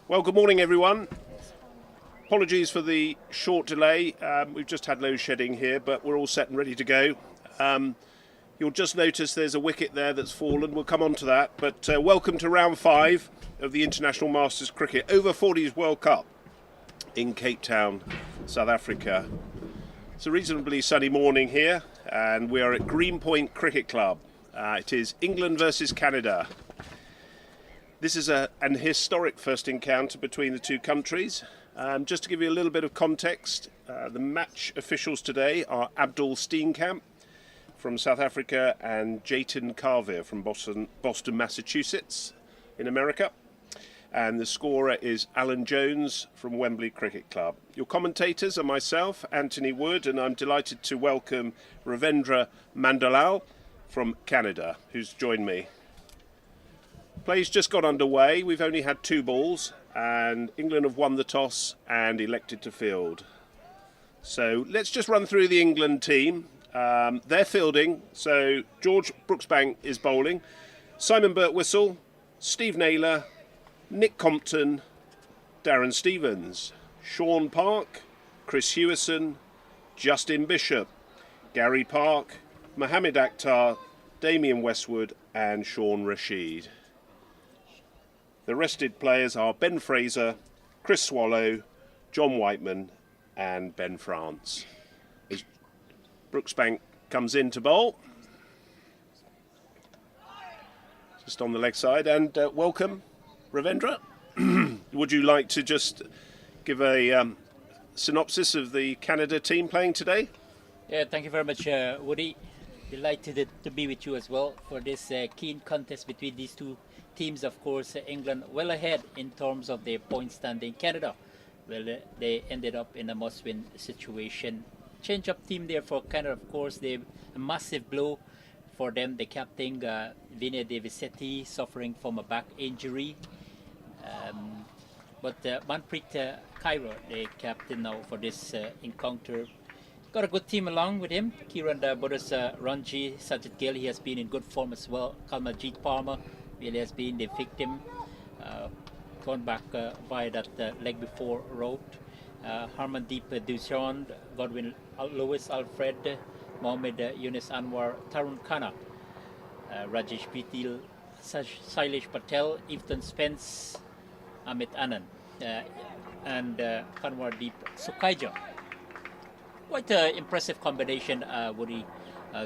Well, good morning, everyone. Apologies for the short delay. We've just had load shedding here, but we're all set and ready to go. You'll just notice there's a wicket there that's fallen. We'll come on to that. But welcome to round 5 of the International Masters Cricket Over-40s World Cup in Cape Town, South Africa. It's a reasonably sunny morning here, and we are at Greenpoint Cricket Club. It is England versus Canada. This is an historic first encounter between the two countries. Just to give you a little bit of context, the match officials today are Abdul Steenkamp from South Africa and Jayton Carver from Boston, Massachusetts in America. And the scorer is Alan Jones from Wembley Cricket Club. Your commentators are myself, Anthony Wood, and I'm delighted to welcome Ravindra Mandalal from Canada, who's joined me. Play's just got underway. We've only had 2 balls, and England have won the toss and elected to field. So let's just run through the England team. They're fielding, so George Brooksbank is bowling, Simon Birtwistle, Steve Naylor, Nick Compton, Darren Stevens, Sean Park, Chris Hewison, Justin Bishop, Gary Park, Mohamed Akhtar, Damien Westwood and Sean Rashid. The rested players are Ben Fraser, Chris Swallow, John Whiteman and Ben France. As Brooksbank comes in to bowl, just on the leg side, and welcome Ravindra. Would you like to just give a synopsis of the Canada team playing today? Yeah, thank you very much, Woody. Delighted to be with you as well for this keen contest between these two teams. Of course, England well ahead in terms of their point standing. Canada, well, they ended up in a must-win situation. Change-up team there for Canada, of course. A massive blow for them. The captain, Vinay Devisetti, suffering from a back injury. But Manpreet Kaur, the captain now for this encounter, got a good team along with him. Kieran Bodas Ranji, Sajid Gill, he has been in good form as well. Kalmajit Palmer really has been the victim. Gone back via that leg before route. Harmandeep Dushan, Godwin Lewis, Alfred, Mohamed Yunus Anwar, Tarun Khanna, Rajesh Patil, Sailesh Patel, Ifton Spence, Amit Anand, and Kanwardeep Sukaija. Quite an impressive combination, Woody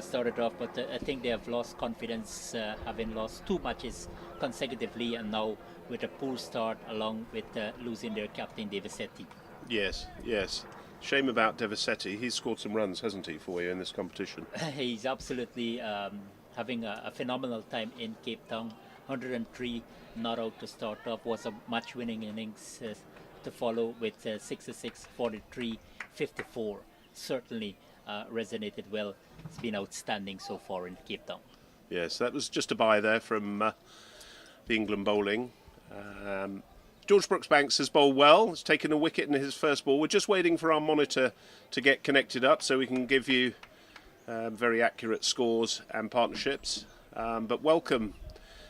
started off, but I think they have lost confidence, having lost 2 matches consecutively, and now with a poor start along with losing their captain Devisetti. Yes. Shame about Devisetti. He's scored some runs, hasn't he, for you in this competition? He's absolutely having a phenomenal time in Cape Town. 103 not out to start off, was a match-winning innings to follow with 66, 43, 54. Certainly resonated well. It's been outstanding so far in Cape Town. Yes, that was just a bye there from the England bowling. George Brooksbank has bowled well. He's taken a wicket in his first ball. We're just waiting for our monitor to get connected up so we can give you very accurate scores and partnerships. But welcome.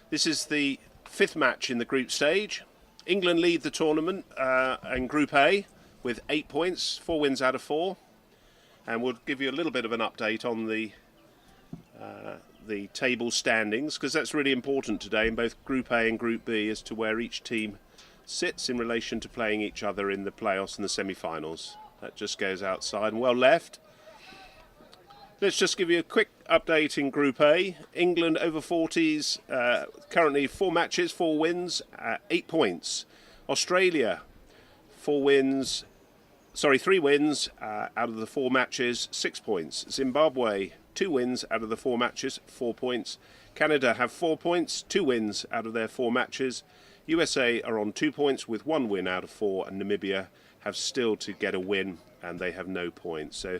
This is the 5th match in the group stage. England lead the tournament in Group A with 8 points, 4 wins out of 4. And we'll give you a little bit of an update on the table standings, because that's really important today in both Group A and Group B as to where each team sits in relation to playing each other in the playoffs and the semi-finals. That just goes outside and well left. Let's just give you a quick update in Group A. England over-40s, currently 4 matches, 4 wins, 8 points. Australia, 3 wins out of the 4 matches, 6 points. Zimbabwe, 2 wins out of the 4 matches, 4 points. Canada have 4 points, 2 wins out of their 4 matches. USA are on 2 points with 1 win out of 4, and Namibia have still to get a win and they have no points. So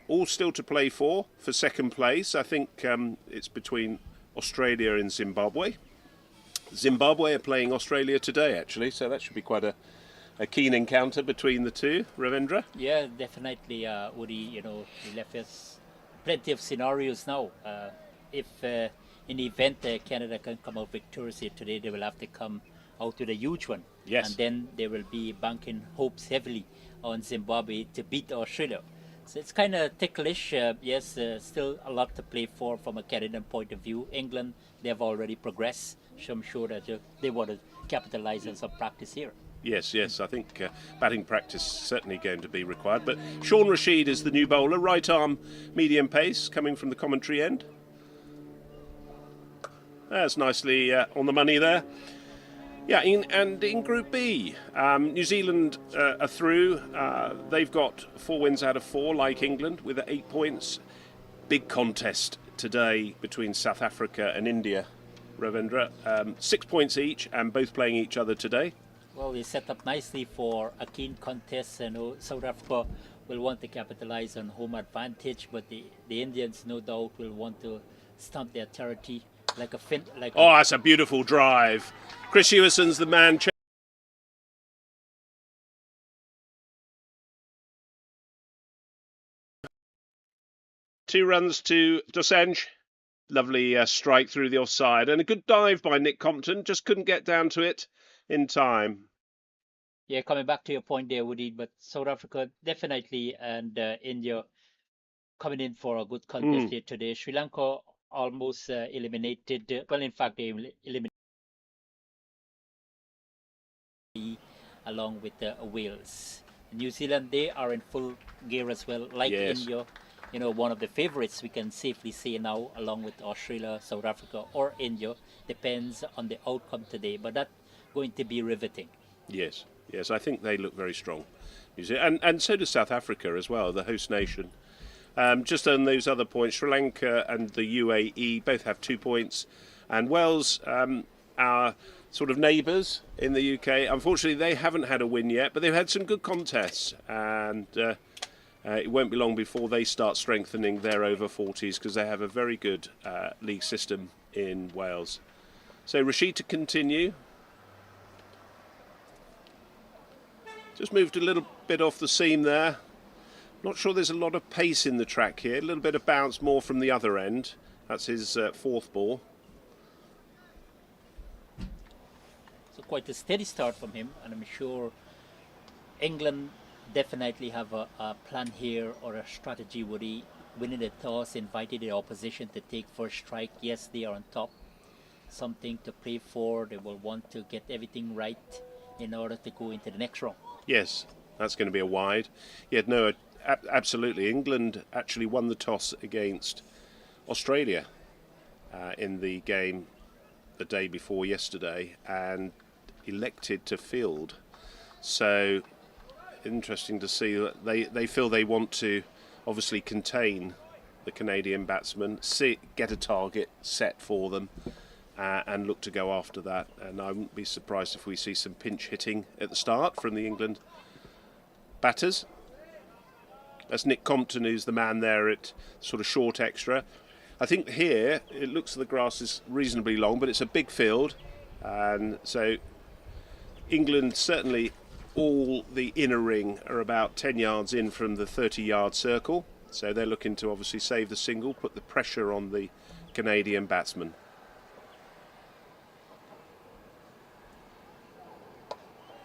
all still to play for second place. I think it's between Australia and Zimbabwe. Zimbabwe are playing Australia today, actually, so that should be quite a keen encounter between the two. Ravindra? Yeah, definitely, Woody. He left us plenty of scenarios now. If in the event Canada can come out victorious here today, they will have to come out to the huge one. Yes. And then they will be banking hopes heavily on Zimbabwe to beat Australia. So it's kind of ticklish. Yes, still a lot to play for from a Canadian point of view. England, they have already progressed. So I'm sure that they want to capitalize on some practice here. Yes, I think batting practice is certainly going to be required. But Sean Rashid is the new bowler, right arm, medium pace, coming from the commentary end. That's nicely on the money there. Yeah, in Group B, New Zealand are through. They've got 4 wins out of 4, like England, with 8 points. Big contest today between South Africa and India, Ravindra. 6 points each, and both playing each other today. Well, we set up nicely for a keen contest. I know South Africa will want to capitalize on home advantage, but the Indians, no doubt, will want to stamp their territory like a fin. That's a beautiful drive. Chris Hewison's the man. 2 runs to Dosanjh. Lovely strike through the offside, and a good dive by Nick Compton. Just couldn't get down to it in time. Yeah, coming back to your point there, Woody, but South Africa definitely, and India coming in for a good contest here today. Sri Lanka almost eliminated. Well, in fact, they eliminated along with Wales. New Zealand, they are in full gear as well, like India. You know, one of the favorites we can safely say now, along with Australia, South Africa, or India, depends on the outcome today. But that's going to be riveting. Yes, I think they look very strong. And so does South Africa as well, the host nation. Just on those other points, Sri Lanka and the UAE both have 2 points. And Wales, our sort of neighbours in the UK, unfortunately they haven't had a win yet, but they've had some good contests. And it won't be long before they start strengthening their over-40s, because they have a very good league system in Wales. So Rashid to continue. Just moved a little bit off the seam there. Not sure there's a lot of pace in the track here. A little bit of bounce more from the other end. That's his 4th ball. So quite a steady start from him, and I'm sure England definitely have a plan here, or a strategy. Woody, winning the toss, invited the opposition to take first strike. Yes, they are on top. Something to play for. They will want to get everything right in order to go into the next round. Yes, that's going to be a wide. Yeah, no, absolutely. England actually won the toss against Australia in the game the day before yesterday, and elected to field. So interesting to see that they feel they want to obviously contain the Canadian batsmen, get a target set for them, and look to go after that. And I wouldn't be surprised if we see some pinch hitting at the start from the England batters. That's Nick Compton, who's the man there at sort of short extra. I think here it looks the grass is reasonably long, but it's a big field, and so England certainly, all the inner ring are about 10 yards in from the 30-yard circle, so they're looking to obviously save the single, put the pressure on the Canadian batsman.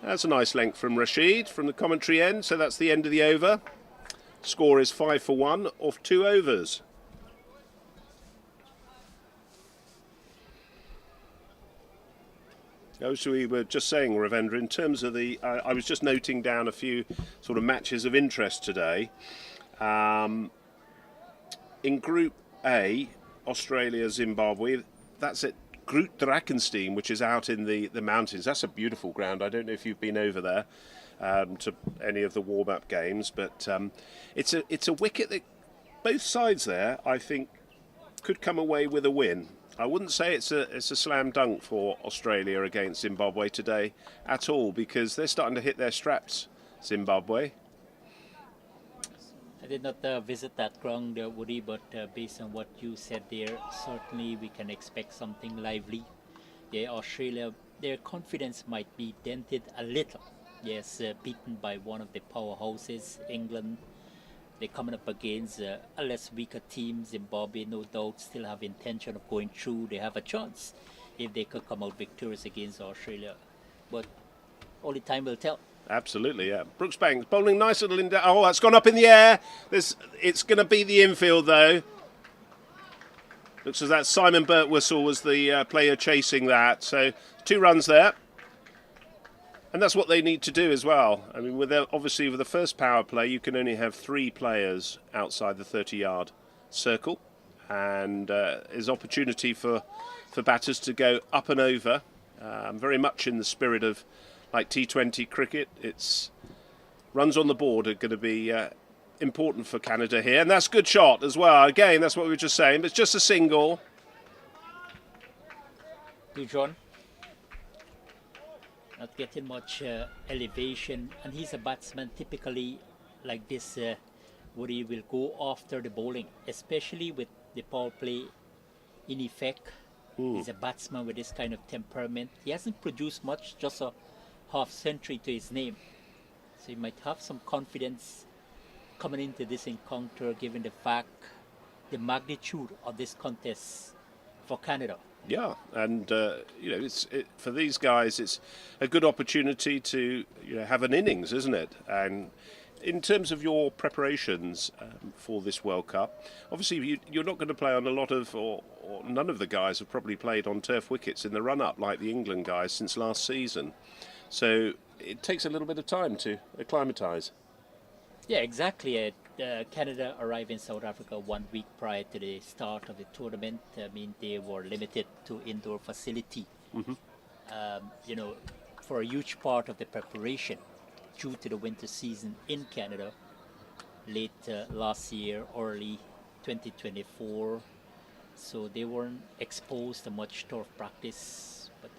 That's a nice length from Rashid from the commentary end, so that's the end of the over. Score is 5 for 1 off 2 overs. As we were just saying, Ravindra, in terms of the, I was just noting down a few sort of matches of interest today. In Group A, Australia, Zimbabwe, that's at Groot Drakenstein, which is out in the mountains. That's a beautiful ground. I don't know if you've been over there to any of the warm-up games, but it's a wicket that both sides there, I think, could come away with a win. I wouldn't say it's a slam dunk for Australia against Zimbabwe today at all, because they're starting to hit their straps, Zimbabwe. I did not visit that ground, Woody, but based on what you said there, certainly we can expect something lively. Yeah, Australia, their confidence might be dented a little. Yes, beaten by one of the powerhouses, England. They're coming up against a less weaker team. Zimbabwe, no doubt, still have intention of going through. They have a chance if they could come out victorious against Australia. but only time will tell. Absolutely, yeah. Brooks Banks bowling nice little in. Oh, that's gone up in the air. It's going to be the infield though. Looks as that Simon Birtwistle was the player chasing that. So 2 runs there. And that's what they need to do as well. I mean, obviously with the first power play, you can only have 3 players outside the 30-yard circle. And there's opportunity for batters to go up and over. Very much in the spirit of like T20 cricket. It's runs on the board are going to be important for Canada here. And that's a good shot as well. Again, that's what we were just saying. But it's just a single. Good, John. Not getting much elevation. And he's a batsman typically like this where he will go after the bowling, especially with the power play in effect. He's a batsman with this kind of temperament. He hasn't produced much, just a half century to his name. So he might have some confidence coming into this encounter, given the fact, the magnitude of this contest for Canada. Yeah, and for these guys, it's a good opportunity to have an innings, isn't it? And in terms of your preparations for this World Cup, obviously you're not going to play on a lot of, or none of the guys have probably played on turf wickets in the run-up like the England guys since last season. So it takes a little bit of time to acclimatise. Yeah, exactly. Canada arrived in South Africa 1 week prior to the start of the tournament. I mean, they were limited to indoor facility. For a huge part of the preparation due to the winter season in Canada, late last year, early 2024. So they weren't exposed to much turf practice. But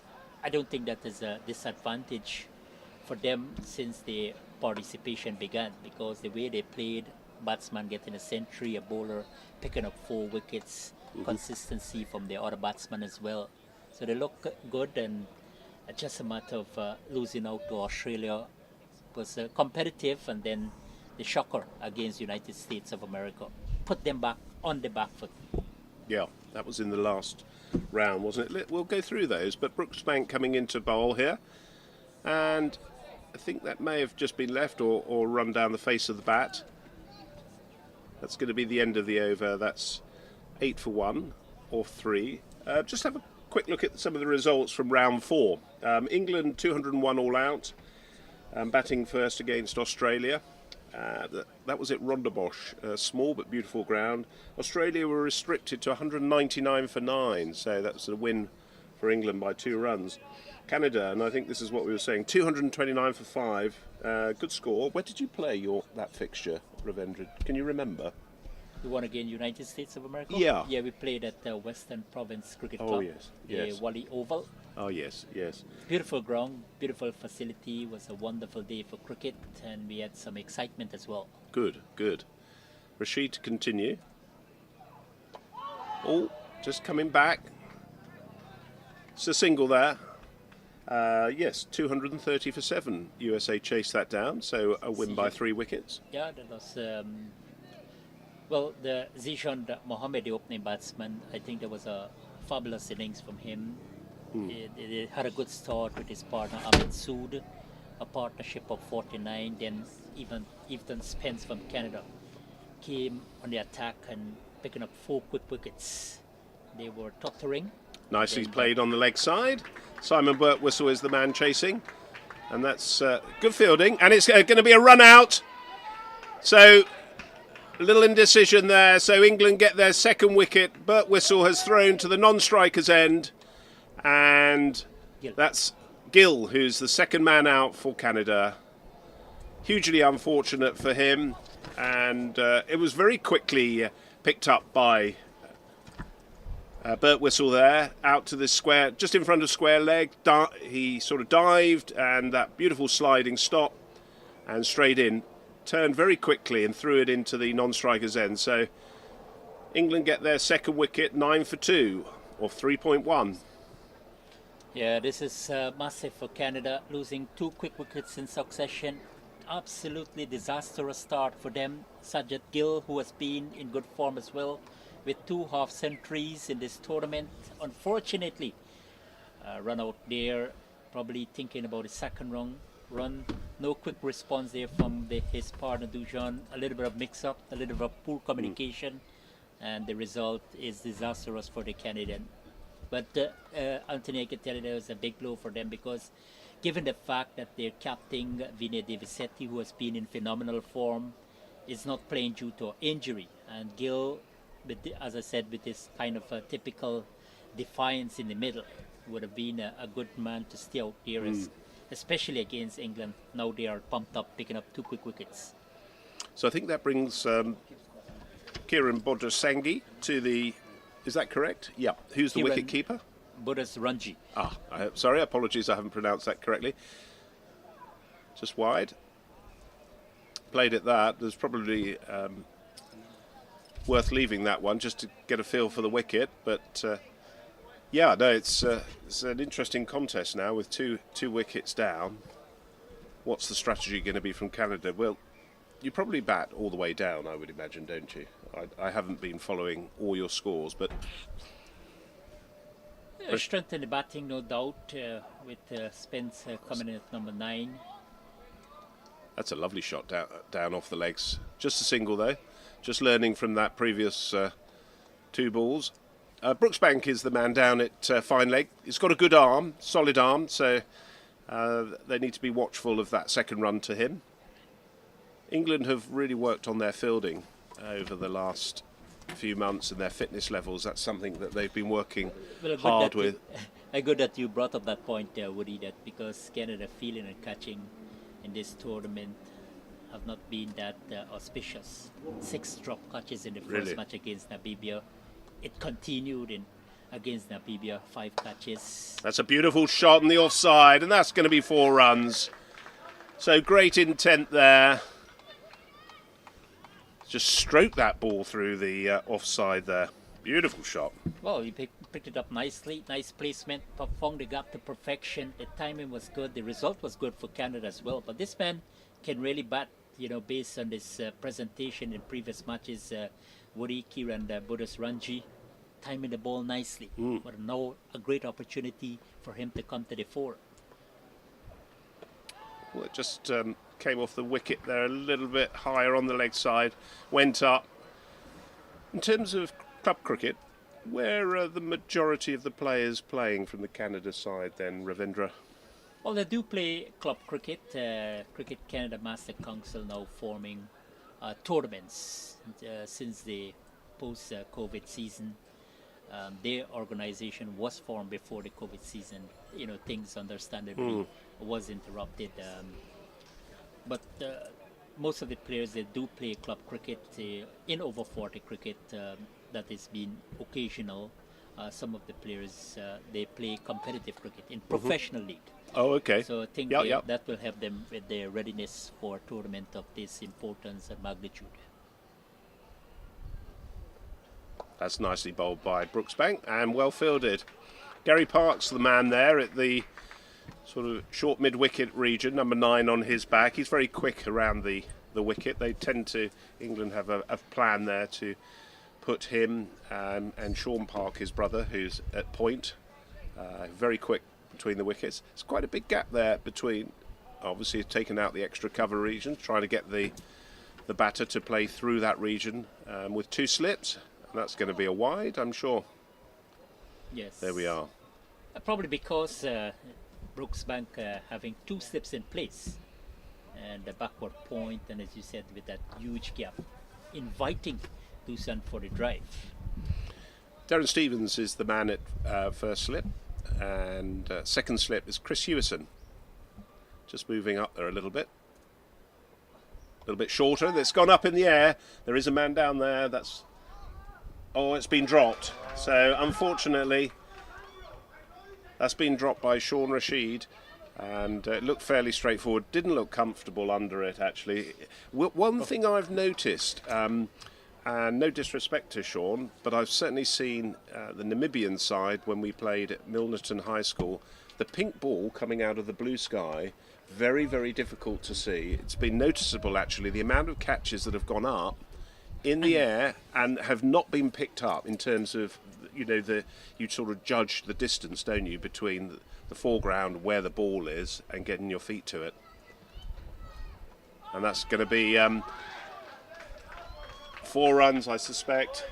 I don't think that is a disadvantage for them since their participation began, because the way they played, batsman getting a century, a bowler picking up 4 wickets, consistency from the other batsmen as well. So they look good, and just a matter of losing out to Australia was competitive, and then the shocker against United States of America put them back on the back foot. Yeah, that was in the last round, wasn't it? We'll go through those, but Brooks Bank coming into bowl here, and I think that may have just been left or run down the face of the bat. That's going to be the end of the over. That's 8 for 1 or 3. Just have a quick look at some of the results from round 4. England 201 all out, batting first against Australia. That was at Rondebosch, small but beautiful ground. Australia were restricted to 199 for 9, so that's a win for England by 2 runs. Canada, and I think this is what we were saying, 229 for 5, good score. Where did you play that fixture, Ravendra? Can you remember? The one again, United States of America? Yeah. Yeah, we played at the Western Province Cricket Club. Oh, yes. The Wally Oval. Oh, yes, yes. Beautiful ground, beautiful facility. It was a wonderful day for cricket, and we had some excitement as well. Good, good. Rashid to continue. Oh, just coming back. It's a single there. Yes, 230 for 7. USA chased that down, so a win by 3 wickets. Yeah, that was... the Zishan Mohammed, the opening batsman, I think there was a fabulous innings from him. He had a good start with his partner Ahmed Sood, a partnership of 49. Then even Ethan Spence from Canada came on the attack and picking up 4 quick wickets. They were tottering. Nicely played on the leg side. Simon Birtwistle is the man chasing, and that's good fielding. And it's going to be a run out. So a little indecision there. So England get their second wicket. Birtwistle has thrown to the non-striker's end, and that's Gill, who's the second man out for Canada. Hugely unfortunate for him, and it was very quickly picked up by Birtwistle there, out to this square, just in front of square leg. He sort of dived, and that beautiful sliding stop, and straight in. Turned very quickly and threw it into the non-striker's end. So England get their second wicket, 9 for 2, or 3.1. Yeah, this is massive for Canada, losing 2 quick wickets in succession. Absolutely disastrous start for them. Sajjad Gill, who has been in good form as well, with 2 half centuries in this tournament. Unfortunately, run out there probably thinking about the second run. No quick response there from his partner Dujon. A little bit of mix-up, a little bit of poor communication, and the result is disastrous for the Canadian. But Anthony, I can tell you that was a big blow for them, because given the fact that their captain Vinay Devisetti, who has been in phenomenal form, is not playing due to injury, and Gill, as I said, with this kind of a typical defiance in the middle, would have been a good man to stay out there, especially against England. Now they are pumped up, picking up 2 quick wickets. So I think that brings Kieran Bodrasangi to the... Is that correct? Yeah. Who's the wicket keeper? Bodas Ranji. Sorry, apologies, I haven't pronounced that correctly. Just wide. Played at that. There's probably worth leaving that one just to get a feel for the wicket. But yeah, no, it's an interesting contest now with two wickets down. What's the strategy going to be from Canada? Well, you probably bat all the way down, I would imagine, don't you? I haven't been following all your scores, but... Strength in the batting, no doubt, with Spence coming in at number 9. That's a lovely shot down off the legs. Just a single, though. Just learning from that previous 2 balls. Brooksbank is the man down at fine leg. He's got a good arm, solid arm, so they need to be watchful of that second run to him. England have really worked on their fielding over the last few months, and their fitness levels. That's something that they've been working hard with. Good that you brought up that point, Woody, that because Canada fielding and catching in this tournament have not been that auspicious. 6 drop catches in the first match against Namibia. It continued against Namibia, 5 catches. That's a beautiful shot on the offside, and that's going to be 4 runs. So great intent there. Just stroke that ball through the offside there. Beautiful shot. Well, he picked it up nicely. Nice placement. Found the gap to perfection. The timing was good. The result was good for Canada as well. But this man can really bat, based on this presentation in previous matches. Woody, Kieran Bodas Ranji timing the ball nicely. But now a great opportunity for him to come to the fore. Well, it just came off the wicket there a little bit higher on the leg side, went up. In terms of club cricket, where are the majority of the players playing from the Canada side then, Ravindra? Well, they do play club cricket. Cricket Canada Master Council now forming tournaments since the post-COVID season. Their organization was formed before the COVID season. Things understandably was interrupted. But most of the players, they do play club cricket. In over 40 cricket, that has been occasional. Some of the players, they play competitive cricket in professional league. Oh, okay. So I think that will help them with their readiness for a tournament of this importance and magnitude. That's nicely bowled by Brooksbank and well fielded. Gary Park's the man there at the sort of short mid-wicket region, number 9 on his back. He's very quick around the wicket. They tend to, England have a plan there to put him and Sean Park, his brother, who's at point, very quick between the wickets. It's quite a big gap there between, obviously taking out the extra cover region, trying to get the batter to play through that region with 2 slips. And that's going to be a wide, I'm sure. Yes. There we are. Probably because Brooksbank having 2 slips in place and the backward point, and as you said, with that huge gap, inviting Dusan for the drive. Darren Stevens is the man at first slip, and second slip is Chris Hewison. Just moving up there a little bit shorter. It's gone up in the air. There is a man down there. It's been dropped. So unfortunately, that's been dropped by Sean Rashid, and it looked fairly straightforward. Didn't look comfortable under it, actually. One thing I've noticed, and no disrespect to Sean, but I've certainly seen the Namibian side when we played at Milnerton High School, the pink ball coming out of the blue sky, very, very difficult to see. It's been noticeable, actually, the amount of catches that have gone up in the air and have not been picked up in terms of you sort of judge the distance, don't you, between the foreground where the ball is and getting your feet to it. And that's going to be 4 runs, I suspect.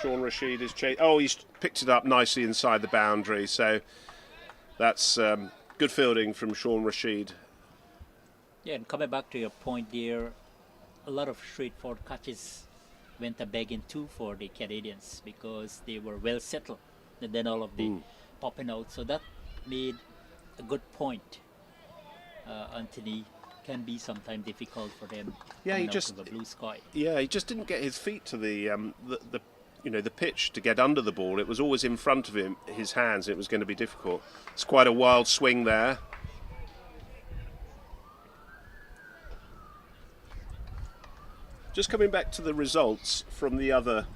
Sean Rashid is he's picked it up nicely inside the boundary, so that's good fielding from Sean Rashid. Yeah, and coming back to your point there, a lot of straightforward catches went a begging too for the Canadians because they were well settled, and then all of the popping out. So that made a good point. Anthony can be sometimes difficult for them. Yeah, he just the blue sky. Yeah, he just didn't get his feet to the pitch to get under the ball. It was always in front of him, his hands. It was going to be difficult. It's quite a wild swing there. Just coming back to the results from the other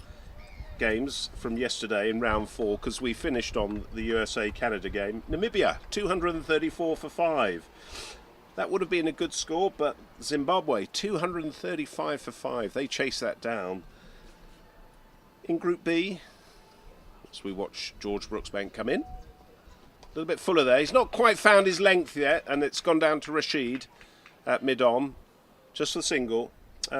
games from yesterday in round 4, because we finished on the USA-Canada game. Namibia, 234 for 5. That would have been a good score, but Zimbabwe, 235 for 5. They chased that down. In Group B, as we watch George Brooksbank come in. A little bit fuller there. He's not quite found his length yet, and it's gone down to Rashid at mid-on, just the single.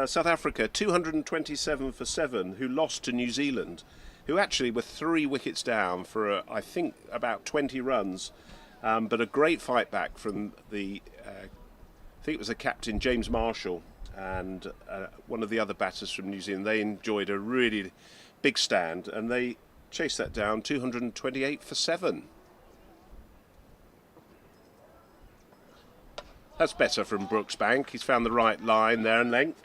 South Africa, 227 for 7, who lost to New Zealand, who actually were 3 wickets down for, I think, about 20 runs. But a great fight back from I think it was the captain, James Marshall, and one of the other batters from New Zealand. They enjoyed a really big stand, and they chased that down, 228 for 7. That's better from Brooksbank. He's found the right line there and length.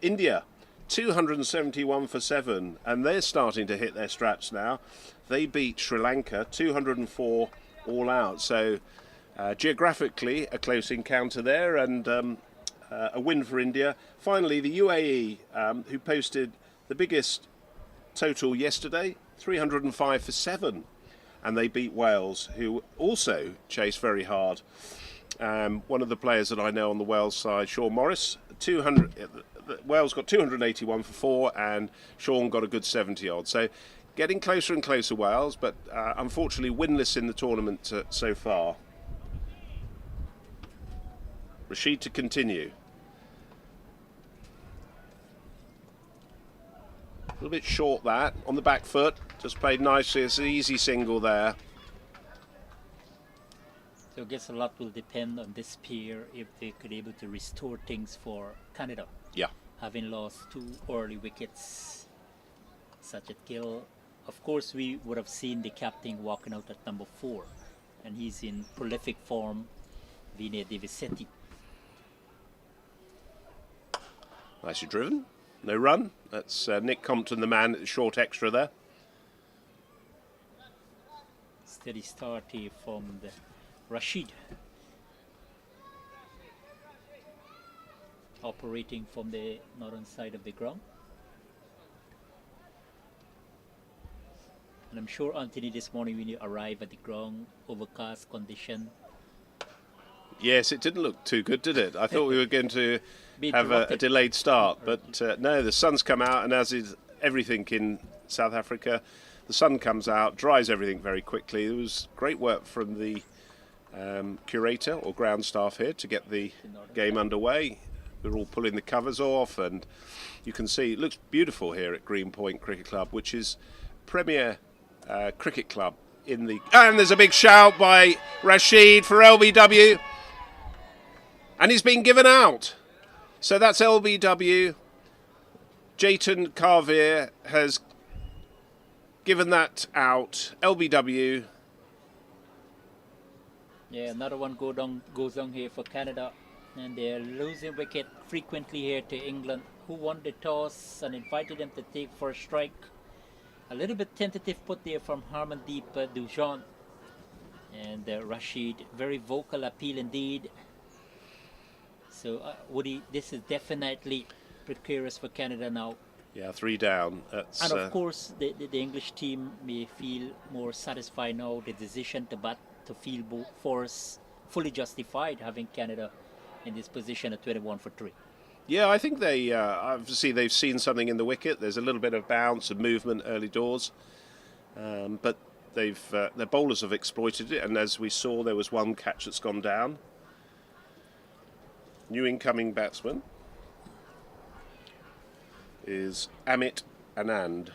India, 271 for 7, and they're starting to hit their straps now. They beat Sri Lanka 204 all out. So geographically, a close encounter there, and a win for India. Finally, the UAE, who posted the biggest total yesterday, 305 for 7, and they beat Wales, who also chased very hard. One of the players that I know on the Wales side, Sean Morris, Wales got 281 for 4, and Sean got a good 70 odd. So getting closer and closer, Wales, but unfortunately winless in the tournament so far. Rashid to continue. A little bit short that, on the back foot, just played nicely. It's an easy single there. So I guess a lot will depend on this pair if they could able to restore things for Canada. Yeah. Having lost 2 early wickets, such as Gill. Of course, we would have seen the captain walking out at number 4, and he's in prolific form, Vinay Devisetti. Nicely driven. No run. That's Nick Compton, the man at the short extra there. Steady start here from the Rashid. Operating from the northern side of the ground. And I'm sure, Anthony, this morning when you arrive at the ground, overcast condition. Yes, it didn't look too good, did it? I thought we were going to have a delayed start, but no, the sun's come out, and as is everything in South Africa, the sun comes out, dries everything very quickly. There was great work from the curator or ground staff here to get the game underway. We're all pulling the covers off, and you can see it looks beautiful here at Greenpoint Cricket Club, which is premier cricket club in the... And there's a big shout by Rashid for LBW, and he's been given out. So that's LBW. Jayton Carveer has given that out. LBW. Yeah, another one goes on here for Canada, and they're losing wicket frequently here to England, who won the toss and invited them to take first strike. A little bit tentative put there from Harmandeep Dujon, and Rashid, very vocal appeal indeed. So Woody, this is definitely precarious for Canada now. Yeah, 3 down. That's, and of course, the English team may feel more satisfied now. The decision to bat to field force fully justified, having Canada in this position at 21 for 3. Yeah, I think they obviously they've seen something in the wicket. There's a little bit of bounce and movement early doors, but their bowlers have exploited it, and as we saw, there was one catch that's gone down. New incoming batsman is Amit Anand.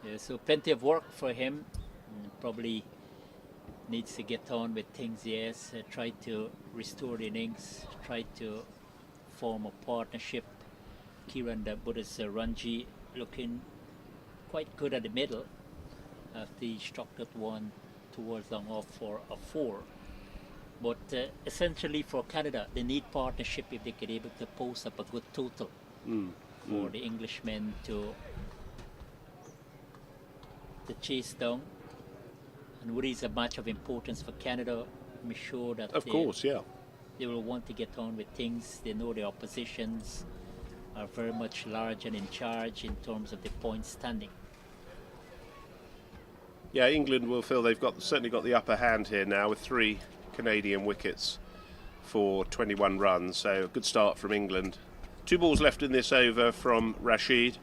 Yeah, so plenty of work for him. Probably needs to get on with things, yes. Try to restore the innings, try to form a partnership. Kiran Buddha's Ranji looking quite good at the middle after he struck that one towards long off for a 4. But essentially for Canada, they need partnership if they could able to post up a good total for the Englishmen to chase down. And what is a match of importance for Canada? I'm sure that they will want to get on with things. They know their oppositions are very much large and in charge in terms of the point standing. Yeah, England will feel they've certainly got the upper hand here now with 3 Canadian wickets for 21 runs. So a good start from England. 2 balls left in this over from Rashid.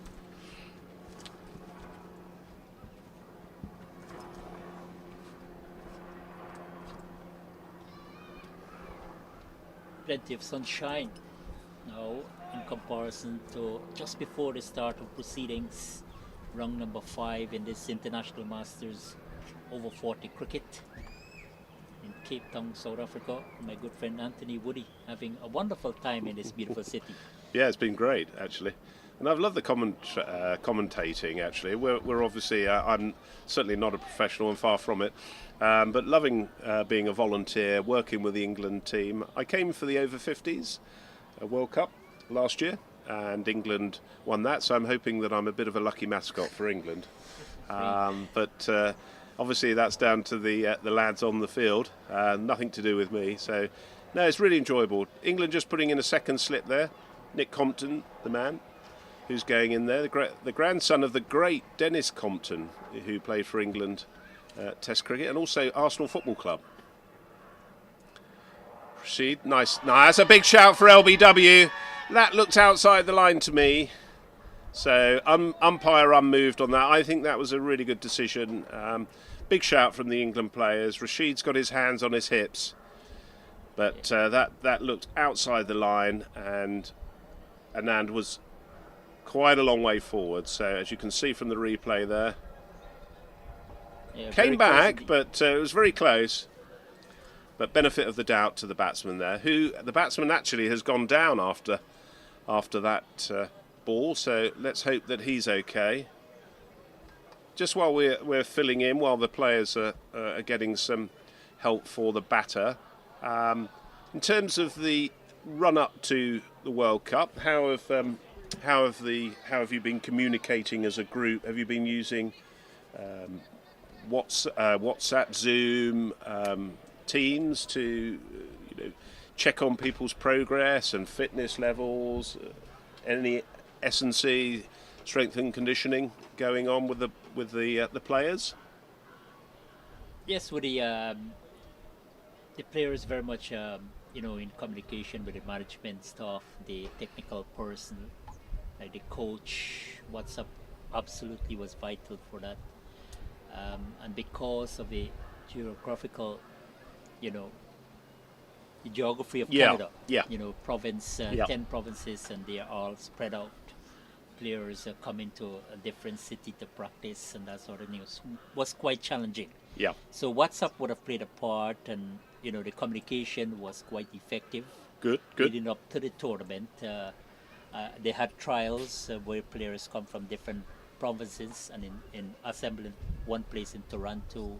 Plenty of sunshine now in comparison to just before the start of proceedings, round number 5 in this International Masters over 40 cricket in Cape Town, South Africa. My good friend Anthony Woody having a wonderful time in this beautiful city. Yeah, it's been great actually, and I've loved the commentating actually. We're obviously I'm certainly not a professional and far from it. But loving being a volunteer, working with the England team. I came for the Over-40s World Cup last year, and England won that, so I'm hoping that I'm a bit of a lucky mascot for England. But obviously that's down to the lads on the field, nothing to do with me. So, no, it's really enjoyable. England just putting in a second slip there. Nick Compton, the man, who's going in there, the grandson of the great Dennis Compton, who played for England Test cricket, and also Arsenal Football Club. Rashid, nice. That's a big shout for LBW. That looked outside the line to me. So umpire unmoved on that. I think that was a really good decision. Big shout from the England players. Rashid's got his hands on his hips, but that looked outside the line, and Anand was quite a long way forward. So as you can see from the replay there. Yeah, came back, but it was very close. But benefit of the doubt to the batsman there, who the batsman actually has gone down after that ball. So let's hope that he's okay. Just while we're filling in, while the players are getting some help for the batter. In terms of the run up to the World Cup, how have you been communicating as a group? Have you been using WhatsApp, Zoom, Teams to check on people's progress and fitness levels? Any S&C, strength and conditioning going on with the players? Yes, with the players very much in communication with the management staff, the technical person, like the coach. WhatsApp absolutely was vital for that. And because of the geographical, the geography of Canada, province, 10 provinces, and they are all spread out. Players are coming to a different city to practice, and that sort of news was quite challenging. Yeah. So WhatsApp would have played a part, and the communication was quite effective. Good. Leading up to the tournament, they had trials where players come from different provinces and in assembling one place in Toronto.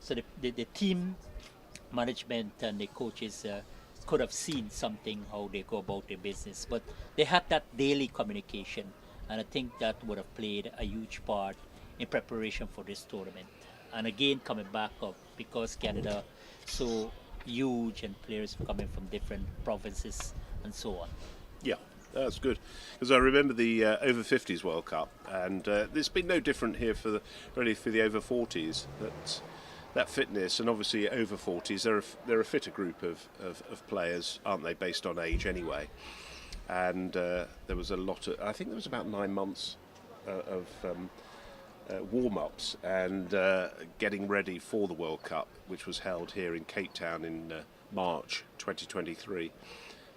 So the team management and the coaches could have seen something, how they go about their business, but they had that daily communication, and I think that would have played a huge part in preparation for this tournament. And again, coming back up, because Canada so huge and players coming from different provinces and so on. Yeah, that's good, because I remember the Over-50s World Cup, and it's been no different here for the Over-40s. That fitness, and obviously Over-40s, they're a fitter group of players, aren't they, based on age anyway. And there was a lot of, I think there was about 9 months warm-ups and getting ready for the World Cup, which was held here in Cape Town in March 2023.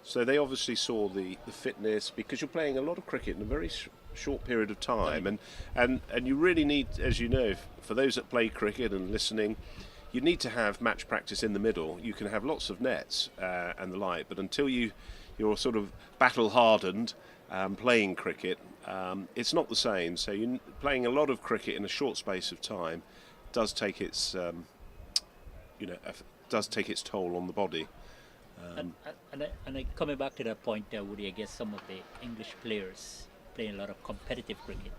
So they obviously saw the fitness, because you're playing a lot of cricket in a very short period of time, and you really need, as you know, for those that play cricket and listening, you need to have match practice in the middle. You can have lots of nets and the like, but until you're sort of battle hardened playing cricket, it's not the same. So you playing a lot of cricket in a short space of time does take its does take its toll on the body. And coming back to that point, Woody, I guess some of the English players playing a lot of competitive cricket,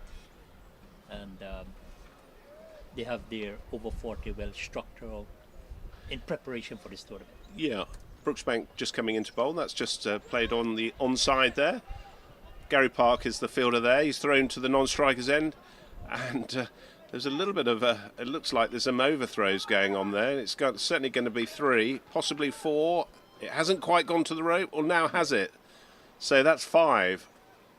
and they have their over 40 well structured in preparation for this tournament. Yeah, Brooksbank just coming into bowl. That's just played on the onside there. Gary Park is the fielder there. He's thrown to the non-striker's end, and there's a little bit of it looks like there's some overthrows going on there. It's certainly going to be 3, possibly 4. It hasn't quite gone to the rope, or now has it? So that's 5.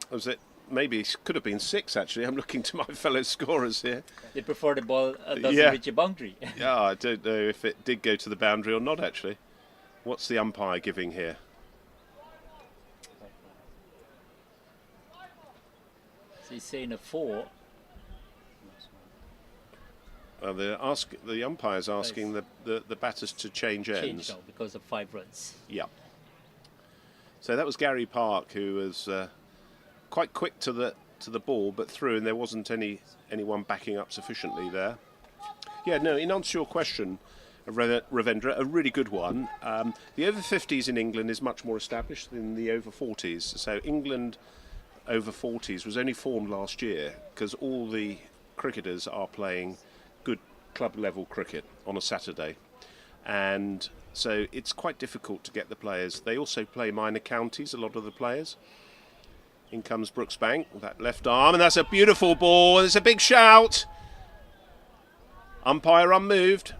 Was it? Maybe it could have been 6, actually. I'm looking to my fellow scorers here. They prefer the ball doesn't reach a boundary. Yeah, I don't know if it did go to the boundary or not, actually. What's the umpire giving here? So he's saying a 4. The umpire's asking the batters to change ends. Change now because of 5 runs. Yeah. So that was Gary Park, who was quite quick to the ball, but through, and there wasn't anyone backing up sufficiently there. Yeah, no, in answer to your question, Ravendra, a really good one. The over-50s in England is much more established than the over-40s. So England over-40s was only formed last year because all the cricketers are playing good club level cricket on a Saturday, and so it's quite difficult to get the players. They also play minor counties, a lot of the players. In comes Brooksbank with that left arm, and that's a beautiful ball. There's a big shout. Umpire unmoved.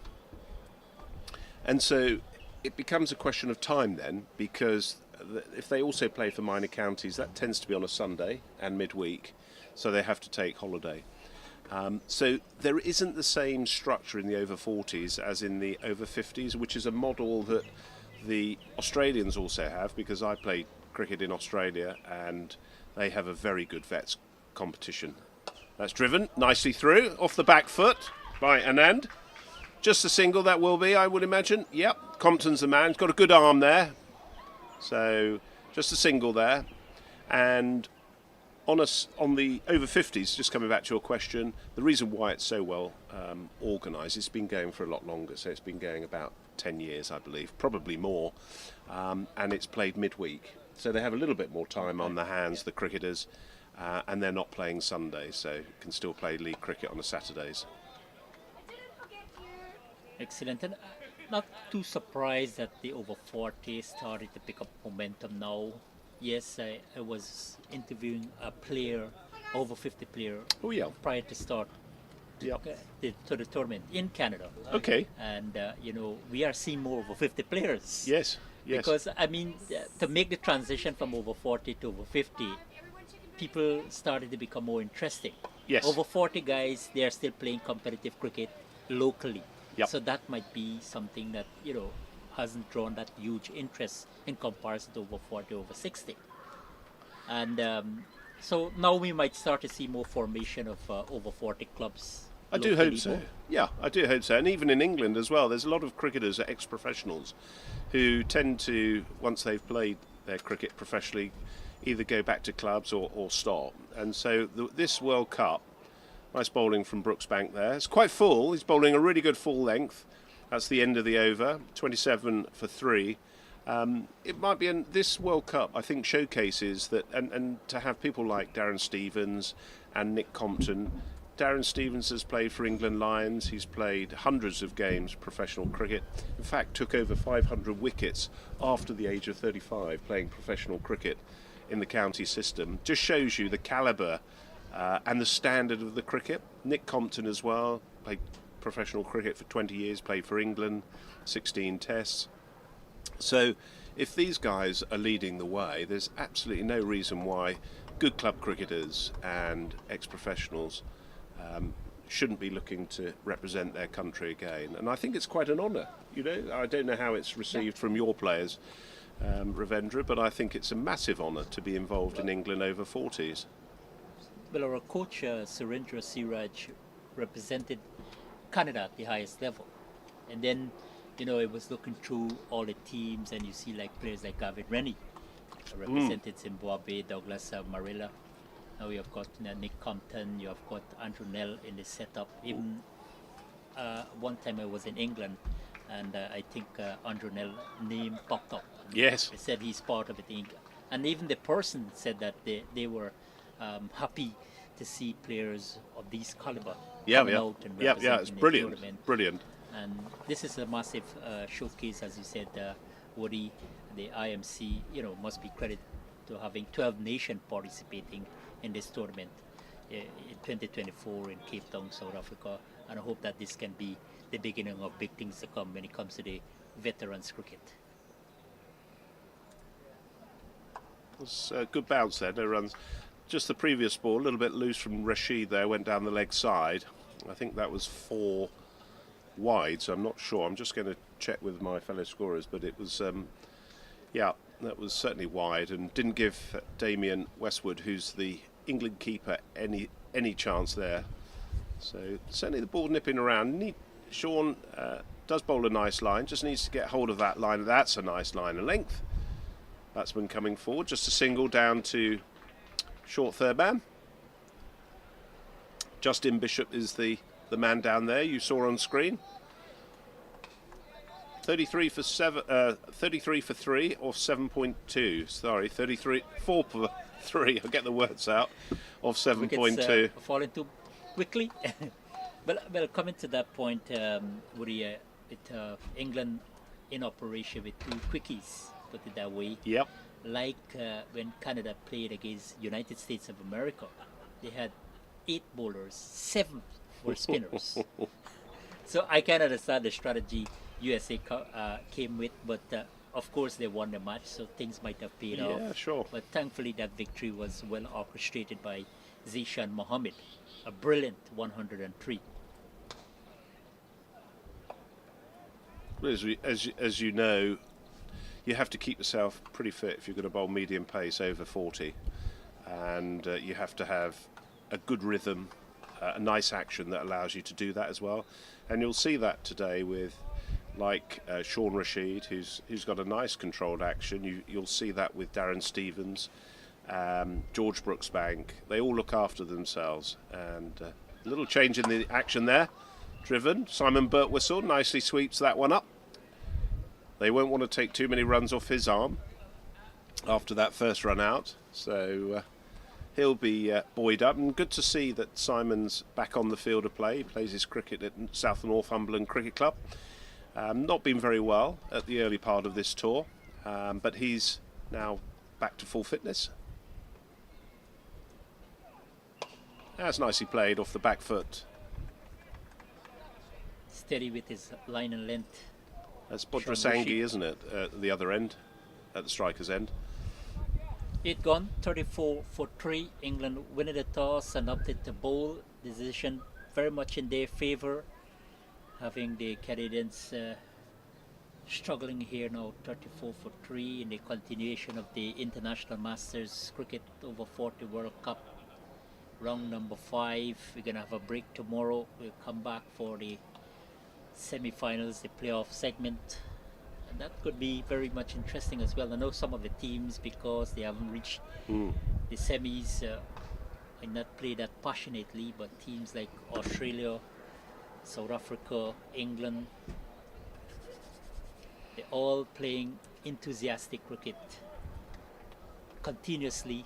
And so it becomes a question of time then, because if they also play for minor counties, that tends to be on a Sunday and midweek, so they have to take holiday. So there isn't the same structure in the over-40s as in the over-50s, which is a model that the Australians also have, because I played cricket in Australia and they have a very good vets competition. That's driven nicely through, off the back foot by Anand. Just a single that will be, I would imagine. Yep, Compton's the man. He's got a good arm there. So just a single there. And on the over-50s, just coming back to your question, the reason why it's so well organised, it's been going for a lot longer. So it's been going about 10 years, I believe, probably more. And it's played midweek. So they have a little bit more time on their hands, the cricketers, and they're not playing Sundays, so can still play league cricket on the Saturdays. Excellent. And not too surprised that the over 40 started to pick up momentum now. Yes, I was interviewing a player, over 50 player, prior to start to the tournament in Canada. Okay. And, we are seeing more over 50 players. Yes. Because, I mean, to make the transition from over 40 to over 50, people started to become more interesting. Yes. Over 40 guys, they are still playing competitive cricket locally. Yep. So that might be something that, hasn't drawn that huge interest in comparison to over 40, over 60. And so now we might start to see more formation of over 40 clubs. I do hope so. Yeah, I do hope so. And even in England as well, there's a lot of cricketers, ex-professionals, who tend to, once they've played their cricket professionally, either go back to clubs or stop. And so this World Cup, nice bowling from Brooksbank there. It's quite full. He's bowling a really good full length. That's the end of the over, 27 for 3. It might be this World Cup, I think, showcases that, and to have people like Darren Stevens and Nick Compton. Darren Stevens has played for England Lions. He's played hundreds of games professional cricket. In fact, took over 500 wickets after the age of 35 playing professional cricket in the county system. Just shows you the calibre and the standard of the cricket. Nick Compton as well, played professional cricket for 20 years, played for England, 16 tests. So if these guys are leading the way, there's absolutely no reason why good club cricketers and ex-professionals shouldn't be looking to represent their country again. And I think it's quite an honour. You know, I don't know how it's received from your players, Ravendra, but I think it's a massive honour to be involved in England over-40s. Well, our coach, Surendra Siraj, represented Canada at the highest level. And then, you know, it was looking through all the teams, and you see like players like Gavin Rennie represented Zimbabwe, Douglas Marilla. Now you have got Nick Compton, you have got Andrew Nell in the setup. Even one time I was in England, and I think Andrew Nell name popped up. Yes. They said he's part of it. And even the person said that they were happy to see players of these caliber coming out and representing it's the brilliant. tournament. Brilliant. And this is a massive showcase, as you said, Woody. The IMC, you know, must be credited to having 12 nations participating in this tournament in 2024 in Cape Town, South Africa. And I hope that this can be the beginning of big things to come when it comes to the veterans cricket. It was a good bounce there, no runs. Just the previous ball, a little bit loose from Rashid there, went down the leg side. I think that was 4 wide, so I'm not sure. I'm just going to check with my fellow scorers, but it was, yeah, that was certainly wide and didn't give Damien Westwood, who's the England keeper, any chance there. So certainly the ball nipping around. Sean does bowl a nice line, just needs to get hold of that line. That's a nice line of length. Batsman coming forward, just a single down to short third man. Justin Bishop is the man down there you saw on screen. 33 for 3 or 7.2. Sorry, 4 for 3. I'll get the words out of 7.2. Falling too quickly. Well, coming to that point, Woody, with England in operation with 2 quickies, put it that way. Yep. Like when Canada played against United States of America, they had 8 bowlers, 7 were spinners. So I can understand the strategy USA came with, but of course they won the match, so things might have paid off. Yeah, sure. But thankfully that victory was well orchestrated by Zishan Mohammed, a brilliant 103. As you know, you have to keep yourself pretty fit if you're going to bowl medium pace over 40, and you have to have a good rhythm, a nice action that allows you to do that as well. And you'll see that today with Sean Rashid, who's got a nice controlled action. You'll see that with Darren Stevens, George Brooksbank. They all look after themselves, and a little change in the action there. Driven, Simon Birtwistle nicely sweeps that one up. They won't want to take too many runs off his arm after that first run out, so he'll be buoyed up. And good to see that Simon's back on the field of play. He plays his cricket at South Northumberland Cricket Club. Not been very well at the early part of this tour, but he's now back to full fitness. That's nicely played off the back foot. Steady with his line and length. That's Bodrasangi, isn't it? At the other end, at the striker's end. 8 gone, 34 for 3. England winning the toss and opted to bowl. Decision very much in their favour. Having the Canadians struggling here now, 34 for 3 in the continuation of the International Masters Cricket Over 40 World Cup. Round number 5. We're going to have a break tomorrow. We'll come back for the semi-finals, the playoff segment. And that could be very much interesting as well. I know some of the teams, because they haven't reached the semis, might not play that passionately, but teams like Australia, South Africa, England, they're all playing enthusiastic cricket continuously.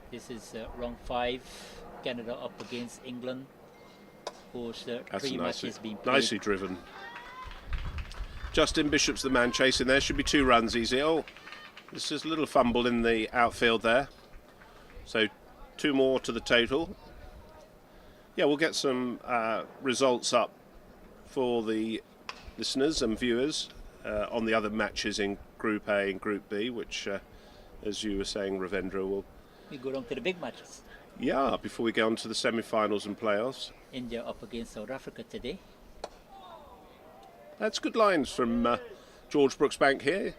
This is round 5, Canada up against England. Of course, 3 matches being played. Nicely driven. Justin Bishop's the man chasing there. Should be 2 runs easy. Oh, this is a little fumble in the outfield there. So 2 more to the total. Yeah, we'll get some results up for the listeners and viewers on the other matches in Group A and Group B, which as you were saying, Ravendra, We go on to the big matches. yeah, before we go on to the semi-finals and playoffs. India up against South Africa today. That's good lines from George Brooksbank here.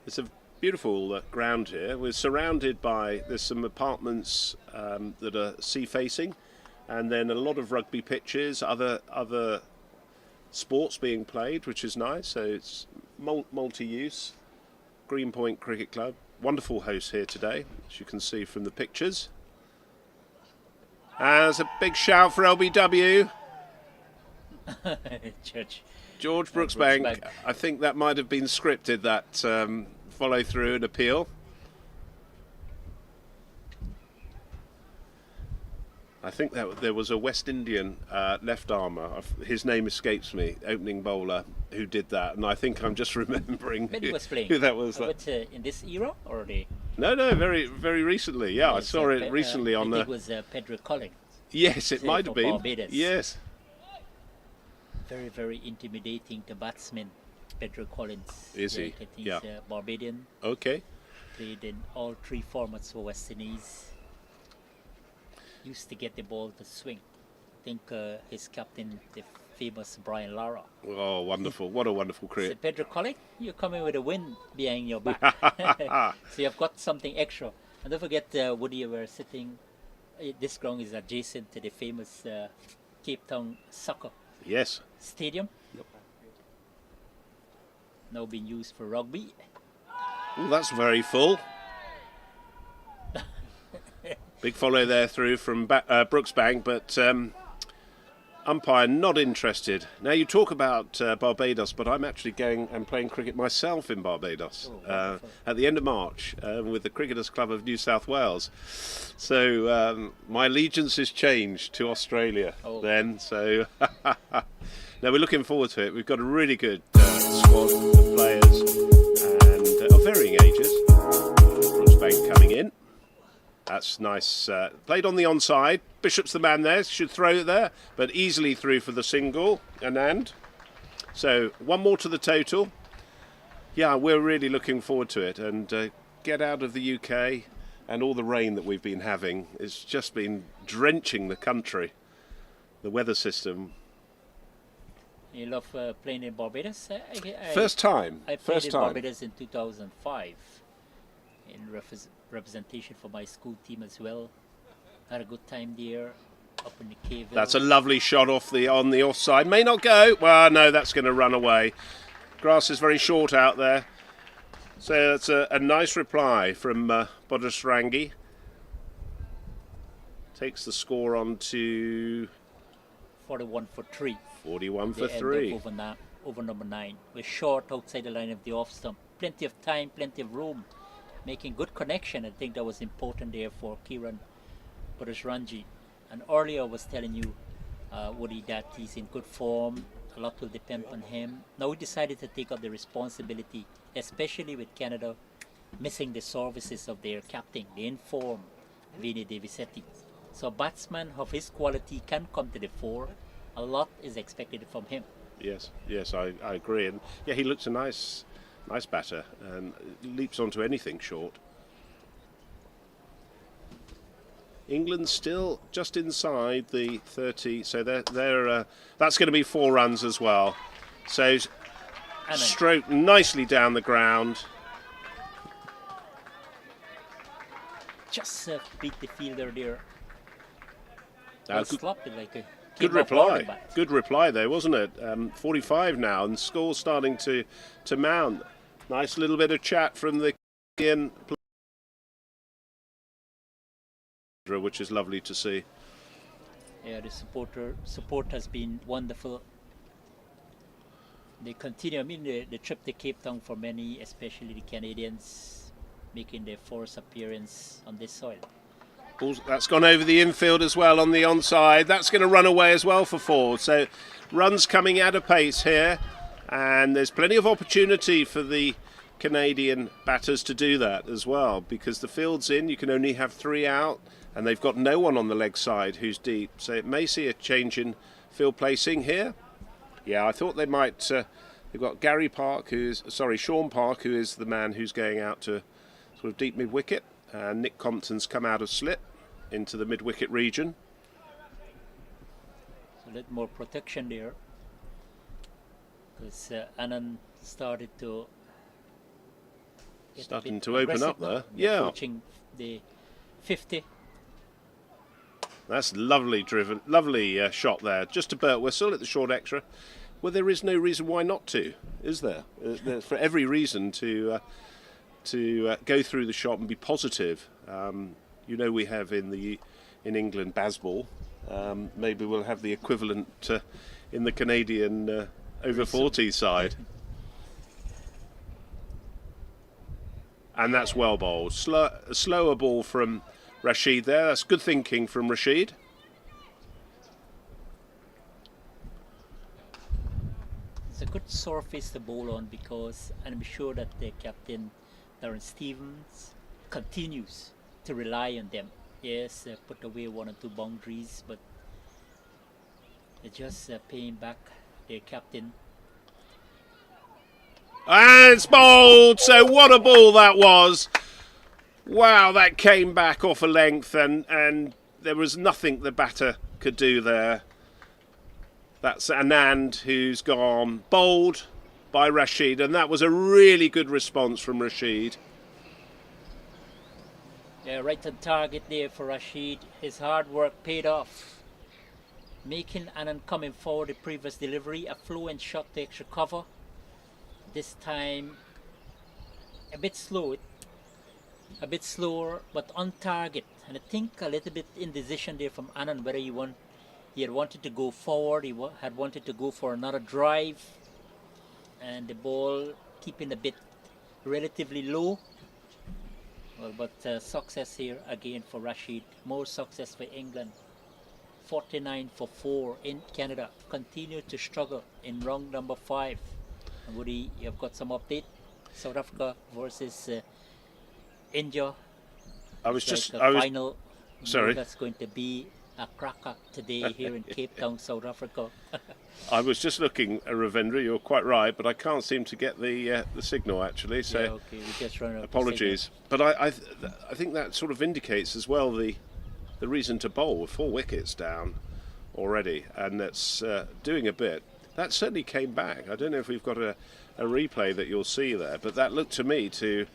It's a beautiful ground here. We're surrounded by, there's some apartments that are sea-facing, and then a lot of rugby pitches, other sports being played, which is nice. So it's multi-use. Greenpoint Cricket Club. Wonderful host here today, as you can see from the pictures. As a big shout for LBW. George Brooksbank. I think that might have been scripted, that follow through and appeal. I think that there was a West Indian left armour, his name escapes me, opening bowler, who did that, and I think I'm just remembering who that was. In this era, or the? No, very recently. Yeah, I saw it recently on. It was Pedro Collins. Yes, it might have been. Barbados. Yes. Very intimidating, the batsman, Pedro Collins. Is he? He's yeah. Barbadian. Okay. Played in all 3 formats for West Indies. Used to get the ball to swing. I think his captain, the famous Brian Lara. Oh, wonderful. What a wonderful career. So Pedro Collins, you're coming with a win behind your back. So you've got something extra. And don't forget, Woody, we're sitting, this ground is adjacent to the famous Cape Town soccer stadium. Yep. Now being used for rugby. Oh, that's very full. Big follow there through from Brooksbank, but umpire not interested. Now you talk about Barbados, but I'm actually going and playing cricket myself in Barbados at the end of March with the Cricketers Club of New South Wales. So my allegiance is changed to Australia then. So now we're looking forward to it. We've got a really good squad of players and of varying ages. Brooksbank coming in. That's nice. Played on the onside. Bishop's the man there. Should throw it there, but easily through for the single. Anand. So 1 more to the total. Yeah, we're really looking forward to it. And get out of the UK, and all the rain that we've been having. It's just been drenching the country. The weather system. You love playing in Barbados? First time. I played in Barbados in 2005. In representation for my school team as well. Had a good time there, up in the cave. That's a lovely shot on the offside. May not go. Well, no, that's going to run away. Grass is very short out there. So that's a nice reply from Bodasrangi. Takes the score on to 41 for 3. 41 for 3. Over number 9. We're short outside the line of the off stump. Plenty of time, plenty of room. Making good connection. I think that was important there for Kiran Bodasrangi. And earlier I was telling you, Woody, that he's in good form. A lot will depend on him. Now we decided to take up the responsibility, especially with Canada missing the services of their captain, the inform, Vinny Davisetti. So a batsman of his quality can come to the fore. A lot is expected from him. Yes, I agree. And yeah, he looks a nice batter and leaps onto anything short. England still just inside the 30, so they're that's going to be 4 runs as well. So stroked nicely down the ground. Just beat the fielder there. Good reply. Good reply there, wasn't it? 45 now, and score's starting to mount. Nice little bit of chat from the Indian player, which is lovely to see. Yeah, the support has been wonderful. They continue. I mean, the trip to Cape Town for many, especially the Canadians, making their first appearance on this soil. That's gone over the infield as well on the onside. That's going to run away as well for 4. So runs coming at a pace here. And there's plenty of opportunity for the Canadian batters to do that as well, because the field's in, you can only have 3 out, and they've got no one on the leg side who's deep. So it may see a change in field placing here. Yeah, I thought they might We've got Sean Park, who is the man who's going out to sort of deep mid-wicket, and Nick Compton's come out of slip into the mid-wicket region. A little more protection there, because Anand started to open up there. Yeah, approaching the 50. That's lovely shot there. Just a Burt whistle at the short extra. Well, there is no reason why not to, is there? There's for every reason to go through the shot and be positive. You know, we have in England Bazball. Maybe we'll have the equivalent in the Canadian Over-40s side. And that's well bowled. A slower ball from Rashid there. That's good thinking from Rashid. It's a good surface to bowl on, because I'm sure that the captain, Darren Stevens, continues to rely on them. Yes, put away 1 or 2 boundaries, but they're just paying back their captain. And it's bowled. So what a ball that was. Wow, that came back off a length, and there was nothing the batter could do there. That's Anand who's gone, bowled by Rashid, and that was a really good response from Rashid. Yeah, right on target there for Rashid. His hard work paid off, making Anand coming forward the previous delivery, a fluent shot to extra cover. This time a bit slower, but on target. And I think a little bit indecision there from Anand, whether he had wanted to go forward, he had wanted to go for another drive, and the ball keeping a bit relatively low. Well, but success here again for Rashid. More success for England. 49 for 4 in Canada. Continue to struggle in round number 5. And Woody, you have got some update? South Africa versus India. Final. Sorry. That's going to be a cracker today here in Cape Town, South Africa. I was just looking, Ravindra, you're quite right, but I can't seem to get the signal actually. So yeah, okay, we just run out apologies. But I think that sort of indicates as well the reason to bowl with 4 wickets down already, and that's doing a bit. That certainly came back. I don't know if we've got a replay that you'll see there, but that looked to me to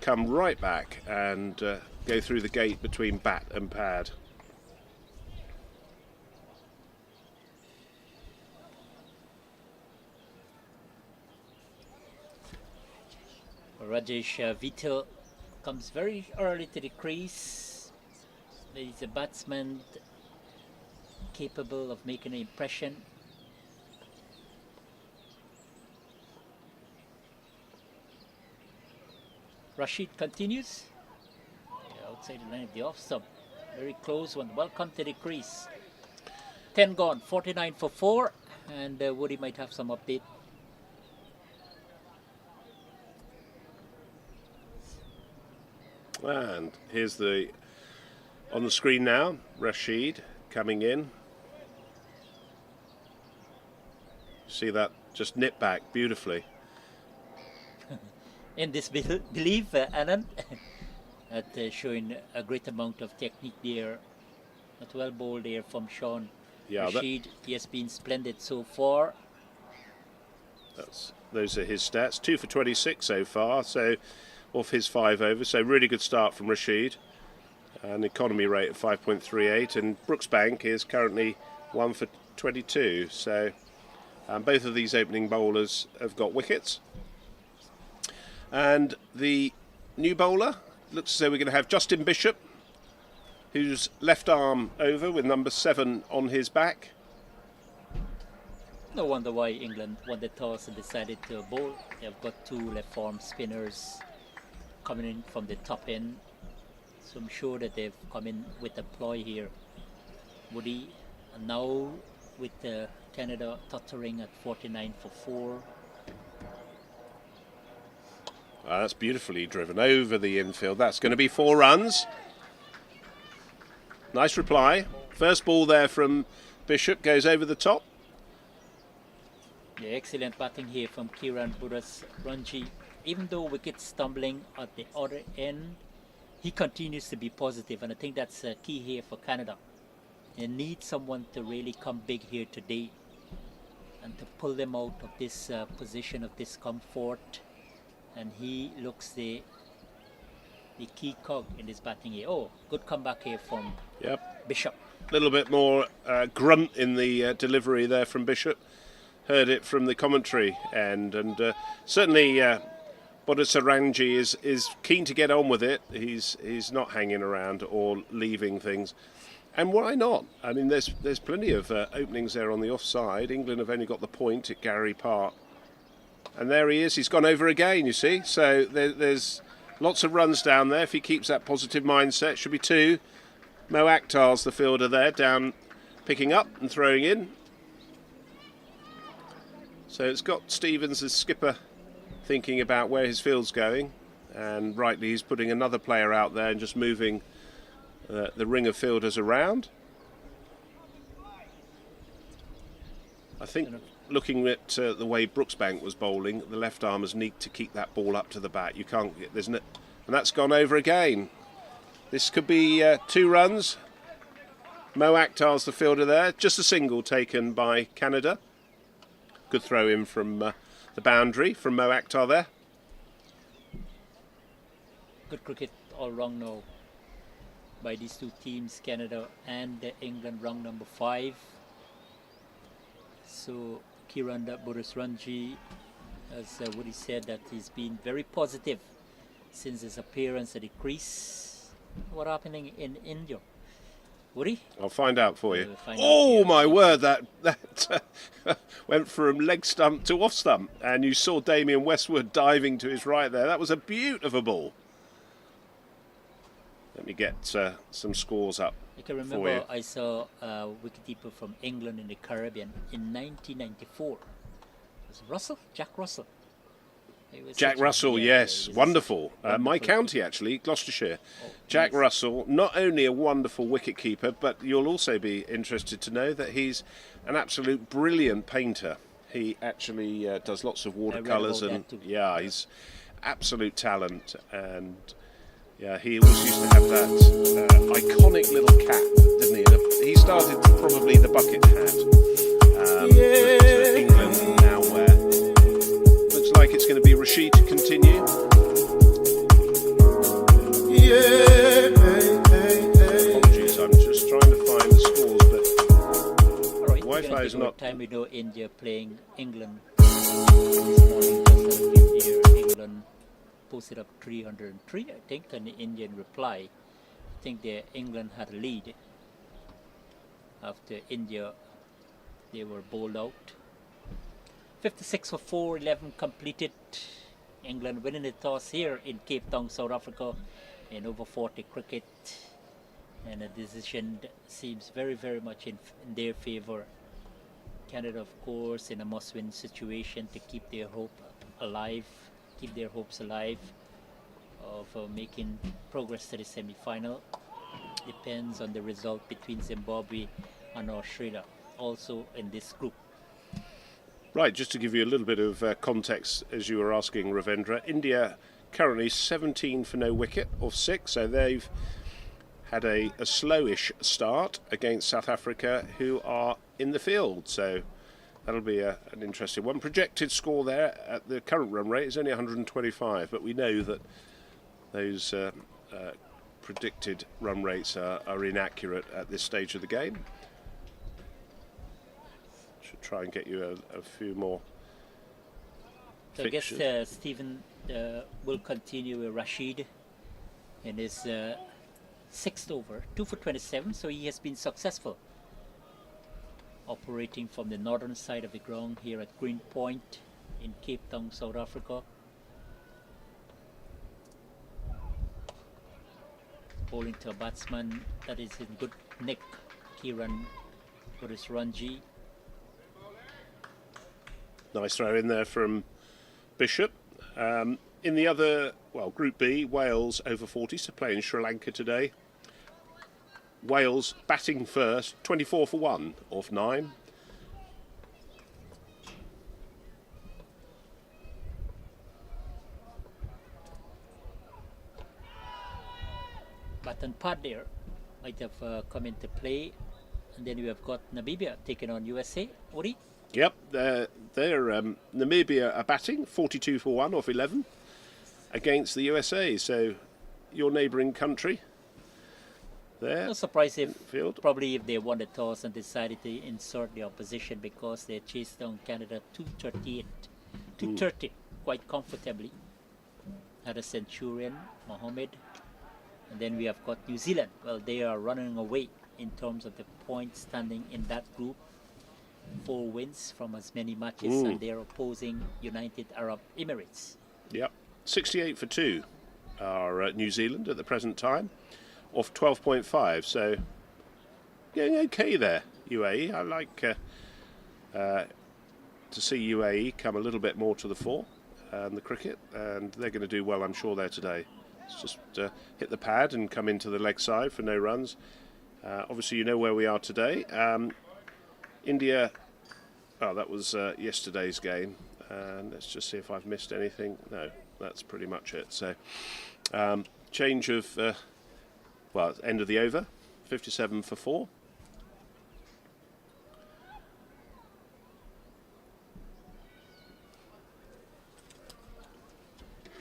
come right back and go through the gate between bat and pad. Rajesh Vital comes very early to the crease. He's a batsman capable of making an impression. Rashid continues. Outside the line of the off stump. Very close one. Welcome to the crease. 10 gone. 49 for 4. And Woody might have some update. And here's on the screen now, Rashid coming in. See that just nip back beautifully. In this belief, Anand, at showing a great amount of technique there. Not well bowled there from Sean. Yeah, Rashid, he has been splendid so far. Those are his stats. 2 for 26 so far. So off his 5 overs. So really good start from Rashid. An economy rate of 5.38, and Brooksbank is currently 1 for 22. So both of these opening bowlers have got wickets. And the new bowler looks as though we're going to have Justin Bishop, whose left arm over with number 7 on his back. No wonder why England won the toss and decided to bowl. They've got 2 left arm spinners coming in from the top end. So I'm sure that they've come in with a ploy here. Woody, and now with Canada tottering at 49 for 4. That's beautifully driven over the infield. That's going to be 4 runs. Nice reply. First ball there from Bishop goes over the top. Yeah, excellent batting here from Kiran Ranji. Even though wicket stumbling at the other end, he continues to be positive, and I think that's key here for Canada. They need someone to really come big here today and to pull them out of this position of discomfort. And he looks the key cog in this batting here. Oh, good comeback here from Bishop. A little bit more grunt in the delivery there from Bishop. Heard it from the commentary end, and certainly Bodhisarangi is keen to get on with it. He's not hanging around or leaving things. And why not? I mean, there's plenty of openings there on the offside. England have only got the point at Gary Park. And there he is. He's gone over again, you see. So there's lots of runs down there. If he keeps that positive mindset, should be 2. Mo Akhtar's the fielder there, down, picking up and throwing in. So it's got Stevens as skipper thinking about where his field's going. And rightly, he's putting another player out there and just moving the ring of fielders around. I think looking at the way Brooksbank was bowling, the left armers need to keep that ball up to the bat. You can't get, and that's gone over again. This could be 2 runs. Mo Akhtar's the fielder there. Just a single taken by Canada. Good throw in from the boundary from Mo Akhtar there. Good cricket all round now by these 2 teams, Canada and England, round number 5. So Kiran Bodhisarangi, as Woody said, that he's been very positive since his appearance at the crease. What happening in India? Woody? I'll find out for you. Oh my word, that went from leg stump to off stump, and you saw Damien Westwood diving to his right there. That was a beautiful ball. Let me get some scores up. I can remember I saw a wicketkeeper from England in the Caribbean in 1994. It was Jack Russell. Jack Russell, yes, wonderful. My county, actually, Gloucestershire. Jack Russell, not only a wonderful wicketkeeper, but you'll also be interested to know that he's an absolute brilliant painter. He actually does lots of watercolours, and he's absolute talent. And yeah, he always used to have that iconic little cap, didn't he? He started probably the bucket hat that England now wear. Looks like it's going to be Rashid to continue. Apologies, I'm just trying to find the scores, but Wi-Fi is not. Time we know India playing England this morning. Just here, England posted up 303, I think, an Indian reply. I think England had a lead after India, they were bowled out. 56 for 4, 11 completed. England winning the toss here in Cape Town, South Africa, in over 40 cricket. And the decision seems very, very much in their favour. Canada, of course, in a must-win situation to keep their hope alive, keep their hopes alive of making progress to the semi-final. Depends on the result between Zimbabwe and Australia, also in this group. Right, just to give you a little bit of context, as you were asking, Ravendra, India currently 17 for no wicket of 6, so they've had a slowish start against South Africa, who are in the field, so that'll be an interesting one. Projected score there at the current run rate is only 125, but we know that those predicted run rates are inaccurate at this stage of the game. Try and get you a few more. So fixtures. I guess Stephen will continue with Rashid in his 6th over, 2 for 27, so he has been successful operating from the northern side of the ground here at Green Point in Cape Town, South Africa. Bowling to a batsman that is in good nick, Kiran Bodhisarangi. Nice throw in there from Bishop. In the other, Group B, Wales over 40s to play in Sri Lanka today. Wales batting first, 24 for 1 off 9. baton pad there might have come into play. And then we have got Namibia taking on USA. Ori? Yep, they're Namibia are batting 42 for 1 off 11 against the USA. So your neighbouring country there. No surprise if field. probably if they won the toss and decided to insert the opposition because they chased down Canada 230 quite comfortably. Had a Centurion, Mohammed, and then we have got New Zealand. Well, they are running away in terms of the point standing in that group. 4 wins from as many matches, and they are opposing United Arab Emirates. Yep, 68 for 2 are New Zealand at the present time, off 12.5. So going okay there, UAE. I like to see UAE come a little bit more to the fore in the cricket, and they're going to do well, I'm sure, there today. It's just hit the pad and come into the leg side for no runs. Obviously, you know where we are today. India, oh, that was yesterday's game. Let's just see if I've missed anything. No, that's pretty much it. So, change of, well, end of the over, 57 for 4.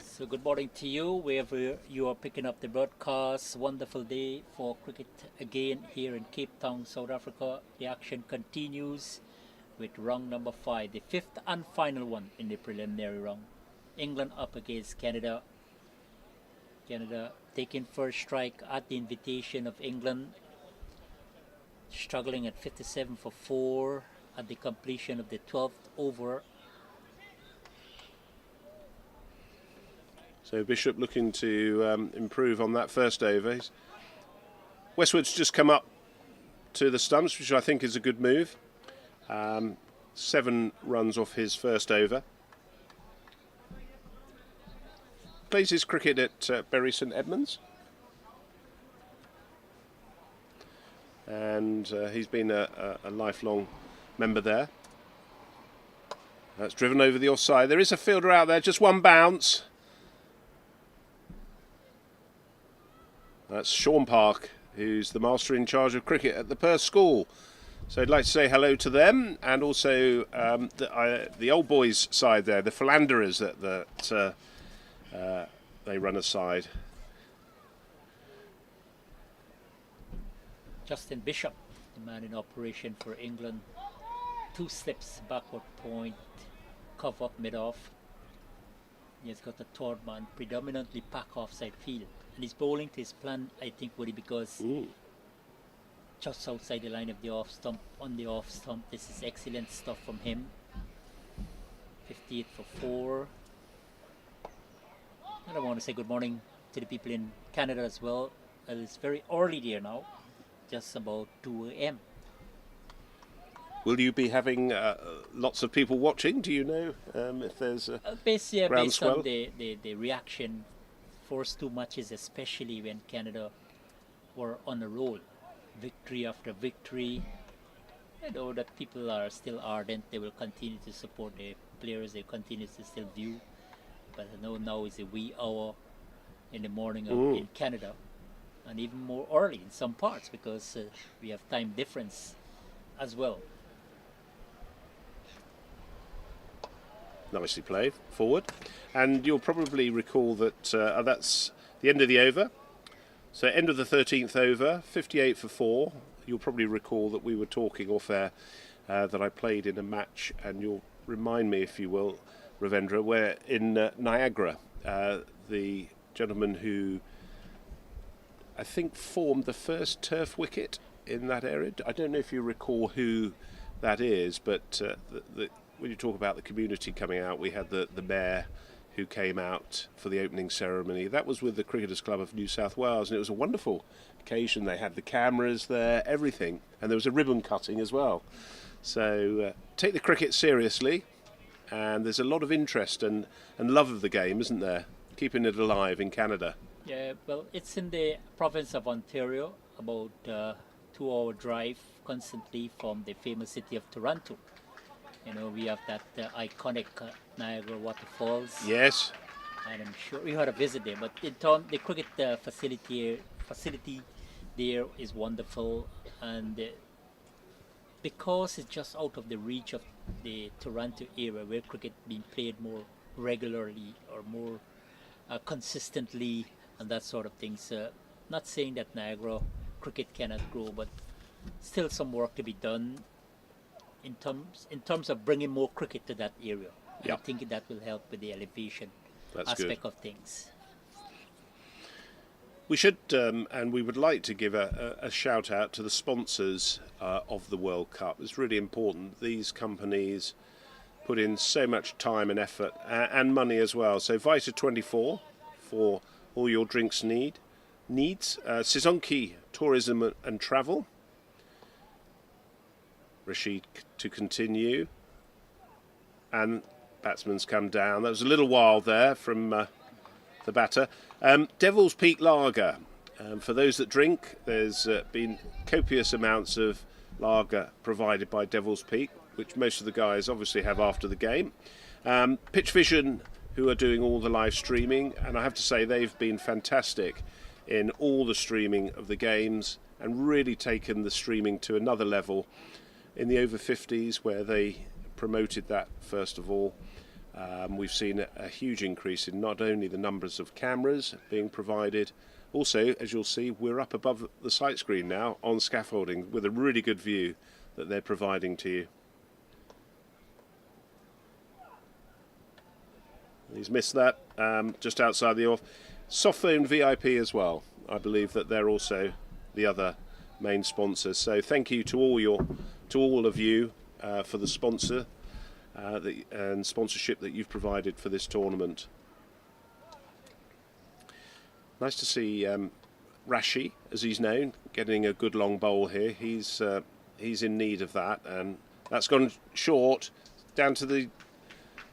So good morning to you, wherever you are picking up the broadcast. Wonderful day for cricket again here in Cape Town, South Africa. The action continues with round number 5, the 5th and final one in the preliminary round. England up against Canada. Canada taking first strike at the invitation of England. Struggling at 57 for 4 at the completion of the 12th over. So Bishop looking to improve on that first over. Westwood's just come up to the stumps, which I think is a good move. 7 runs off his first over. Plays his cricket at Bury St Edmunds. And he's been a lifelong member there. That's driven over the offside. There is a fielder out there, just one bounce. That's Sean Park, who's the master in charge of cricket at the Perth School. So I'd like to say hello to them, and also the old boys side there, the philanderers that they run aside. Justin Bishop, the man in operation for England. 2 slips, backward point, cover up mid-off. He has got a third man, predominantly pack offside field. And he's bowling to his plan, I think, Woody, because just outside the line of the off stump, on the off stump, this is excellent stuff from him. 58 for 4. And I want to say good morning to the people in Canada as well. It's very early there now, just about 2 a.m. Will you be having lots of people watching? Do you know if there's a based groundswell? on the reaction, first 2 matches, especially when Canada were on a roll, victory after victory. I know that people are still ardent. They will continue to support the players. They continue to still view. But I know now is a wee hour in the morning in Canada, and even more early in some parts because we have time difference as well. Nicely played, forward. And you'll probably recall that that's the end of the over. So end of the 13th over, 58 for 4. You'll probably recall that we were talking off air that I played in a match, and you'll remind me, if you will, Ravendra, where in Niagara, the gentleman who I think formed the first turf wicket in that area. I don't know if you recall who that is, but when you talk about the community coming out, we had the mayor who came out for the opening ceremony. That was with the Cricketers Club of New South Wales, and it was a wonderful occasion. They had the cameras there, everything, and there was a ribbon cutting as well. So take the cricket seriously, and there's a lot of interest and love of the game, isn't there? Keeping it alive in Canada. Yeah, well, it's in the province of Ontario, about 2-hour drive constantly from the famous city of Toronto. You know, we have that iconic Niagara waterfalls. Yes. And I'm sure you had a visit there. But in terms, the cricket facility here facility there is wonderful, and because it's just out of the reach of the Toronto area where cricket being played more regularly or more consistently and that sort of things. Not saying that Niagara cricket cannot grow, but still some work to be done in terms of bringing more cricket to that area. Yep. I think that will help with the elevation aspect of things. We should, and we would like to give a shout out to the sponsors of the World Cup. It's really important. These companies put in so much time and effort and money as well. So Vita24 for all your drinks needs, Sizonki Tourism and Travel, Rashid to continue, and batsman's come down. That was a little wild there from the batter. Devil's Peak Lager. For those that drink, there's been copious amounts of lager provided by Devil's Peak, which most of the guys obviously have after the game. Pitch Vision, who are doing all the live streaming, and I have to say they've been fantastic in all the streaming of the games and really taken the streaming to another level in the Over-40s, where they promoted that first of all. We've seen a huge increase in not only the numbers of cameras being provided, also, as you'll see, we're up above the sight screen now on scaffolding with a really good view that they're providing to you. He's missed that, just outside the off. Softphone VIP as well. I believe that they're also the other main sponsors. So thank you to all of you for the sponsor and sponsorship that you've provided for this tournament. Nice to see Rashi, as he's known, getting a good long bowl here. He's in need of that, and that's gone short down to the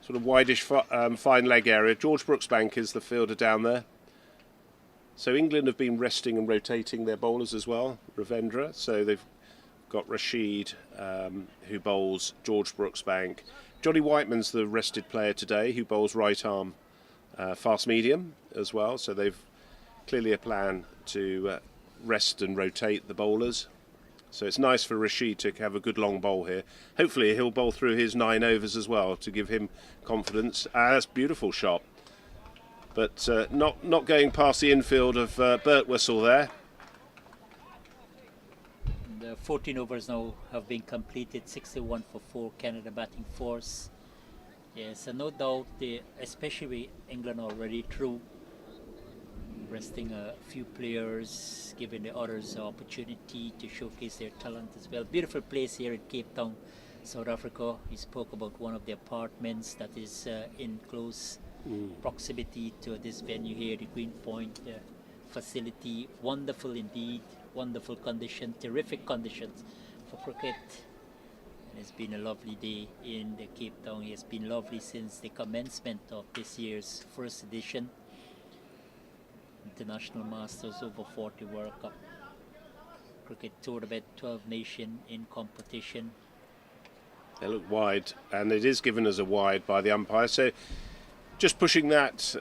sort of wideish fine leg area. George Brooksbank is the fielder down there. So England have been resting and rotating their bowlers as well, Ravendra. So they've got Rashid, who bowls George Brooksbank. Johnny Whiteman's the rested player today, who bowls right arm fast medium as well. So they've clearly a plan to rest and rotate the bowlers. So it's nice for Rashid to have a good long bowl here. Hopefully he'll bowl through his 9 overs as well to give him confidence. That's a beautiful shot. But not going past the infield of Birtwistle there. The 14 overs now have been completed, 61 for 4, Canada batting force. Yes, and no doubt, especially England already through, resting a few players, giving the others an opportunity to showcase their talent as well. Beautiful place here in Cape Town, South Africa. We spoke about one of the apartments that is in close proximity to this venue here, the Green Point facility. Wonderful indeed, wonderful condition, terrific conditions for cricket. And it's been a lovely day in the Cape Town. It's been lovely since the commencement of this year's first edition International Masters Over-40 World Cup cricket tournament. 12 nations in competition. They look wide, and it is given as a wide by the umpire. So just pushing that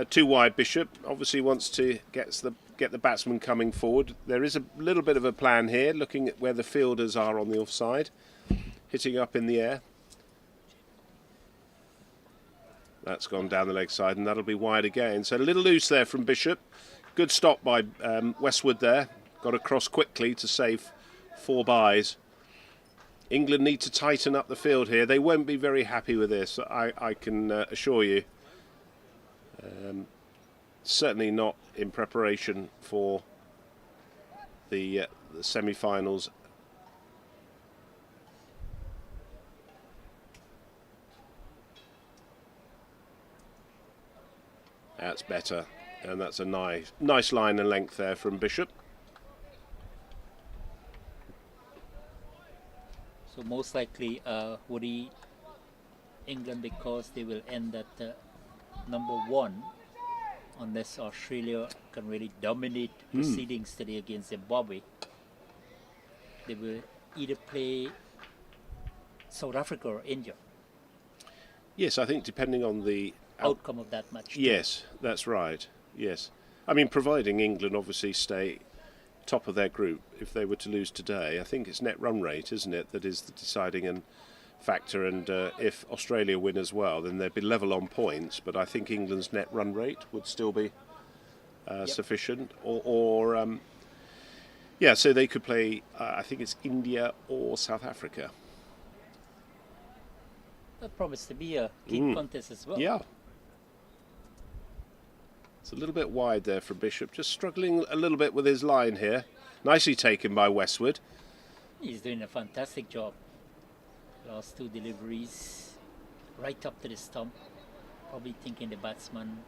too wide. Bishop obviously wants to get the batsman coming forward. There is a little bit of a plan here, looking at where the fielders are on the offside, hitting up in the air. That's gone down the leg side, and that'll be wide again. So a little loose there from Bishop. Good stop by Westwood there. Got across quickly to save 4 byes. England need to tighten up the field here. They won't be very happy with this, I can assure you. Certainly not in preparation for the semi-finals. That's better, and that's a nice line and length there from Bishop. So most likely Woody, England, because they will end at number 1 unless Australia can really dominate proceedings today against Zimbabwe. They will either play South Africa or India. Yes, I think depending on the outcome of that match. Yes, that's right. Yes. I mean, providing England obviously stay top of their group, if they were to lose today, I think it's net run rate, isn't it, that is the deciding factor. And if Australia win as well, then they'd be level on points. But I think England's net run rate would still be sufficient. Yeah, so they could play. I think it's India or South Africa. That promised to be a keen contest as well. Yeah. It's a little bit wide there for Bishop, just struggling a little bit with his line here. Nicely taken by Westwood. He's doing a fantastic job. Last two deliveries, right up to the stump. Probably thinking the batsman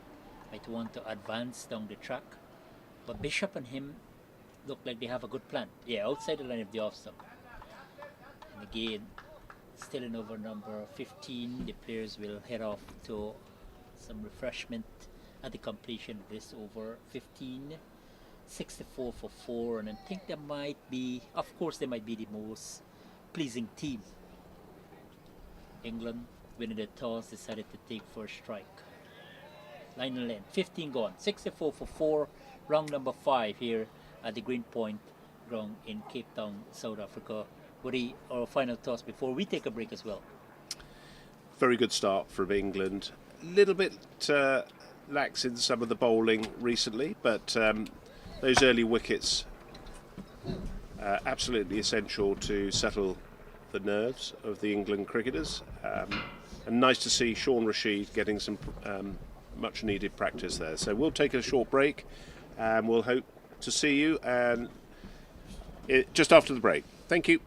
might want to advance down the track. But Bishop and him look like they have a good plan. Yeah, outside the line of the off stump. And again, still in over number 15. The players will head off to some refreshment at the completion of this over 15. 64 for 4, and I think they might be, of course, they might be the most pleasing team. England, winning the toss, decided to take first strike. Line and length, 15 gone, 64 for 4, round number 5 here at the Green Point ground in Cape Town, South Africa. Woody, our final toss before we take a break as well. Very good start from England. A little bit lax in some of the bowling recently, but those early wickets absolutely essential to settle the nerves of the England cricketers. And nice to see Sean Rashid getting some much needed practice there. So we'll take a short break and we'll hope to see you and just after the break. Thank you.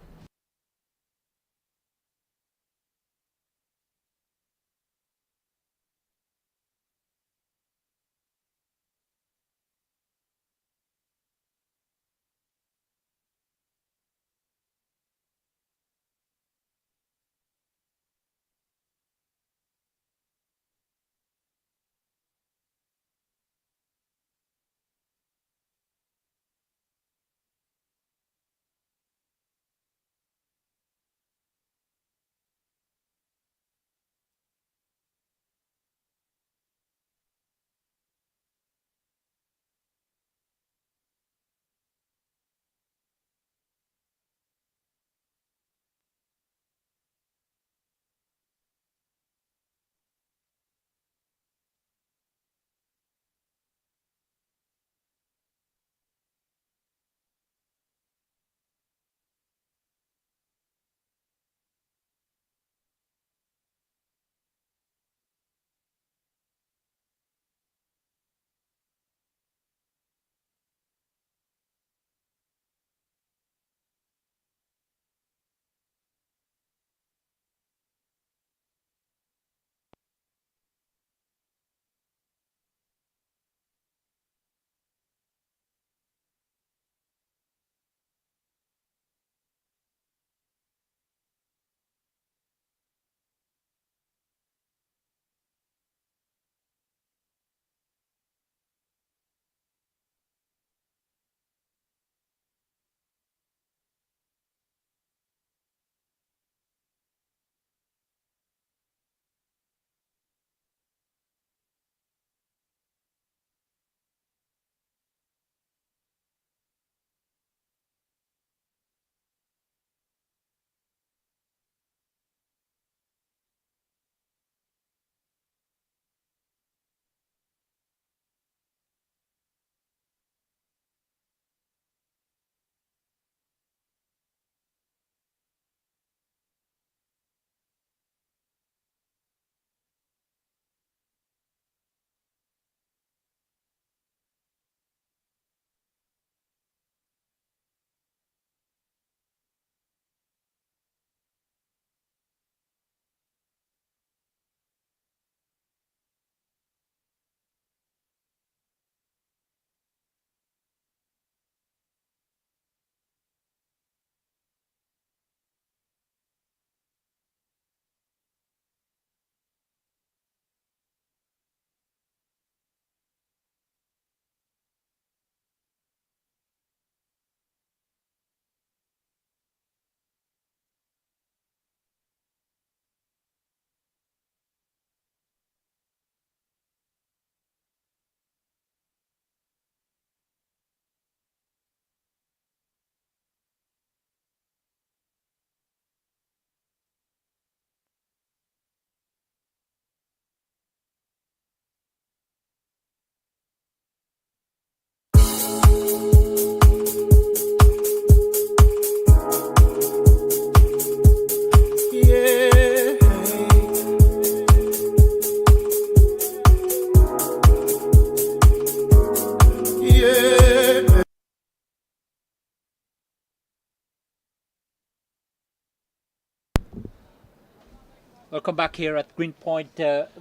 Welcome back here at Greenpoint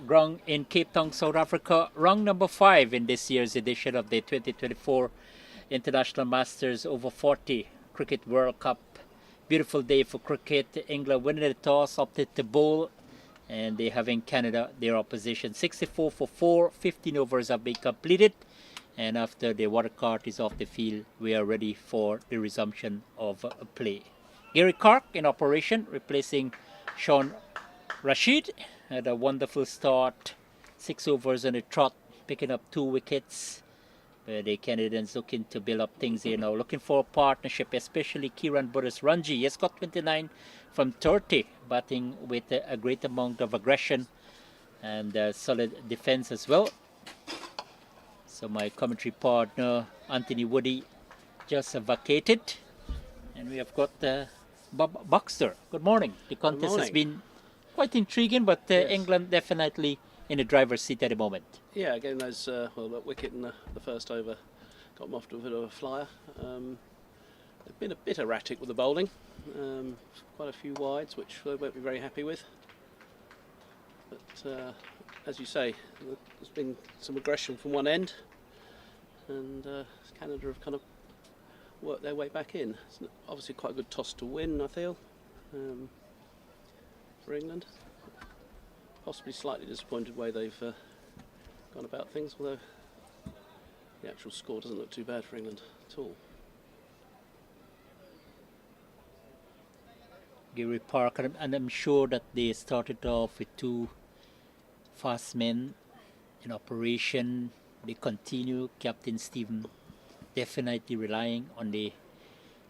Ground in Cape Town, South Africa. Round number 5 in this year's edition of the 2024 International Masters Over 40 Cricket World Cup. Beautiful day for cricket. England winning the toss, opted to bowl, and they having Canada their opposition. 64 for 4, 15 overs have been completed, and after the water cart is off the field, we are ready for the resumption of play. Gary Clark in operation, replacing Sean Rashid. Had a wonderful start, 6 overs on a trot, picking up 2 wickets. The Canadians looking to build up things here now, looking for a partnership, especially Kieran Budus-Ranji. He has got 29 from 30, batting with a great amount of aggression and solid defense as well. So my commentary partner, Anthony Woody, just vacated. And we have got Bob Baxter. Good morning. The contest has been quite intriguing, but Yes. England definitely in the driver's seat at the moment. Yeah, getting those, that wicket in the first over got them off to a bit of a flyer. They've been a bit erratic with the bowling, quite a few wides, which they won't be very happy with. But as you say, there's been some aggression from one end, and Canada have kind of worked their way back in. It's obviously quite a good toss to win, I feel, for England. Possibly slightly disappointed way they've gone about things, although the actual score doesn't look too bad for England at all. Gary Parker, and I'm sure that they started off with 2 fast men in operation. They continue. Captain Stephen definitely relying on the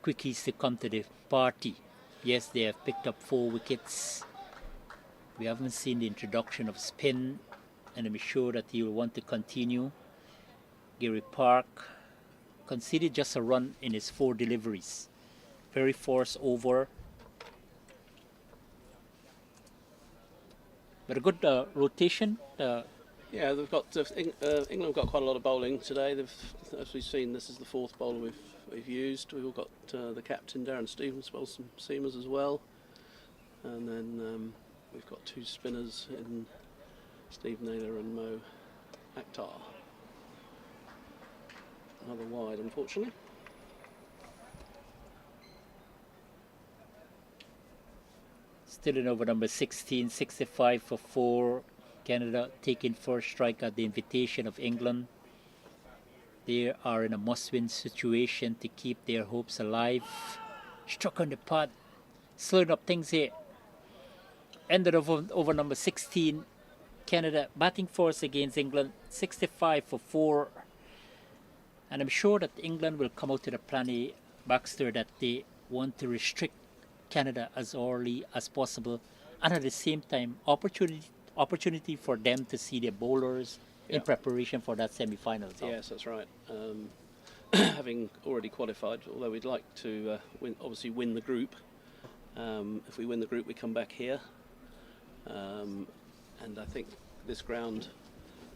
quickies to come to the party. Yes, they have picked up 4 wickets. We haven't seen the introduction of spin, and I'm sure that he will want to continue. Gary Park conceded just a run in his 4 deliveries. Very forced over. But a good rotation. Yeah, they've got England have got quite a lot of bowling today. As we've seen, this is the 4th bowler we've used. We've all got the captain Darren Stevens, bowled some seamers as well, and then we've got 2 spinners in Steve Naylor and Mo Akhtar. Another wide, unfortunately. Still in over number 16, 65 for 4. Canada taking first strike at the invitation of England. They are in a must-win situation to keep their hopes alive. Struck on the pad, slowing up things here. Ended over number 16. Canada batting force against England, 65 for 4. And I'm sure that England will come out to the plan, Baxter, that they want to restrict Canada as early as possible, and at the same time opportunity for them to see their bowlers in preparation for that semi-final. Yes, that's right. Having already qualified, although we'd like to win the group. If we win the group, we come back here, and I think this ground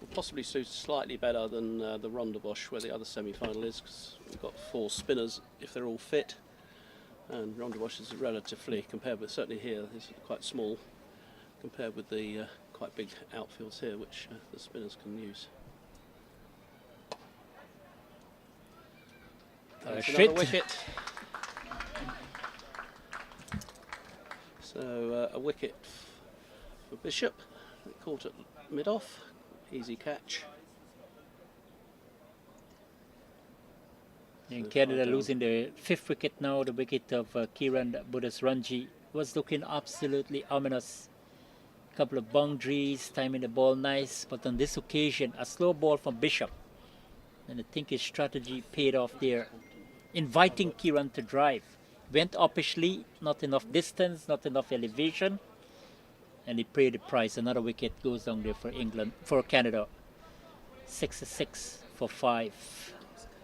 will possibly suit slightly better than the Rondebosch, where the other semi-final is, because we've got 4 spinners if they're all fit. And Rondebosch is relatively, compared with, certainly here, is quite small compared with the quite big outfields here, which the spinners can use. Another wicket. So a wicket for Bishop, caught at mid-off, easy catch. And Canada losing their 5th wicket now, the wicket of Kieran Budus-Ranji. Was looking absolutely ominous. Couple of boundaries, timing the ball nice, but on this occasion, a slow ball from Bishop. And I think his strategy paid off there, inviting Kieran to drive. Went uppishly, not enough distance, not enough elevation, and he paid the price. Another wicket goes down there for England, for Canada. 66 for 5.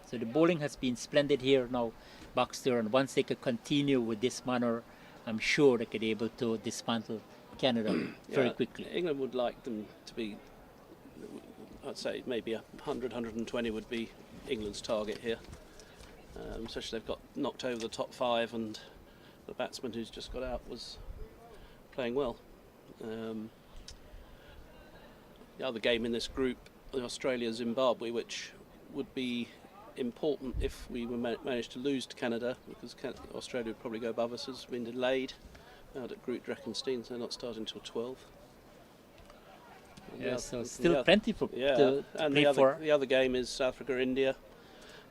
So the bowling has been splendid here now, Baxter, and once they could continue with this manner, I'm sure they could be able to dismantle Canada very quickly. England would like them to be, I'd say maybe 100, 120 would be England's target here. Especially they've got knocked over the top 5, and the batsman who's just got out was playing well. The other game in this group, Australia-Zimbabwe, which would be important if we managed to lose to Canada, because Australia would probably go above us, has been delayed out at Groot Dreckenstein, so not starting until 12. Yeah, so still plenty for to play for. The other game is South Africa-India,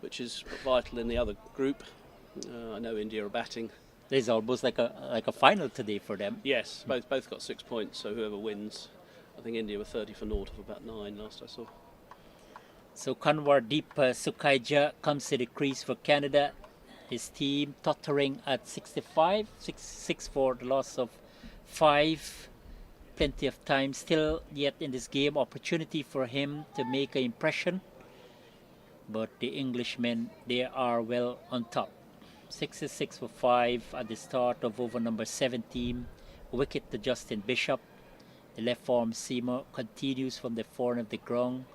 which is vital in the other group. I know India are batting. There's almost like a final today for them. Yes, both got 6 points, so whoever wins. I think India were 30 for naught of about 9 last I saw. So Kanwardeep Sukaija comes to the crease for Canada. His team tottering at 65, 6 for the loss of 5. Plenty of time still yet in this game. Opportunity for him to make an impression. But the Englishmen, they are well on top. 66 for 5 at the start of over number 17. Wicket to Justin Bishop. The left arm seamer continues from the front of the ground,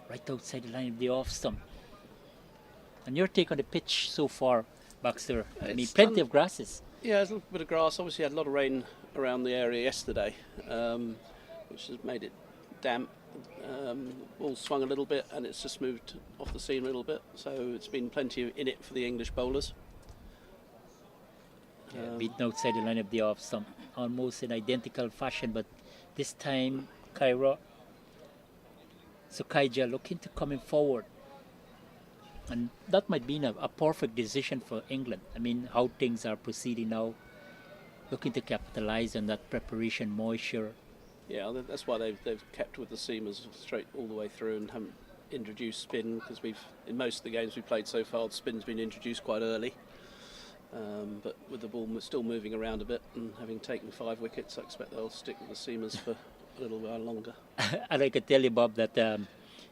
right outside the line of the off stump. And your take on the pitch so far, Baxter? I mean, plenty of grasses. Yeah, there's a little bit of grass. Obviously, had a lot of rain around the area yesterday, which has made it damp. Ball swung a little bit, and it's just moved off the seam a little bit. So it's been plenty in it for the English bowlers. Beaten outside the line of the off stump, almost in identical fashion, but this time Kaira Sukaija looking to coming forward, and that might be a perfect decision for England. I mean, how things are proceeding now, looking to capitalize on that preparation moisture. Yeah, that's why they've kept with the seamers straight all the way through and haven't introduced spin, because in most of the games we've played so far, the spin's been introduced quite early. But with the ball still moving around a bit and having taken 5 wickets, I expect they'll stick with the seamers for a little while longer. And I can tell you, Bob, that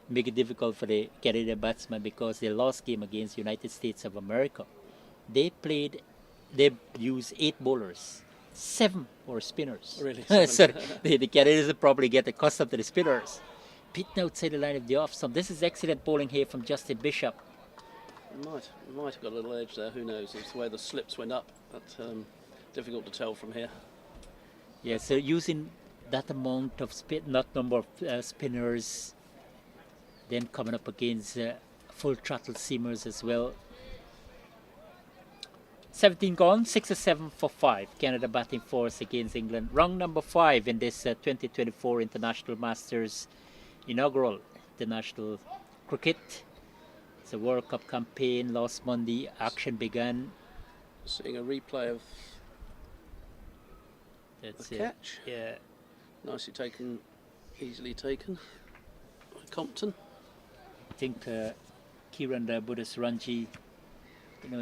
make it difficult for the Canadian batsmen, because their last game against United States of America, they used 8 bowlers, 7 were spinners. Really? So the Canadians will probably get accustomed to the spinners. Beaten outside the line of the off stump. This is excellent bowling here from Justin Bishop. Might have got a little edge there, who knows? It's the way the slips went up, but difficult to tell from here. Yeah, so using that amount of number of spinners, then coming up against full throttle seamers as well. 17 gone, 6-7 for 5. Canada batting force against England. Round number 5 in this 2024 International Masters inaugural international cricket. It's a World Cup campaign. Last Monday, action began. Seeing a replay of the catch. Yeah. Nicely taken, easily taken by Compton. I think Kieran Buddhas Ranji,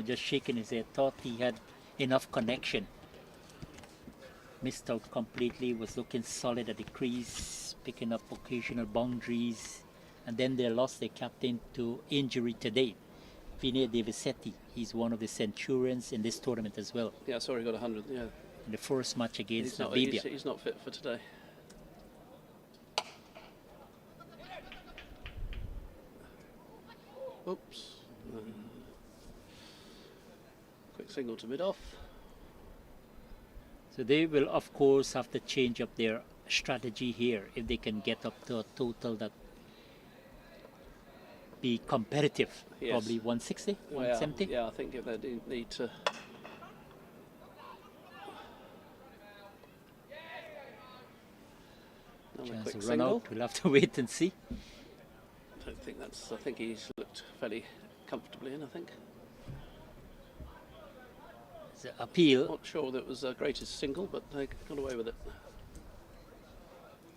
just shaking his head, thought he had enough connection. Missed out completely, was looking solid at the crease, picking up occasional boundaries. And then they lost their captain to injury today. Vinay Devisetti, he's one of the centurions in this tournament as well. Yeah, sorry, he got 100, yeah. In the first match against Namibia. He's not fit for today. Oops. Quick signal to mid-off. So they will, of course, have to change up their strategy here if they can get up to a total that be competitive. Yes. Probably 160, 170. Yeah, I think if they do need to. Chance to run out. We'll have to wait and see. I don't think that's. I think he's looked fairly comfortably in. I think. The appeal. Not sure that it was their greatest single, but they got away with it.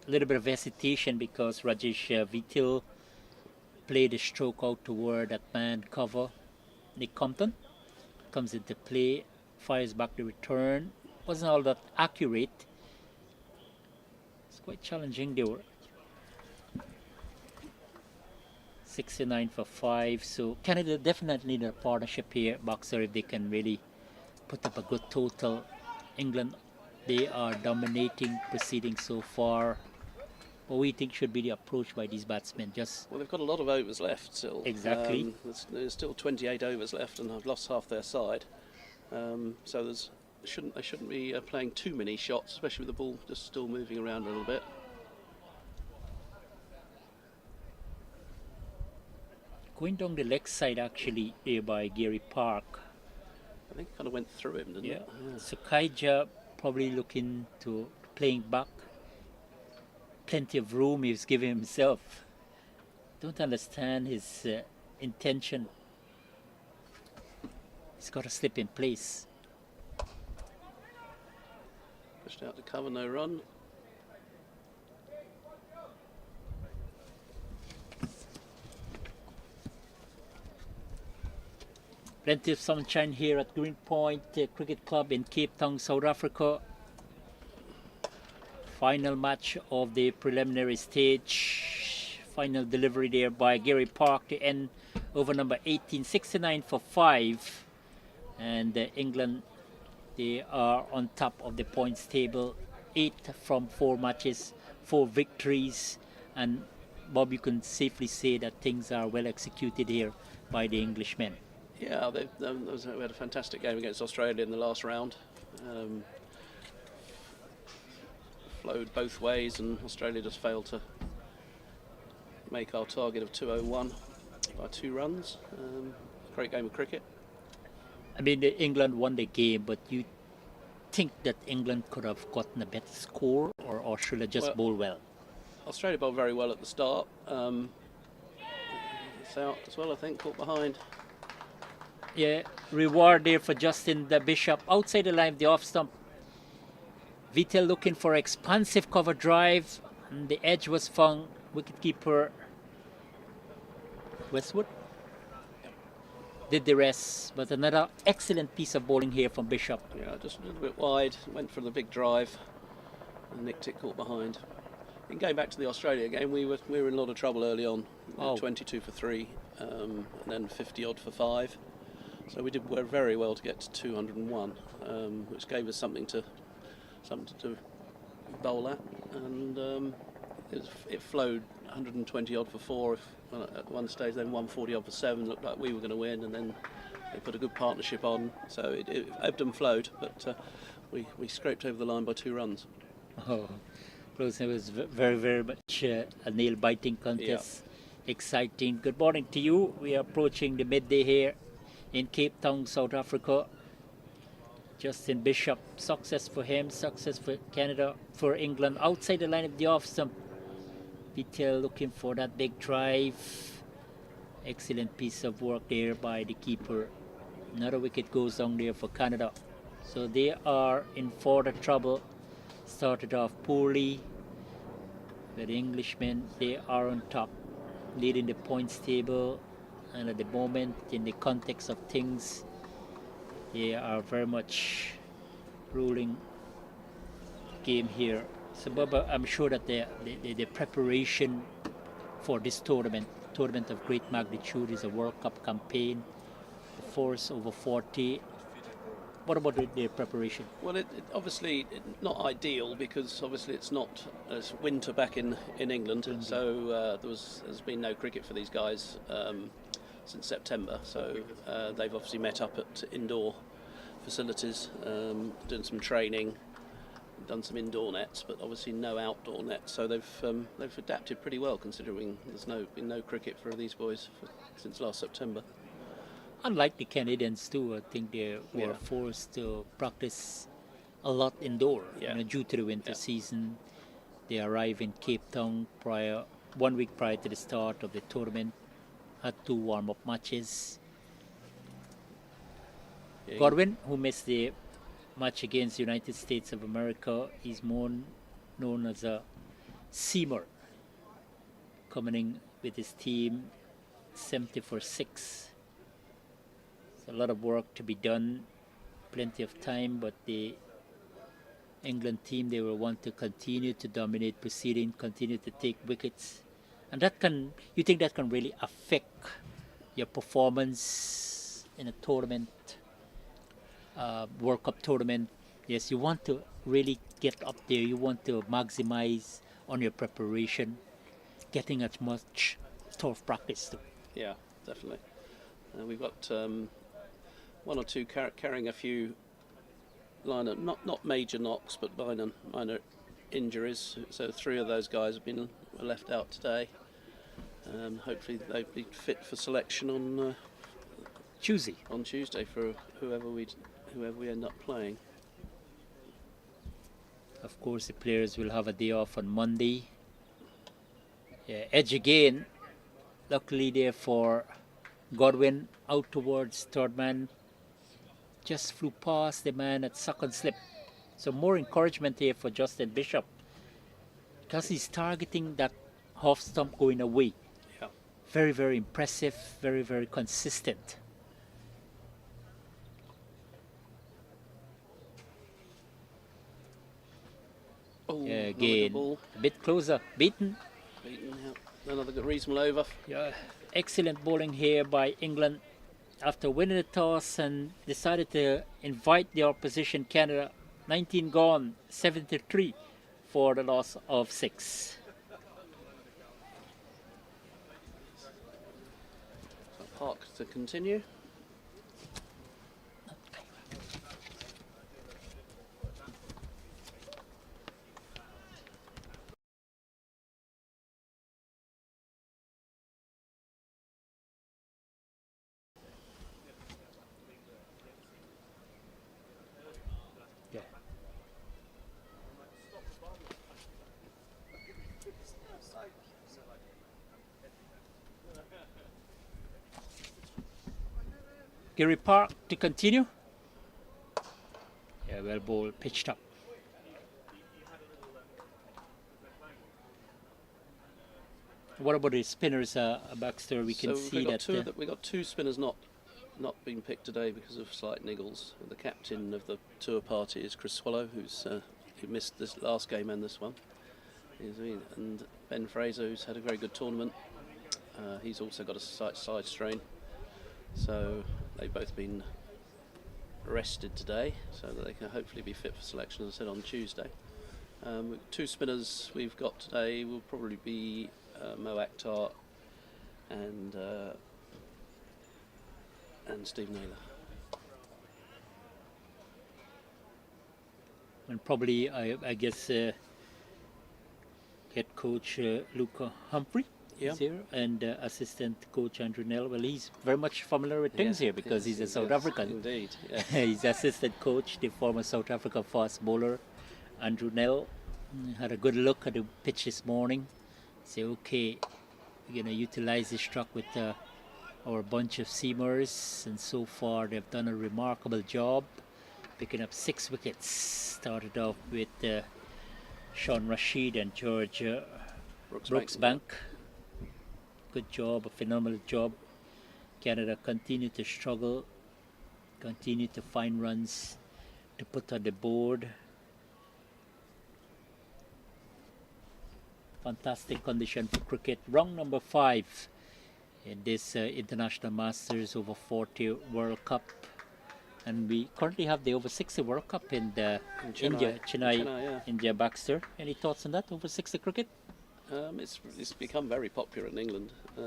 A little bit of hesitation because Rajesh Vitil played a stroke out toward that man cover. Nick Compton comes into play, fires back the return. Wasn't all that accurate. It's quite challenging. They were 69 for 5. So Canada definitely need a partnership here, Boxer, if they can really put up a good total. England, they are dominating proceedings so far. What we think should be the approach by these batsmen? Well, they've got a lot of overs left still. Exactly. There's still 28 overs left, and I've lost half their side. So there's they shouldn't be playing too many shots, especially with the ball just still moving around a little bit. Going down the leg side actually there by Gary Park. I think it kind of went through him, didn't it? Yeah. So Kaija probably looking to playing back. Plenty of room he's giving himself. Don't understand his intention. He's got to slip in place. Pushed out to cover, no run. Plenty of sunshine here at Greenpoint Cricket Club in Cape Town, South Africa. Final match of the preliminary stage. Final delivery there by Gary Park to end over number 18, 69 for 5. And England, they are on top of the points table. 8 from 4 matches, 4 victories. And Bob, you can safely say that things are well executed here by the Englishmen. Yeah, we had a fantastic game against Australia in the last round. Flowed both ways, and Australia just failed to make our target of 201 by 2 runs. Great game of cricket. I mean, England won the game, but you think that England could have gotten a better score, or should have just bowl well? Australia bowled very well at the start. It's out as well, I think, caught behind. Yeah, reward there for Justin the Bishop outside the line of the off stump. Vittel looking for expansive cover drive, and the edge was found. Wicketkeeper Westwood did the rest, but another excellent piece of bowling here from Bishop. Yeah, just a little bit wide, went for the big drive, and nicked it, caught behind. In going back to the Australia game, we were in a lot of trouble early on. 22 for 3, and then 50 odd for 5. So we did very well to get to 201, which gave us something to bowl at, and it flowed 120 odd for 4 at one stage, then 140 odd for 7. Looked like we were going to win, and then they put a good partnership on, so it ebbed and flowed, but we scraped over the line by 2 runs. Oh, close. It was very much a nail-biting contest. Yeah. Exciting. Good morning to you. We are approaching the midday here in Cape Town, South Africa. Justin Bishop, success for him, success for Canada, for England, outside the line of the off stump. Vittel looking for that big drive. Excellent piece of work there by the keeper. Another wicket goes down there for Canada. So they are in further trouble. Started off poorly, but the Englishmen, they are on top, leading the points table. And at the moment, in the context of things, they are very much ruling game here. So, Bubba, I'm sure that the preparation for this tournament of great magnitude, is a World Cup campaign, the force over 40. What about the preparation? Well, it obviously not ideal, because obviously it's winter back in England, so there's been no cricket for these guys since September. So they've obviously met up at indoor facilities, doing some training, done some indoor nets, but obviously no outdoor nets. So they've adapted pretty well, considering there's been no cricket for these boys since last September. Unlike the Canadians too, I think they were forced to practice a lot indoor, due to the winter season. They arrived in Cape Town 1 week prior to the start of the tournament, had 2 warm-up matches. Godwin, who missed the match against the United States of America, is more known as a seamer, coming in with his team 70 for 6. A lot of work to be done, plenty of time, but the England team, they will want to continue to dominate proceeding, continue to take wickets, and you think that can really affect your performance in a tournament, World Cup tournament. Yes, you want to really get up there, you want to maximize on your preparation, getting as much turf practice too. Yeah, definitely. We've got 1 or 2 carrying a few minor, not major knocks, but minor injuries. So 3 of those guys have been left out today. Hopefully they'll be fit for selection on Tuesday for whoever we end up playing. Of course, the players will have a day off on Monday. Yeah, edge again. Luckily there for Godwin, out towards third man. Just flew past the man at second slip. So more encouragement here for Justin Bishop, because he's targeting that half stump going away. Yeah. Very, very impressive, very, very consistent. Oh, again, ball. A bit closer, beaten. Yeah. Another good reasonable over. Yeah, excellent bowling here by England after winning the toss and decided to invite the opposition Canada. 19 gone, 73 for the loss of 6. So Park to continue. Gary Park to continue. Yeah, well ball pitched up. What about the spinners, Baxter? We can see that. We got 2 spinners not been picked today because of slight niggles. The captain of the tour party is Chris Swallow, who missed this last game and this one. And Ben Fraser, who's had a very good tournament. He's also got a side strain. So they've both been rested today, so that they can hopefully be fit for selection, as I said, on Tuesday. 2 spinners we've got today will probably be Mo Akhtar and Steve Naylor. And probably, I guess, head coach Luca Humphrey. Yeah. Here, and assistant coach Andrew Nell. Well, he's very much familiar with things here because he's a South African. Indeed, yes. He's assistant coach, the former South Africa fast bowler, Andrew Nell. Had a good look at the pitch this morning. Say, okay, we're going to utilize this truck with our bunch of seamers, and so far they've done a remarkable job, picking up 6 wickets. Started off with Sean Rashid and George Brooksbank. Good job, a phenomenal job. Canada continue to struggle, continue to find runs to put on the board. Fantastic condition for cricket. Round number 5 in this International Masters Over-40 World Cup. And we currently have the Over-60 World Cup in Chennai, yeah. India. Baxter, any thoughts on that, Over-60 cricket? It's become very popular in England. I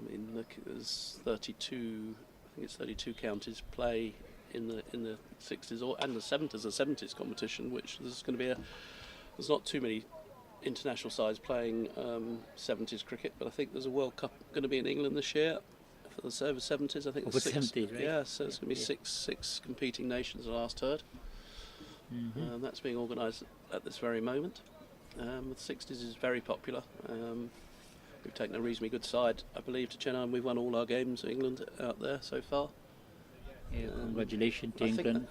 mean, look, there's 32. I think it's 32 counties play in the 60s and the 70s. The 70s competition, which there's going to be there's not too many international sides playing 70s cricket, but I think there's a World Cup going to be in England this year for the over 70s. I think over 6, 70s, right? Yeah, so it's going to be six competing nations. The last heard. Mm-hmm. That's being organised at this very moment. The 60s is very popular. We've taken a reasonably good side, I believe, to Chennai, and we've won all our games in England out there so far. Yeah, congratulations to England.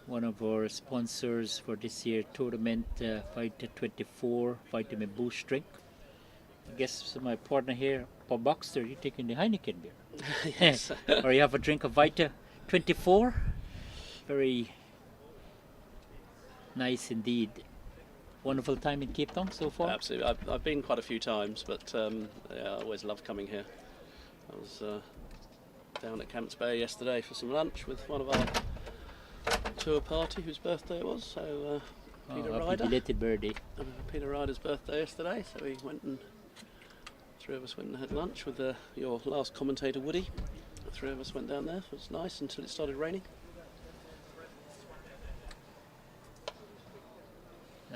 One of our sponsors for this year tournament, Fighter 24, Vitamin Boost drink. I guess my partner here, Paul Baxter, you're taking the Heineken beer. Yes. Or you have a drink of Vita 24. Very nice indeed. Wonderful time in Cape Town so far? Absolutely. I've been quite a few times, but I always love coming here. I was down at Camps Bay yesterday for some lunch with one of our tour party whose birthday it was. So Peter Ryder. Belated birthday. Peter Ryder's birthday yesterday, so we went and 3 of us went and had lunch with your last commentator Woody. The 3 of us went down there. It was nice until it started raining.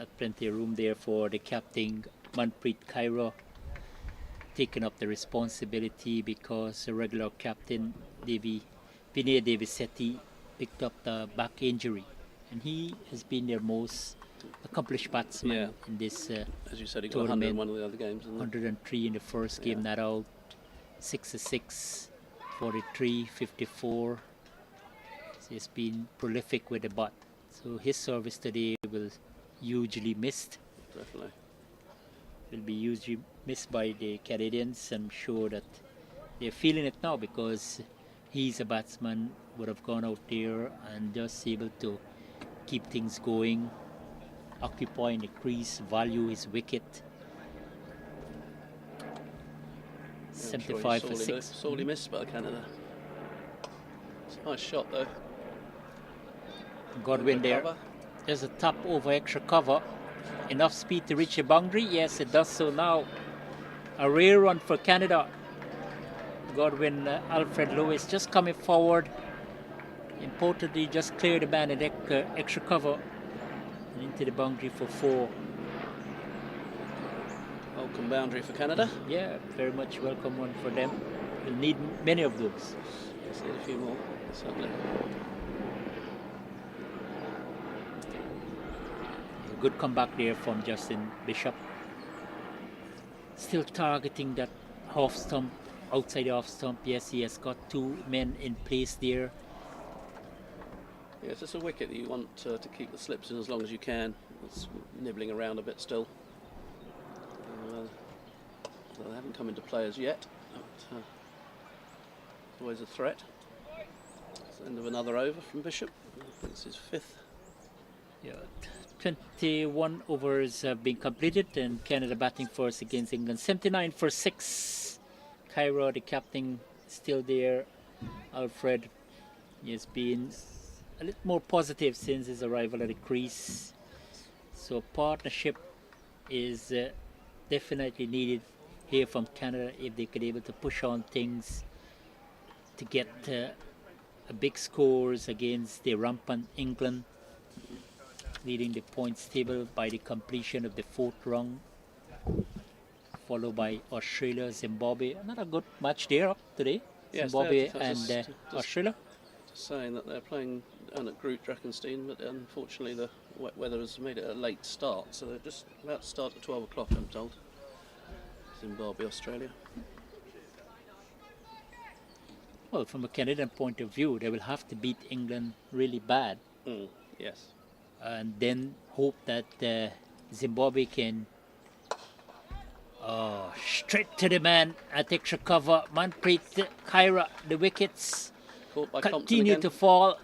plenty of room there for the captain Manpreet Kaira, taking up the responsibility because the regular captain Vinay Devisetti picked up the back injury, and he has been their most accomplished batsman in this as you said, he got 100 tournament. in one of the other games, 103 in the first game, not out. 66, 43, 54. So he's been prolific with the bat. So his service today will hugely missed. Definitely. Will be hugely missed by the Canadians. I'm sure that they're feeling it now because he's a batsman, would have gone out there and just able to keep things going, occupying the crease, value his wicket. 75 for 6. Sorely missed by Canada. It's a nice shot though. Godwin there. There's a top over extra cover. Enough speed to reach the boundary. Yes, it does so now. A rare run for Canada. Godwin, Alfred Lewis just coming forward. Importantly, just clear the man at extra cover and into the boundary for 4. Welcome boundary for Canada. Yeah, very much welcome one for them. We'll need many of those. Let's need a few more, certainly. A good comeback there from Justin Bishop. Still targeting that half stump, outside the half stump. Yes, he has got 2 men in place there. Yes, it's a wicket that you want to keep the slips in as long as you can. It's nibbling around a bit still. They haven't come into play as yet. But, it's always a threat. It's the end of another over from Bishop. I think it's his 5th. Yeah, 21 overs have been completed, and Canada batting first against England. 79 for 6. Kaira, the captain, still there. Alfred, he has been a little more positive since his arrival at the crease. So partnership is definitely needed here from Canada if they could able to push on things to get a big scores against the rampant England, leading the points table by the completion of the 4th round, followed by Australia, Zimbabwe. Another good match there up today. Yes, Zimbabwe and Australia. Just saying that they're playing down at Groot Drakenstein, but unfortunately the wet weather has made it a late start, so they're just about to start at 12 o'clock, I'm told. Zimbabwe, Australia. Well, from a Canadian point of view, they will have to beat England really bad. Yes. And then hope that Zimbabwe can straight to the man at extra cover. Manpreet Kaira, the wickets Caught by Compton continue again. to fall.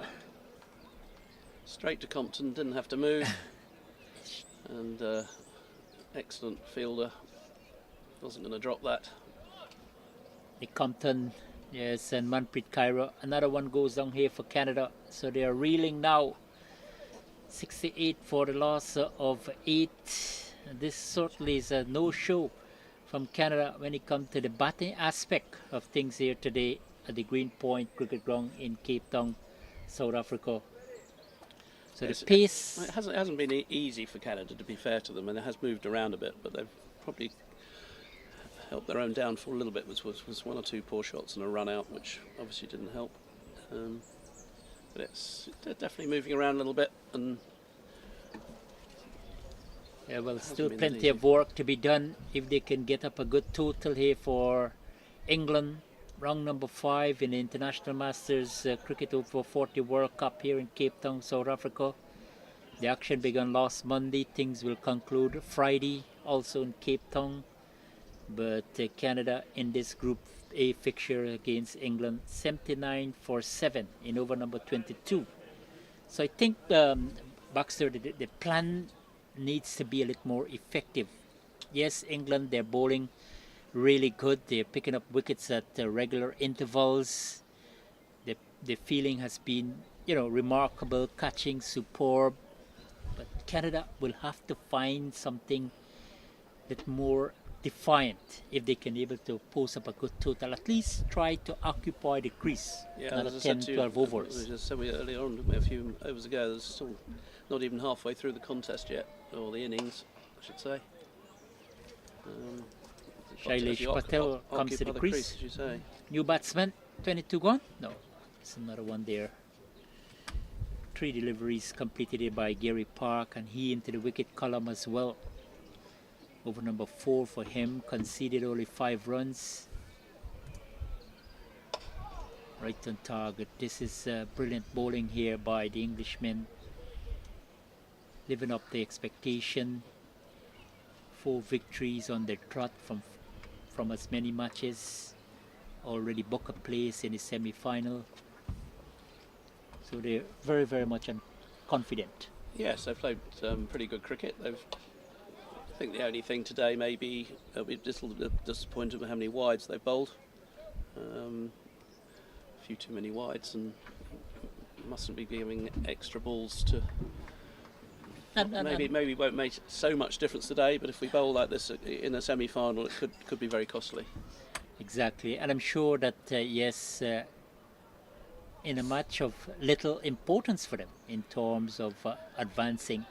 Straight to Compton, didn't have to move. And excellent fielder. Wasn't going to drop that. The Compton, yes, and Manpreet Kaira. Another one goes down here for Canada. So they are reeling now. 68 for the loss of 8. This certainly is a no-show from Canada when it comes to the batting aspect of things here today at the Green Point Cricket Ground in Cape Town, South Africa. So the pace... It hasn't been easy for Canada, to be fair to them, and it has moved around a bit, but they've probably helped their own downfall a little bit. Was 1 or 2 poor shots and a run out, which obviously didn't help. But they're definitely moving around a little bit, and yeah, well, still plenty of work to be done if they can get up a good total here for England. Round number 5 in the International Masters Cricket Over-40 World Cup here in Cape Town, South Africa. The action began last Monday. Things will conclude Friday, also in Cape Town. But Canada in this Group A fixture against England, 79 for 7 in over number 22. So I think, Baxter, the plan needs to be a little more effective. Yes, England, they're bowling really good. They're picking up wickets at regular intervals. The feeling has been, remarkable, catching superb. But Canada will have to find something that more defiant if they can able to post up a good total. At least try to occupy the crease. Yeah, another 10, 12 overs. As I said earlier on, a few overs ago, there's still not even halfway through the contest yet. or the innings, I should say. Shailesh Patel comes to the crease. As you say. New batsman, 22 gone? No, it's another one there. 3 deliveries completed here by Gary Park, and he into the wicket column as well. Over number 4 for him, conceded only 5 runs. Right on target. This is brilliant bowling here by the Englishmen, living up the expectation. 4 victories on their trot from as many matches. Already booked a place in the semi-final. So they're very, very much confident. Yes, they've played pretty good cricket. I think the only thing today maybe they'll be just a little bit disappointed with how many wides they've bowled. A few too many wides, and mustn't be giving extra balls to. Maybe won't make so much difference today, but if we bowl like this in a semi-final, it could be very costly. Exactly, and I'm sure that yes, in a match of little importance for them in terms of advancing,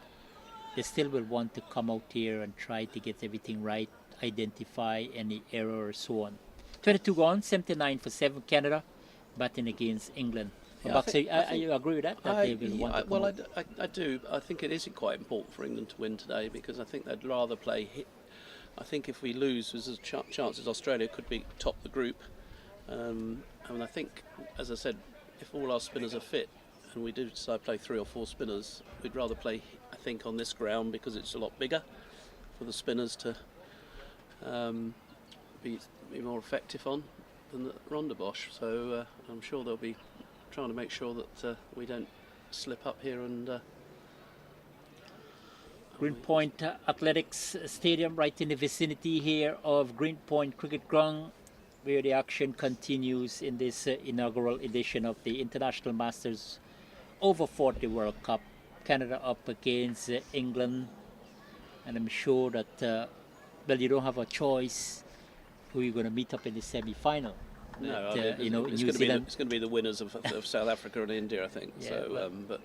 they still will want to come out here and try to get everything right, identify any error or so on. 22 gone, 79 for 7 Canada, batting against England. Yeah, you agree with that? They will want to come out? I do. I think it is quite important for England to win today, because I think they'd rather play hit. I think if we lose, there's chances Australia could be top the group. I think, as I said, if all our spinners are fit and we do decide to play 3 or 4 spinners, we'd rather play, I think, on this ground, because it's a lot bigger for the spinners to be more effective on than the Ronderbosch. So I'm sure they'll be trying to make sure that we don't slip up here. And Greenpoint Athletics Stadium, right in the vicinity here of Greenpoint Cricket Ground, where the action continues in this inaugural edition of the International Masters Over-40 World Cup. Canada up against England, and I'm sure that well, you don't have a choice who you're going to meet up in the semi-final. no, New Zealand. It's going to be the winners of South Africa and India, I think. Yeah, so,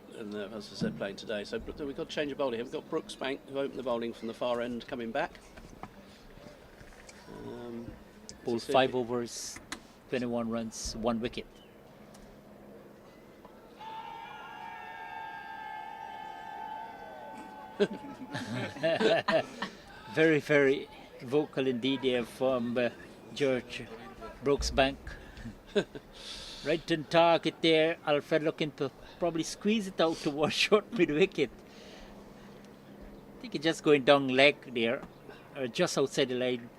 as I said, playing today. So we've got to change of bowling here. We've got Brooksbank, who opened the bowling from the far end, coming back. Bowled 5 overs, 21 runs, 1 wicket. Very, very vocal indeed there from George Brooksbank. Right on target there. Alfred looking to probably squeeze it out towards short mid wicket. I think it's just going down leg there, or just outside the line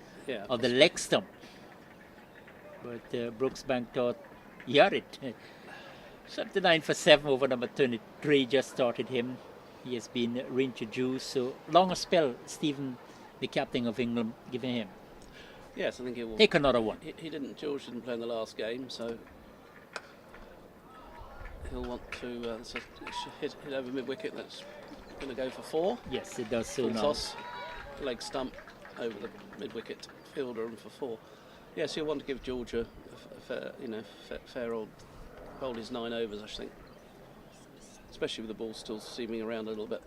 of the leg stump. But Brooksbank thought he had it. 79 for 7 over number 23 just started him. He has been reintroduced. So long a spell, Stephen, the captain of England, giving him. Yes, I think he will. Take another one. George didn't play in the last game, so he'll want to hit over mid wicket. That's going to go for 4. Yes, it does so Full now. toss, leg stump over the mid wicket fielder, and for 4. Yes, he'll want to give George a fair old bowl his 9 overs, I think. Especially with the ball still seaming around a little bit.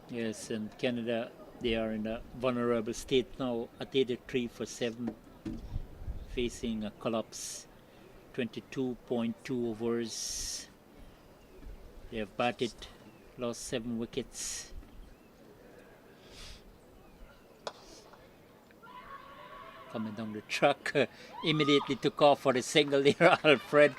Yes, and Canada, they are in a vulnerable state now at 83 for 7, facing a collapse. 22.2 overs. They have batted, lost 7 wickets. Coming down the track, immediately took off for the single there, Alfred.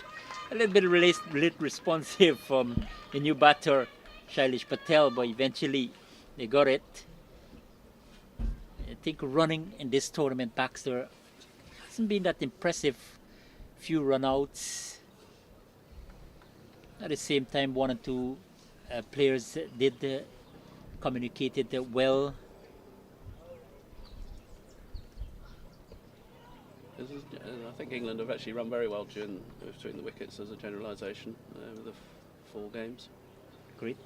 A little bit responsive from the new batter, Shailesh Patel, but eventually they got it. I think running in this tournament, Baxter, hasn't been that impressive. Few run-outs. At the same time, 1 or 2 players did communicated well. I think England have actually run very well between the wickets as a generalisation over the 4 games. Great.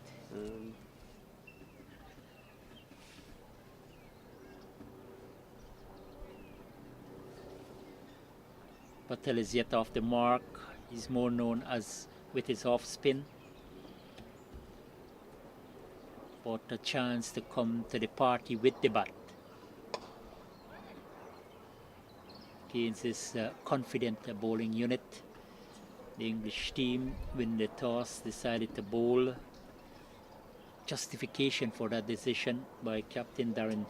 Patel is yet off the mark. He's more known as with his off spin. but a chance to come to the party with the bat. Against this confident bowling unit, the English team, when the toss, decided to bowl. Justification for that decision by Captain Darren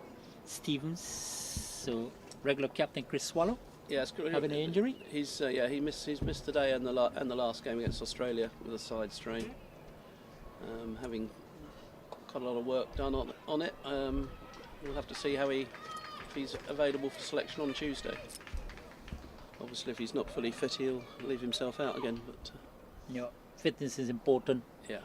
Stevens. So regular captain Chris Swallow, yes, having an injury. He's he's missed today and the last game against Australia with a side strain. Having quite a lot of work done on it. We'll have to see if he's available for selection on Tuesday. Obviously, if he's not fully fit, he'll leave himself out again. But Yeah, fitness is important. yeah,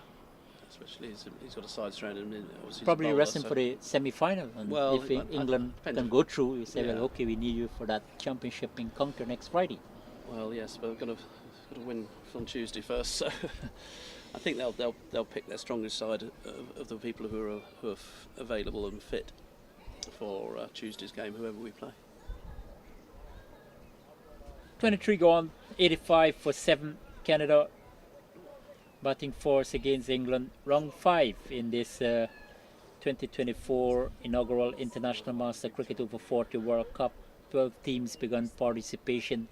especially he's got a side strain and obviously he's a Probably bowler, resting so- for the semi-final. And Well, if I- England depends can if- go through, we say, Yeah. well, okay, we need you for that championship encounter next Friday. Well, yes, but we've got to win on Tuesday first. So I think they'll pick their strongest side of the people who are available and fit for Tuesday's game, whoever we play. 23 gone, 85 for 7. Canada batting force against England. Round 5 in this 2024 inaugural International Master Cricket Over 40 World Cup. 12 teams began participation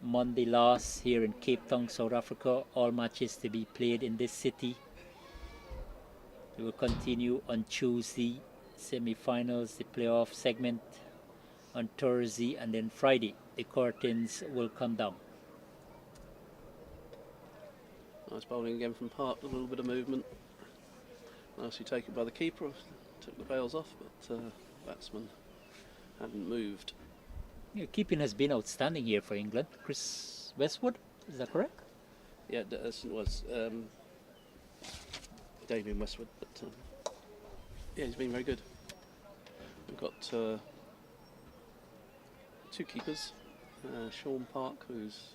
Monday last here in Cape Town, South Africa. All matches to be played in this city. We will continue on Tuesday, semi-finals, the playoff segment on Thursday, and then Friday the curtains will come down. Nice bowling again from Park, a little bit of movement. Nicely taken by the keeper, took the bails off, but batsman hadn't moved. Yeah, keeping has been outstanding here for England. Chris Westwood, is that correct? Yeah, it was Damien Westwood, but yeah, he's been very good. We've got 2 keepers, Sean Park, who's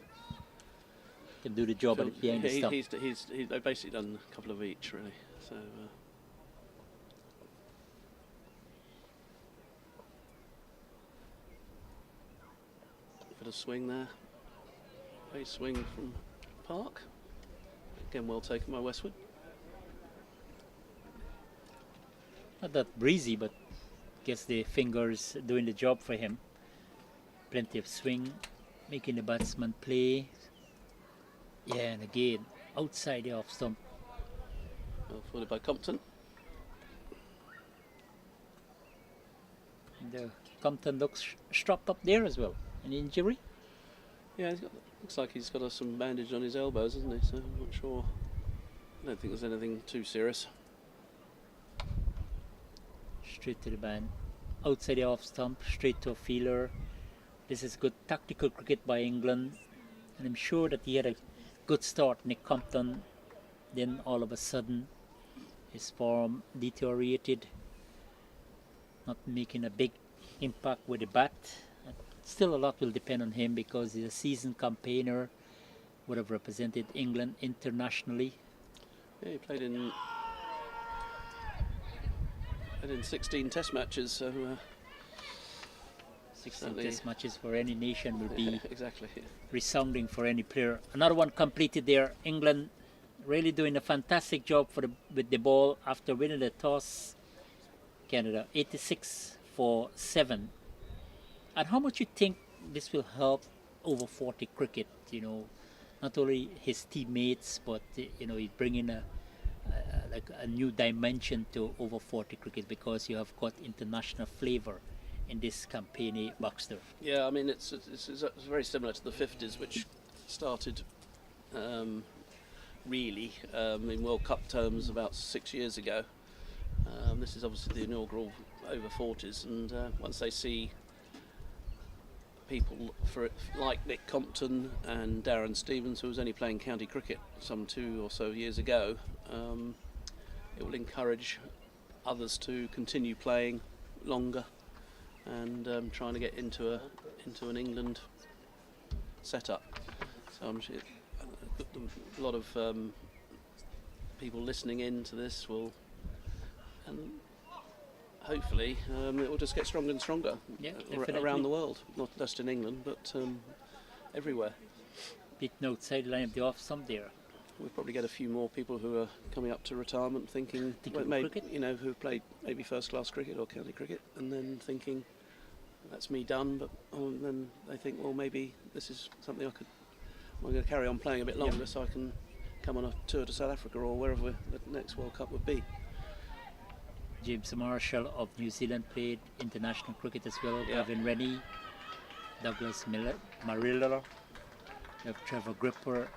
Can do the job at behind the stump. they've basically done a couple of each, really. So bit of swing there. A swing from Park. Again, well taken by Westwood. Not that breezy, but guess the fingers doing the job for him. Plenty of swing, making the batsman play. Yeah, and again, outside the off stump. Well fielded by Compton. And Compton looks strapped up there as well. An injury? Yeah, looks like he's got some bandage on his elbows, hasn't he? So I'm not sure. I don't think there's anything too serious. Straight to the band. Outside the off stump, straight to a fielder. This is good tactical cricket by England. And I'm sure that he had a good start, Nick Compton. Then all of a sudden, his form deteriorated. Not making a big impact with the bat. Still a lot will depend on him because he's a seasoned campaigner. Would have represented England internationally. Yeah, he played in 16 Test matches, so 16 certainly- Test matches for any nation will be exactly. resounding for any player. Another one completed there. England really doing a fantastic job with the ball after winning the toss. Canada 86 for 7. And how much you think this will help over 40 cricket? You know, not only his teammates, but you know, he's bringing a new dimension to over 40 cricket because you have got international flavour in this campaign, Baxter. Yeah, I mean it's very similar to the 50s, which started really in World Cup terms about 6 years ago. This is obviously the inaugural over 40s, and once they see people like Nick Compton and Darren Stevens, who was only playing county cricket some 2 or so years ago, it will encourage others to continue playing longer and trying to get into an England setup. So I'm sure a lot of people listening in to this will, and hopefully it will just get stronger and stronger around the world, not just in England but everywhere. Bit outside the line of the off stump there. we'll probably get a few more people who are coming up to retirement thinking, Thinking of maybe, cricket? you know, who've played maybe first-class cricket or county cricket, and then thinking, that's me done. But then they think, well, maybe this is something I'm going to carry on playing a bit longer, so I can come on a tour to South Africa or wherever the next World Cup would be. James Marshall of New Zealand played international cricket as well. Yeah. Gavin Rennie, Douglas Marilla, you have Trevor Gripper.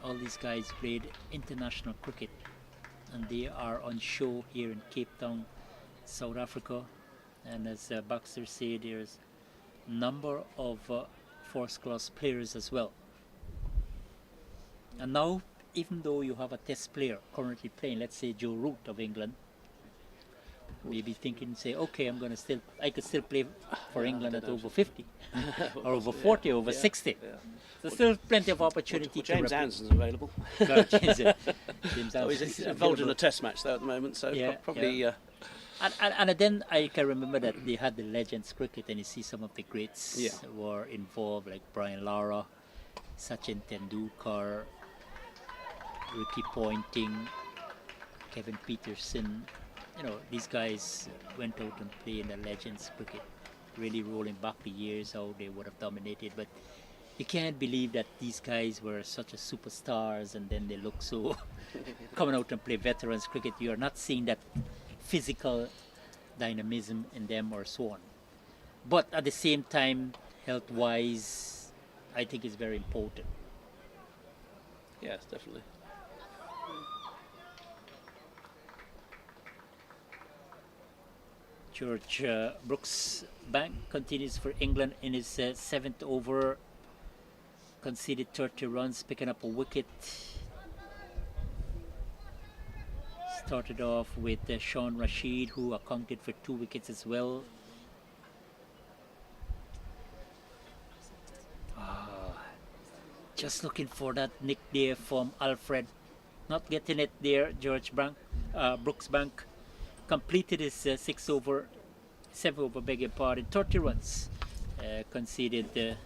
All these guys played international cricket, and they are on show here in Cape Town, South Africa. And as Baxter said, there's a number of first-class players as well. And now, even though you have a test player currently playing, let's say Joe Root of England, maybe thinking, say, okay, I could still play for England at over 50, or over 40, over 60. Yeah. There's still plenty of opportunity. Well, James Anderson's available. No, James Oh, he's involved in a test match though at the moment, so probably. Yeah. And then I can remember that they had the Legends cricket, and you see some of the greats were involved, like Brian Lara, Sachin Tendulkar, Ricky Ponting, Kevin Peterson. You know, these guys went out and played in the Legends cricket, really rolling back the years how they would have dominated. But you can't believe that these guys were such a superstars, and then they look so coming out and play veterans cricket. You are not seeing that physical dynamism in them or so on. But at the same time, health-wise, I think it's very important. Yes, definitely. George Brooks Bank continues for England in his 7th over, conceded 30 runs, picking up a wicket. Started off with Sean Rashid, who accounted for 2 wickets as well. Just looking for that nick there from Alfred. Not getting it there. George Brooks Bank completed his 7 over, beg your pardon, 30 runs. Conceded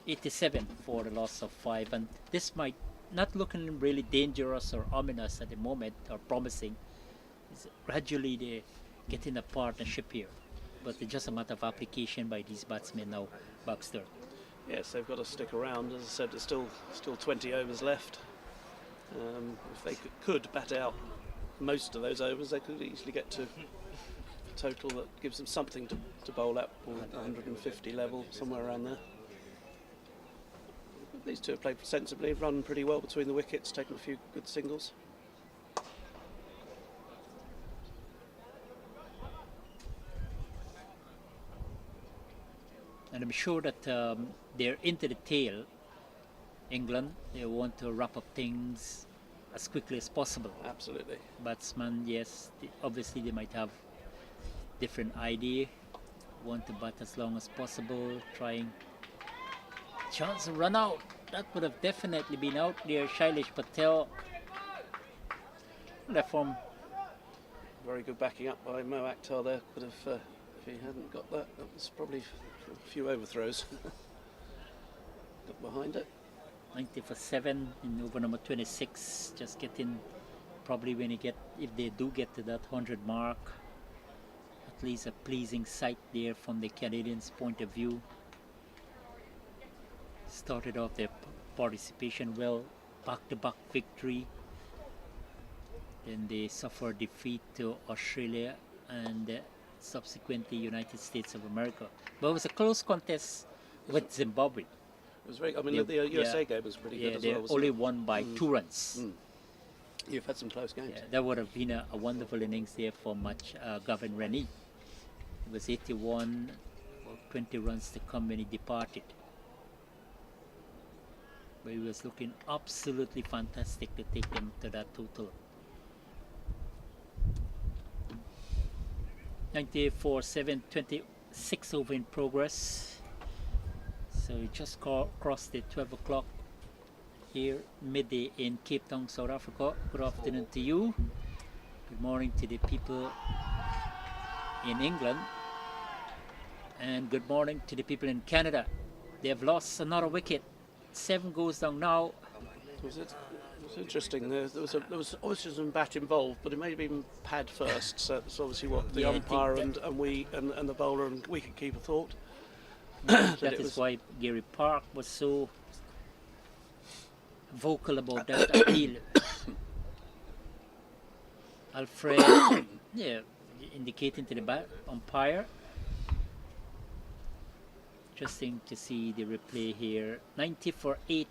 87 for the loss of 5. And this might not looking really dangerous or ominous at the moment, or promising. It's gradually they're getting a partnership here. But it's just a matter of application by these batsmen now, Baxter. Yes, they've got to stick around. As I said, there's still 20 overs left. If they could bat out most of those overs, they could easily get to a total that gives them something to bowl at, 150 level, somewhere around there. These two have played sensibly, run pretty well between the wickets, taken a few good singles. And I'm sure that they're into the tail, England. They want to wrap up things as quickly as possible. Absolutely. Batsmen, yes, obviously they might have different idea. Want to bat as long as possible, trying chance to run out. That would have definitely been out there. Shailesh Patel left from. Very good backing up by Mo Akhtar there. Could have, if he hadn't got that was probably a few overthrows. Got behind it. 90 for 7 in over number 26. Just getting, probably if they do get to that 100 mark, at least a pleasing sight there from the Canadians' point of view. Started off their participation well, back-to-back victory. Then they suffered defeat to Australia and subsequently United States of America. But it was a close contest with Zimbabwe. It was very. I mean, the USA game was pretty good as well. They only won by 2 runs. You've had some close games. Yeah, that would have been a wonderful innings there for Gavin Rennie. It was 81, 20 runs to come when he departed. But he was looking absolutely fantastic to take them to that total. 98 for 7, 26 over in progress. So we just crossed the 12 o'clock here, midday in Cape Town, South Africa. Good afternoon to you. Good morning to the people in England. And good morning to the people in Canada. They have lost another wicket. 7 goes down now. was interesting. There was obviously some bat involved, but it may have been pad first. So that's obviously what the Yeah, I umpire think and we and the bowler and wicketkeeper thought. That is why Gary Park was so vocal about that appeal. Alfred, yeah, indicating to the umpire. Interesting to see the replay here. 90 for 8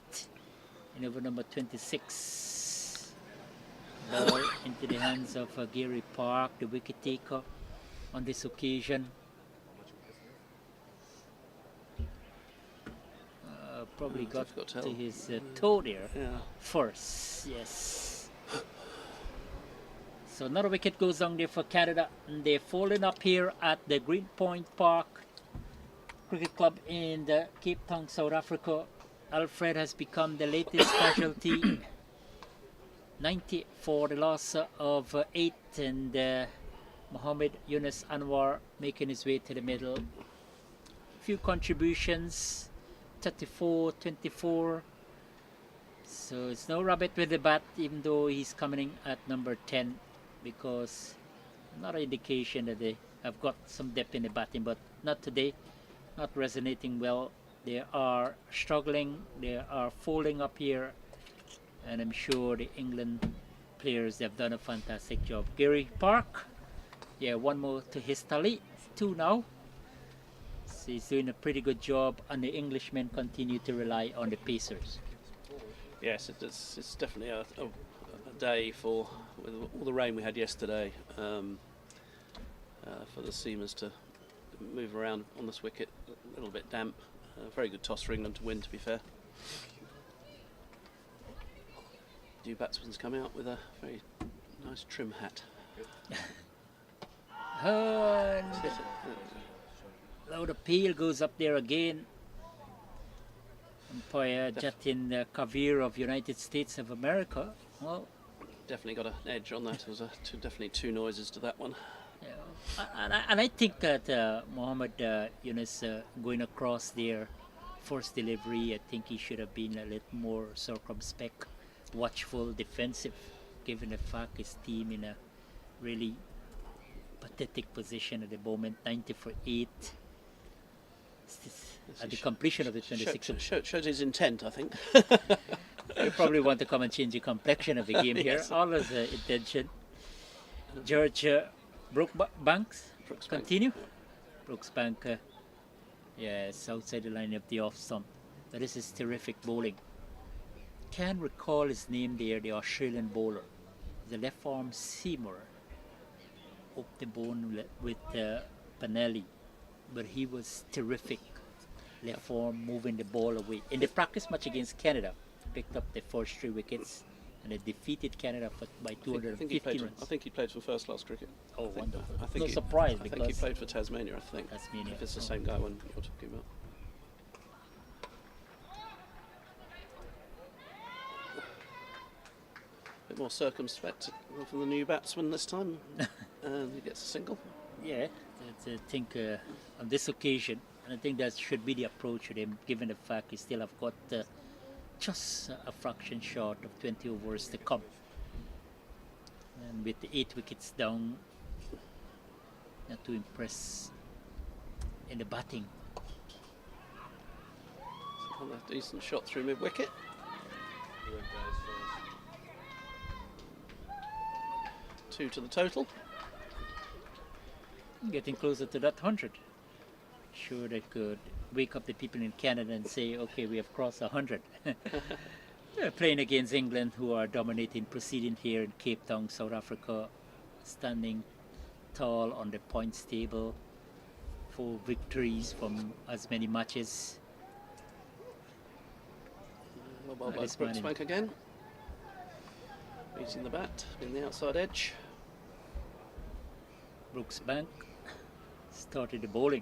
in over number 26. Ball into the hands of Gary Park, the wicket taker on this occasion. Probably got to his toe there first. Yes. So another wicket goes down there for Canada, and they're folding up here at the Greenpoint Park Cricket Club in Cape Town, South Africa. Alfred has become the latest casualty. 90 for the loss of 8, and Mohammed Yunus Anwar making his way to the middle. Few contributions, 34, 24. So it's no Rabbit with the bat, even though he's coming in at number 10, because another indication that they have got some depth in the batting, but not today. Not resonating well. They are struggling. They are folding up here, and I'm sure the England players have done a fantastic job. Gary Park, yeah, one more to his tally, 2 now. So he's doing a pretty good job, and the Englishmen continue to rely on the pacers. Yes, it's definitely a day for, with all the rain we had yesterday, for the seamers to move around on this wicket. A little bit damp. Very good toss for England to win, to be fair. New batsman's come out with a very nice trim hat. Loud appeal goes up there again. Umpire Jatin Kavir of United States of America. Well, definitely got an edge on that. There was definitely 2 noises to that one. Yeah. And I think that Mohammed Yunus going across there, first delivery, I think he should have been a little more circumspect, watchful, defensive, given the fact his team in a really pathetic position at the moment. 90 for 8. At the completion of the 26. Shows his intent, I think. You probably want to come and change the complexion of the game here. Yes. Always intention. George Brooksbanks, continue. Brooksbank, yes, outside the line of the off stump. But this is terrific bowling. Can't recall his name there, the Australian bowler. The left arm seamer. Up the bone with Panelli. But he was terrific. Left arm moving the ball away. In the practice match against Canada, picked up the first 3 wickets, and they defeated Canada by 250 runs. I think he played for first class cricket. Oh, wonderful. I think No surprise, I because think he played for Tasmania, I think. Tasmania. If it's the same guy one you're talking about. A bit more circumspect from the new batsman this time. And he gets a single. Yeah, I think on this occasion, I think that should be the approach with him, given the fact he still have got just a fraction short of 20 overs to come. And with the 8 wickets down, not to impress in the batting. A decent shot through mid-wicket. Two to the total. Getting closer to that 100. Sure, they could wake up the people in Canada and say, okay, we have crossed 100. Playing against England, who are dominating proceeding here in Cape Town, South Africa, standing tall on the points table, 4 victories from as many matches. Well by Brooksbank again. Beating the bat in the outside edge. Brooksbank started the bowling.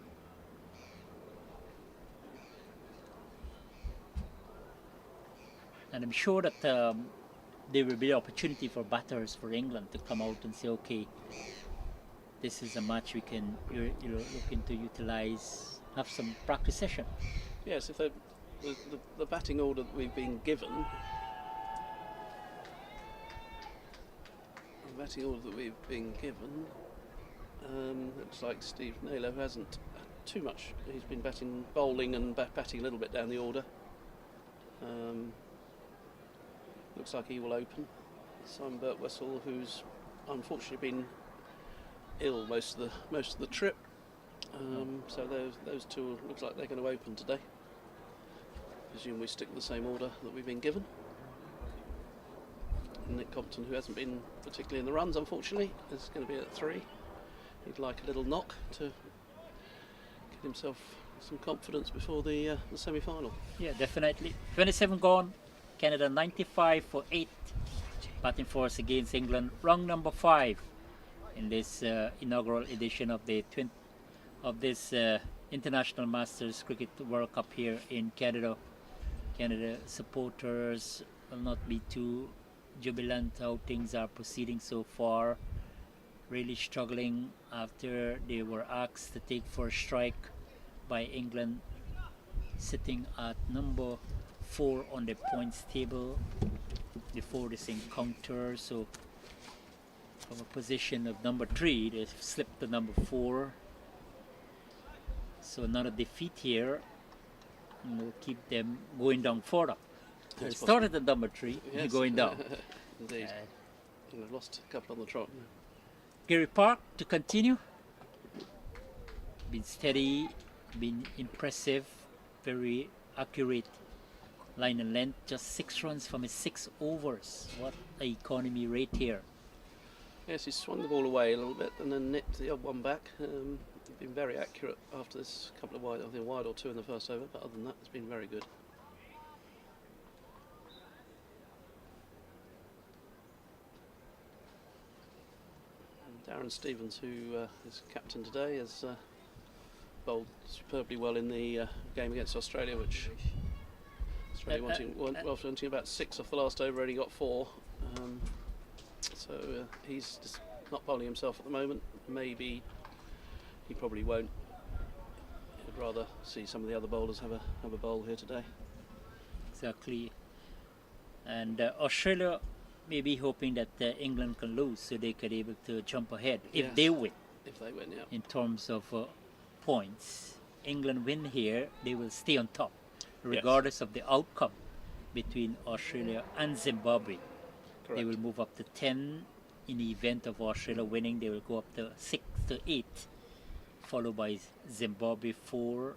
And I'm sure that there will be opportunity for batters for England to come out and say, okay, this is a match we can looking to utilize, have some practice session. Yes, if the batting order that we've been given batting order that we've been given. Looks like Steve Naylor, who hasn't too much. He's been bowling and batting a little bit down the order. Looks like he will open. Simon Birtwessel, who's unfortunately been ill most of the trip. So those two looks like they're going to open today. Presume we stick with the same order that we've been given. Nick Compton, who hasn't been particularly in the runs, unfortunately, is going to be at 3. He'd like a little knock to get himself some confidence before the semi-final. Yeah, definitely. 27 gone. Canada 95 for 8. Batting force against England. Rung number 5 in this inaugural edition of this International Masters Cricket World Cup here in Canada. Canada supporters will not be too jubilant how things are proceeding so far. Really struggling after they were asked to take first strike by England, sitting at number 4 on the points table before this encounter. So from a position of number 3, they've slipped to number 4. So another defeat here will keep them going down further. They started at number 3, Yes. going down. Indeed. We've lost a couple on the trot. Gary Park to continue. Been steady, been impressive, very accurate line and length. Just 6 runs from his 6 overs. What an economy rate here. Yes, he swung the ball away a little bit and then nipped the odd one back. He's been very accurate after this couple of wide, I think a wide or 2 in the first over, but other than that, it's been very good. And Darren Stevens, who is captain today, has bowled superbly well in the game against Australia, which Australia wanting about 6 off the last over, only got 4. So he's just not bowling himself at the moment. Maybe he probably won't. I'd rather see some of the other bowlers have a bowl here today. Exactly. And Australia may be hoping that England can lose so they could be able to jump ahead if they win. If they win, yeah. In terms of points, England win here, they will stay on top, regardless of the outcome between Australia and Zimbabwe. Correct. They will move up to 10 in the event of Australia winning. They will go up to 6 to 8, followed by Zimbabwe 4,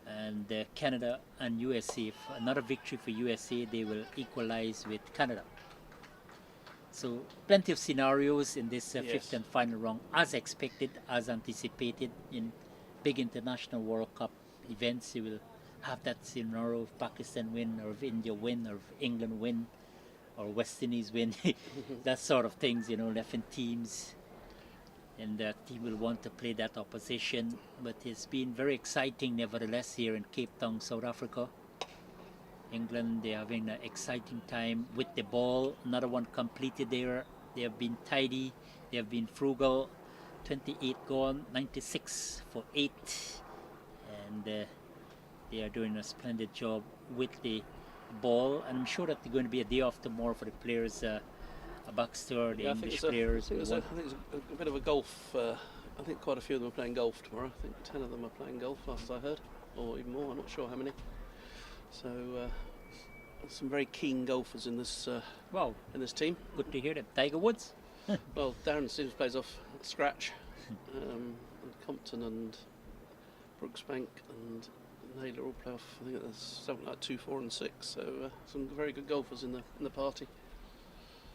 and Canada and USA. If another victory for USA, they will equalize with Canada. So plenty of scenarios in this 5th and final round, as expected, as anticipated in big international World Cup events. You will have that scenario if Pakistan win, or if India win, or if England win, or West Indies win. That sort of things, left in teams. And the team will want to play that opposition. But it's been very exciting nevertheless here in Cape Town, South Africa. England, they're having an exciting time with the ball. Another one completed there. They have been tidy. They have been frugal. 28 gone, 96 for 8. And they are doing a splendid job with the ball. And I'm sure that they're going to be a day off tomorrow for the players, Baxter, the English players. I think it's a bit of a golf. I think quite a few of them are playing golf tomorrow. I think 10 of them are playing golf, last I heard, or even more. I'm not sure how many. So some very keen golfers in this in this team. Good to hear that. Tiger Woods. Well, Darren Stevens plays off scratch, and Compton and Brooksbank and Naylor all play off. I think there's something like 2, 4, and 6. So some very good golfers in the party.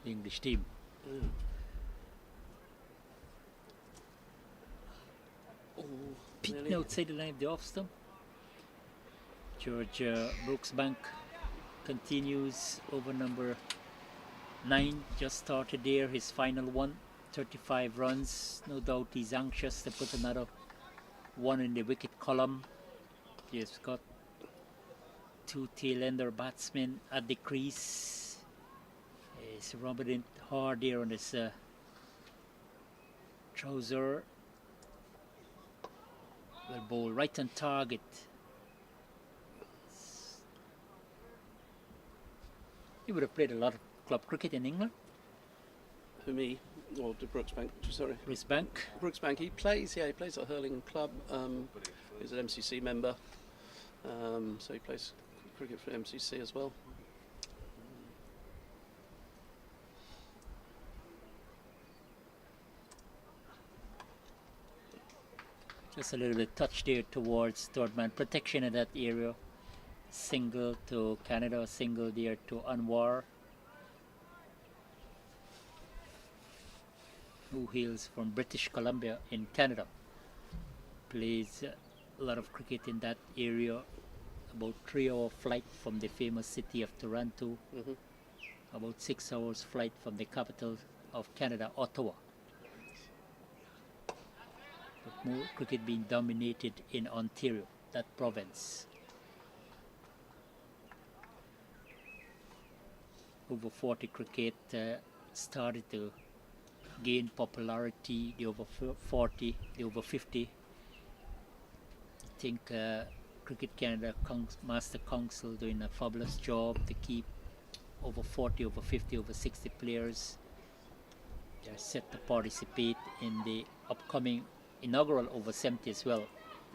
The English team. Yeah. Peeking outside the line of the off stump. George Brooksbank continues over number 9. Just started there, his final one. 35 runs. No doubt he's anxious to put another one in the wicket column. He's got 2 tail-ender batsmen at the crease. He's rubbing it hard there on his trouser. Well, ball right on target. He would have played a lot of club cricket in England. for me, or De Brooksbank, sorry. Brisbank. Brooksbank, he plays at a hurling club. He's an MCC member, so he plays cricket for MCC as well. Just a little bit touch there towards third man protection in that area. Single to Canada, single there to Anwar, who hails from British Columbia in Canada. Plays a lot of cricket in that area, about 3-hour flight from the famous city of Toronto, about 6 hours flight from the capital of Canada, Ottawa. But more cricket being dominated in Ontario, that province. Over 40 cricket started to gain popularity, the over 40, the over 50. I think Cricket Canada Master Council doing a fabulous job to keep over 40, over 50, over 60 players. They're set to participate in the upcoming inaugural over 70 as well.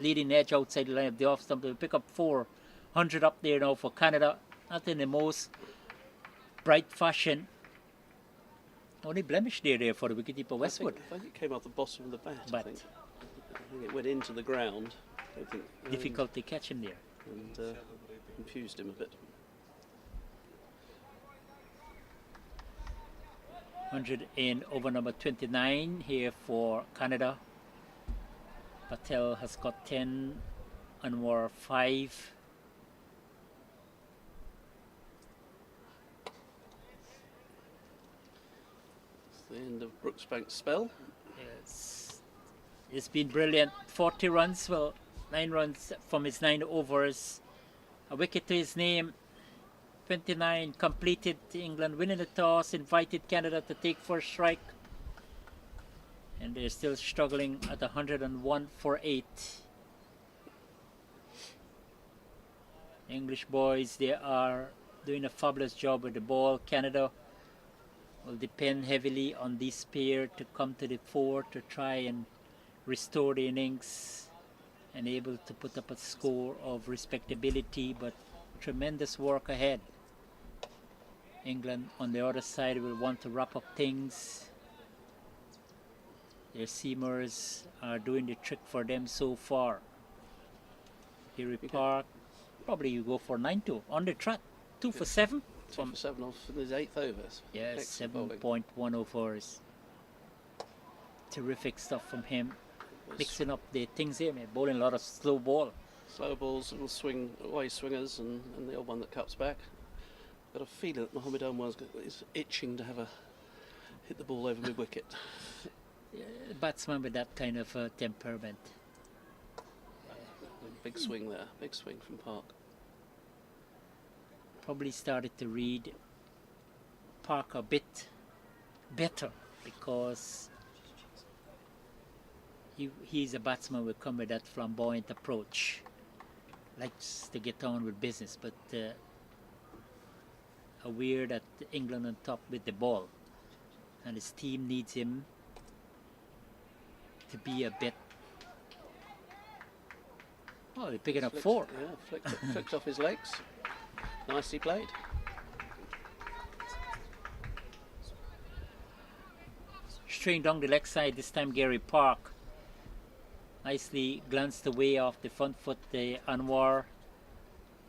Leading edge outside the line of the off stump. They'll pick up 400 up there now for Canada. Not in the most bright fashion. Only blemish there for the wicketkeeper Westwood. I think it came off the bottom of the bat. But I think it went into the ground. I think, difficult to catch him there. And confused him a bit. 100 in over number 29 here for Canada. Patel has got 10, Anwar 5. It's the end of Brooksbank's spell. Yes. It's been brilliant. 40 runs, well, 9 runs from his 9 overs. A wicket to his name. 29 completed. England winning the toss, invited Canada to take first strike. And they're still struggling at 101 for 8. English boys, they are doing a fabulous job with the ball. Canada will depend heavily on this pair to come to the fore to try and restore the innings and able to put up a score of respectability, but tremendous work ahead. England on the other side will want to wrap up things. Their seamers are doing the trick for them so far. Here Park, probably you go for 9-2 on the trot, 2 for 7. 2 for 7 off in his 8th overs. Yes, Excellent 7.1 overs. Terrific stuff from him. Mixing up the things here, man. Bowling a lot of slow ball. Slow balls, little swing, away swingers, and the old one that cuts back. Got a feeling that Mohammed Anwar is itching to hit the ball over mid wicket. Batsman with that kind of temperament. Big swing there, big swing from Park. Probably started to read Park a bit better because he's a batsman who come with that flamboyant approach. Likes to get on with business, but aware that England on top with the ball and his team needs him to be a bit. Oh, they're picking up 4. Yeah, flicked off his legs. Nicely played. Straight down the leg side, this time Gary Park. Nicely glanced away off the front foot, the Anwar.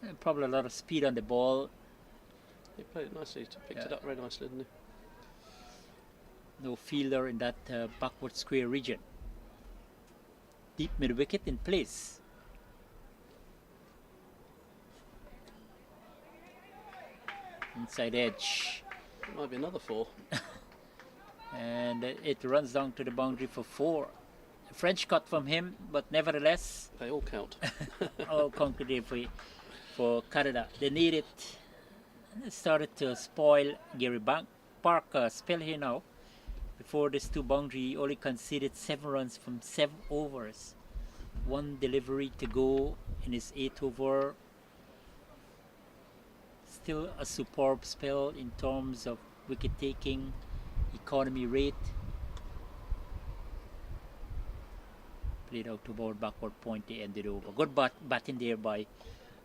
And probably a lot of speed on the ball. He played it nicely, picked it up very nicely, didn't he? No fielder in that backward square region. Deep mid wicket in place. Inside edge. It might be another 4. And it runs down to the boundary for 4. A French cut from him, but nevertheless, They all count. all concrete for Canada. They need it. It started to spoil Gary Parker's spell here now. Before this 2 boundary, he only conceded 7 runs from 7 overs. 1 delivery to go in his 8th over. Still a superb spell in terms of wicket taking. economy rate. Played out to about backward point, they ended over. Good batting there by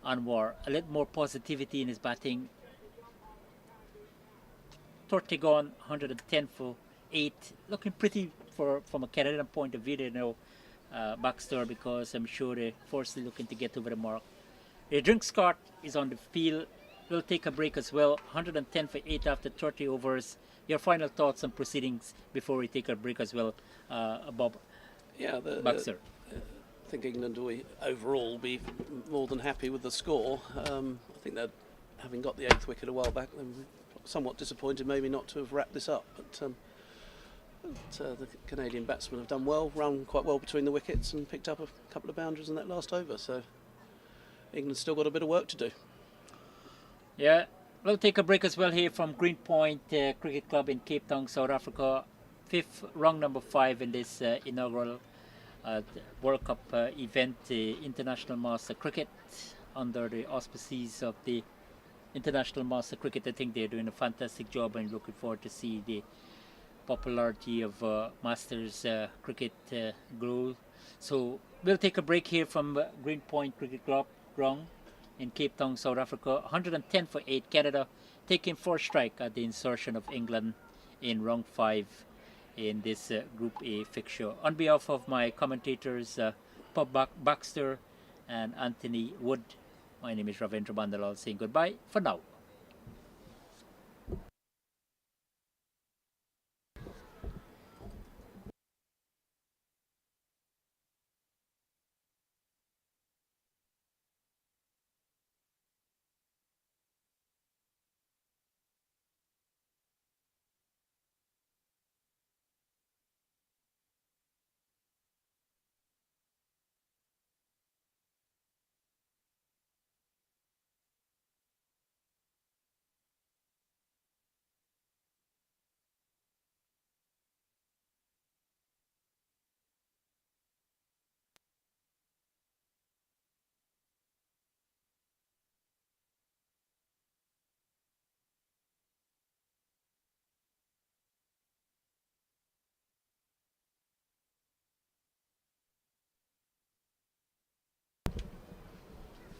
Anwar. A little more positivity in his batting. 30 gone, 110 for 8. Looking pretty from a Canadian point of view, you know, Baxter, because I'm sure they're forcefully looking to get over the mark. Drink Scott is on the field. We'll take a break as well. 110 for 8 after 30 overs. Your final thoughts on proceedings before we take a break as well, Bob? Yeah, Baxter. I think England will overall be more than happy with the score. I think that having got the 8th wicket a while back, they were somewhat disappointed maybe not to have wrapped this up. But the Canadian batsmen have done well, run quite well between the wickets and picked up a couple of boundaries in that last over. So England's still got a bit of work to do. Yeah, we'll take a break as well here from Greenpoint Cricket Club in Cape Town, South Africa. 5th, round number 5 in this inaugural World Cup event, International Master Cricket, under the auspices of the International Master Cricket. I think they're doing a fantastic job, and looking forward to see the popularity of Masters cricket grow. So we'll take a break here from Greenpoint Cricket Club ground in Cape Town, South Africa. 110 for 8, Canada taking first strike at the insertion of England in round 5 in this Group A fixture. On behalf of my commentators, Bob Baxter and Anthony Wood, my name is Ravindra Bandalal, saying goodbye for now.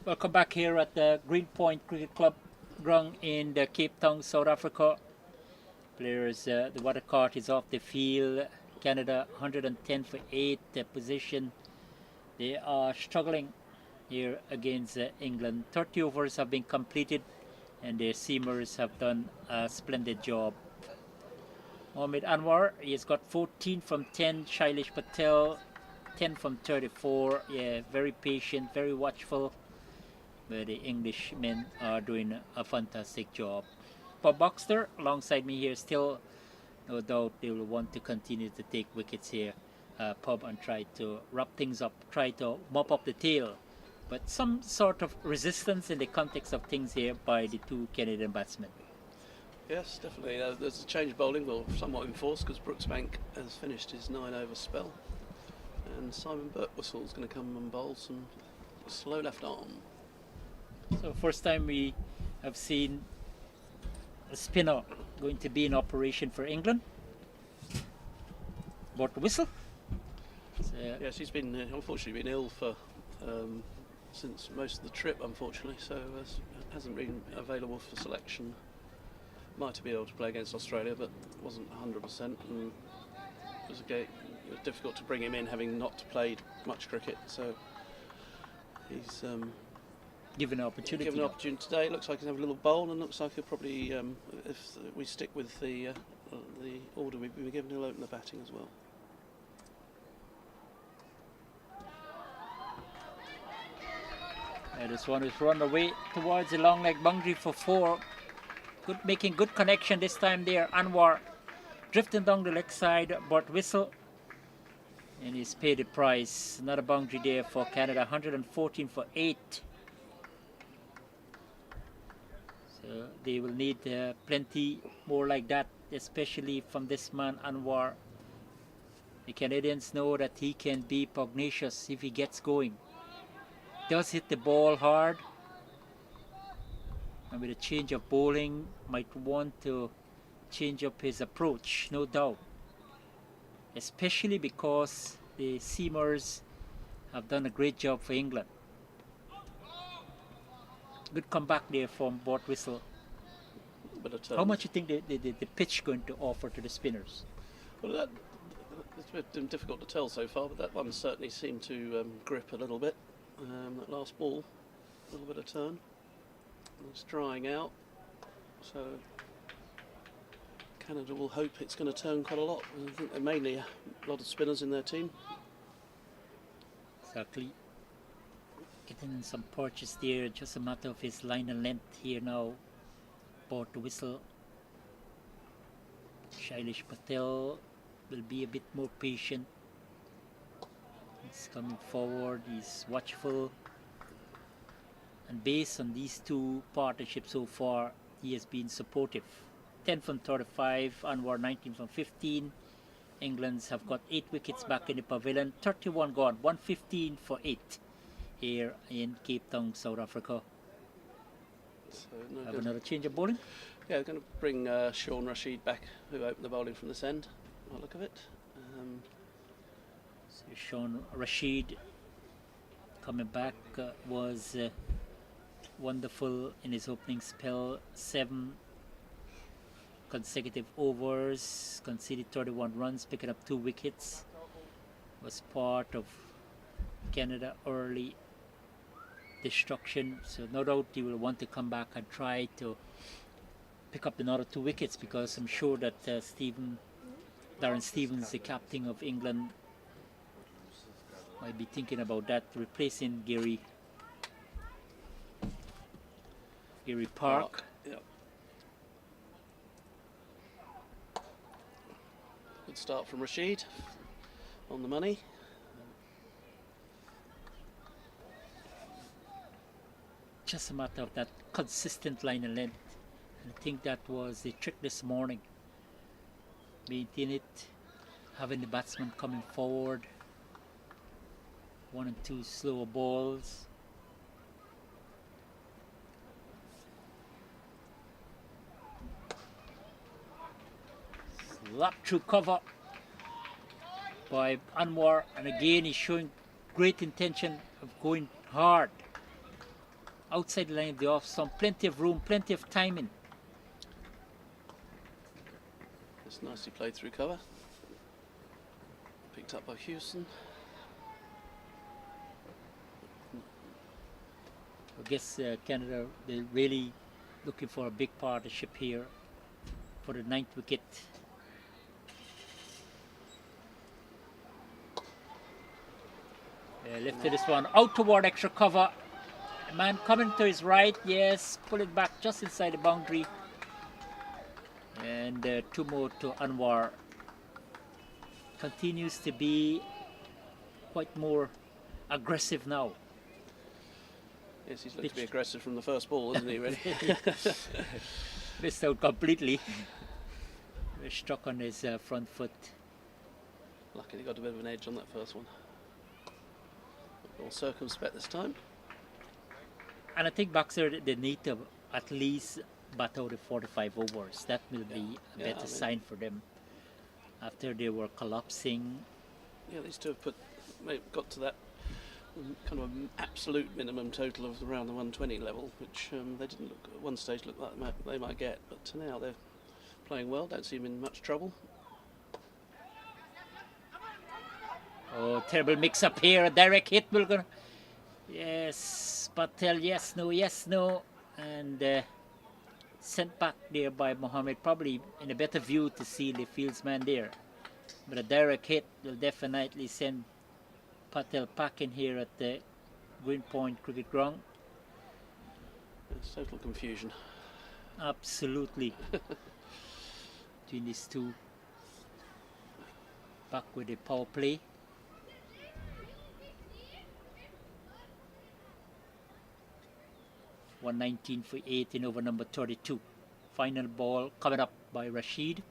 Welcome back here at the Greenpoint Cricket Club ground in the Cape Town, South Africa. Players, the water cart is off the field. Canada 110 for 8 position. They are struggling here against England. 30 overs have been completed, and their seamers have done a splendid job. Mohamed Anwar, he's got 14 from 10. Shailesh Patel, 10 from 34. Yeah, very patient, very watchful. But the Englishmen are doing a fantastic job. Bob Baxter alongside me here, still no doubt they will want to continue to take wickets here, Pub, and try to wrap things up, try to mop up the tail. But some sort of resistance in the context of things here by the two Canadian batsmen. Yes, definitely. There's a change of bowling, well, somewhat enforced, because Brooksbank has finished his 9-over spell. And Simon Birtwhistle is going to come and bowl some slow left arm. So first time we have seen a spinner going to be in operation for England. Birtwhistle. Yes, he's been unfortunately been ill for since most of the trip, unfortunately, so hasn't been available for selection. Might have been able to play against Australia, but wasn't 100%, and it was difficult to bring him in, having not played much cricket. So he's given an opportunity. Given an opportunity today. Looks like he'll have a little bowl, and looks like he'll probably, if we stick with the order we've been given, he'll open the batting as well. This one is run away towards the long leg boundary for 4. Making good connection this time there. Anwar drifting down the leg side. Birtwhistle, and he's paid the price. Another boundary there for Canada. 114 for 8. So they will need plenty more like that, especially from this man Anwar. The Canadians know that he can be pugnacious if he gets going. Does hit the ball hard, and with a change of bowling might want to change up his approach, no doubt. Especially because the seamers have done a great job for England. Good comeback there from Bort Whistle. How much do you think the pitch going to offer to the spinners? Well, it's a bit difficult to tell so far, but that one certainly seemed to grip a little bit. That last ball, a little bit of turn. It's drying out, so Canada will hope it's going to turn quite a lot. I think they're mainly a lot of spinners in their team. Exactly. Getting in some purchase there, just a matter of his line and length here now. Bort Whistle. Shailesh Patel will be a bit more patient. He's coming forward, he's watchful. And based on these two partnerships so far, he has been supportive. 10 from 35, Anwar 19 from 15. England's have got 8 wickets back in the pavilion, 31 gone, 115 for 8 here in Cape Town, South Africa. So no Have good. another change of bowling. Yeah, they're going to bring Sean Rashid back, who opened the bowling from this end, by the look of it. So Sean Rashid coming back was wonderful in his opening spell. 7 consecutive overs, conceded 31 runs, picking up 2 wickets. Was part of Canada early destruction, so no doubt he will want to come back and try to pick up another 2 wickets, because I'm sure that Darren Stevens, the captain of England, might be thinking about that, replacing Gary Park. Yep. Good start from Rashid on the money. Just a matter of that consistent line and length. And I think that was the trick this morning. Maintain it, having the batsman coming forward. 1 and 2 slower balls. Slapped through cover by Anwar, and again he's showing great intention of going hard. Outside the line of the off stump, plenty of room, plenty of timing. It's nicely played through cover. Picked up by Houston. I guess Canada, they're really looking for a big partnership here for the 9th wicket. Lifted this one out toward extra cover. A man coming to his right, yes, pull it back just inside the boundary. And 2 more to Anwar. Continues to be quite more aggressive now. Yes, he's looked to be aggressive from the first ball, isn't he, really? Missed out completely. Struck on his front foot. Luckily got a bit of an edge on that first one. More circumspect this time. And I think Baxter, they need to at least bat out the 45 overs. That will be a better sign for them after they were collapsing. Yeah, these two have got to that kind of an absolute minimum total of around the 120 level, which they didn't look at one stage look like they might get, but now they're playing well, don't seem in much trouble. Oh, terrible mix up here. A direct hit will go. Yes, Patel, yes, no. And sent back there by Mohammed, probably in a better view to see the fieldsman there. But a direct hit will definitely send Patel packing here at the Greenpoint Cricket Ground. It's total confusion. Absolutely. Between these two. Back with the power play. .119 for 8 in over number 32. Final ball coming up by Rashid.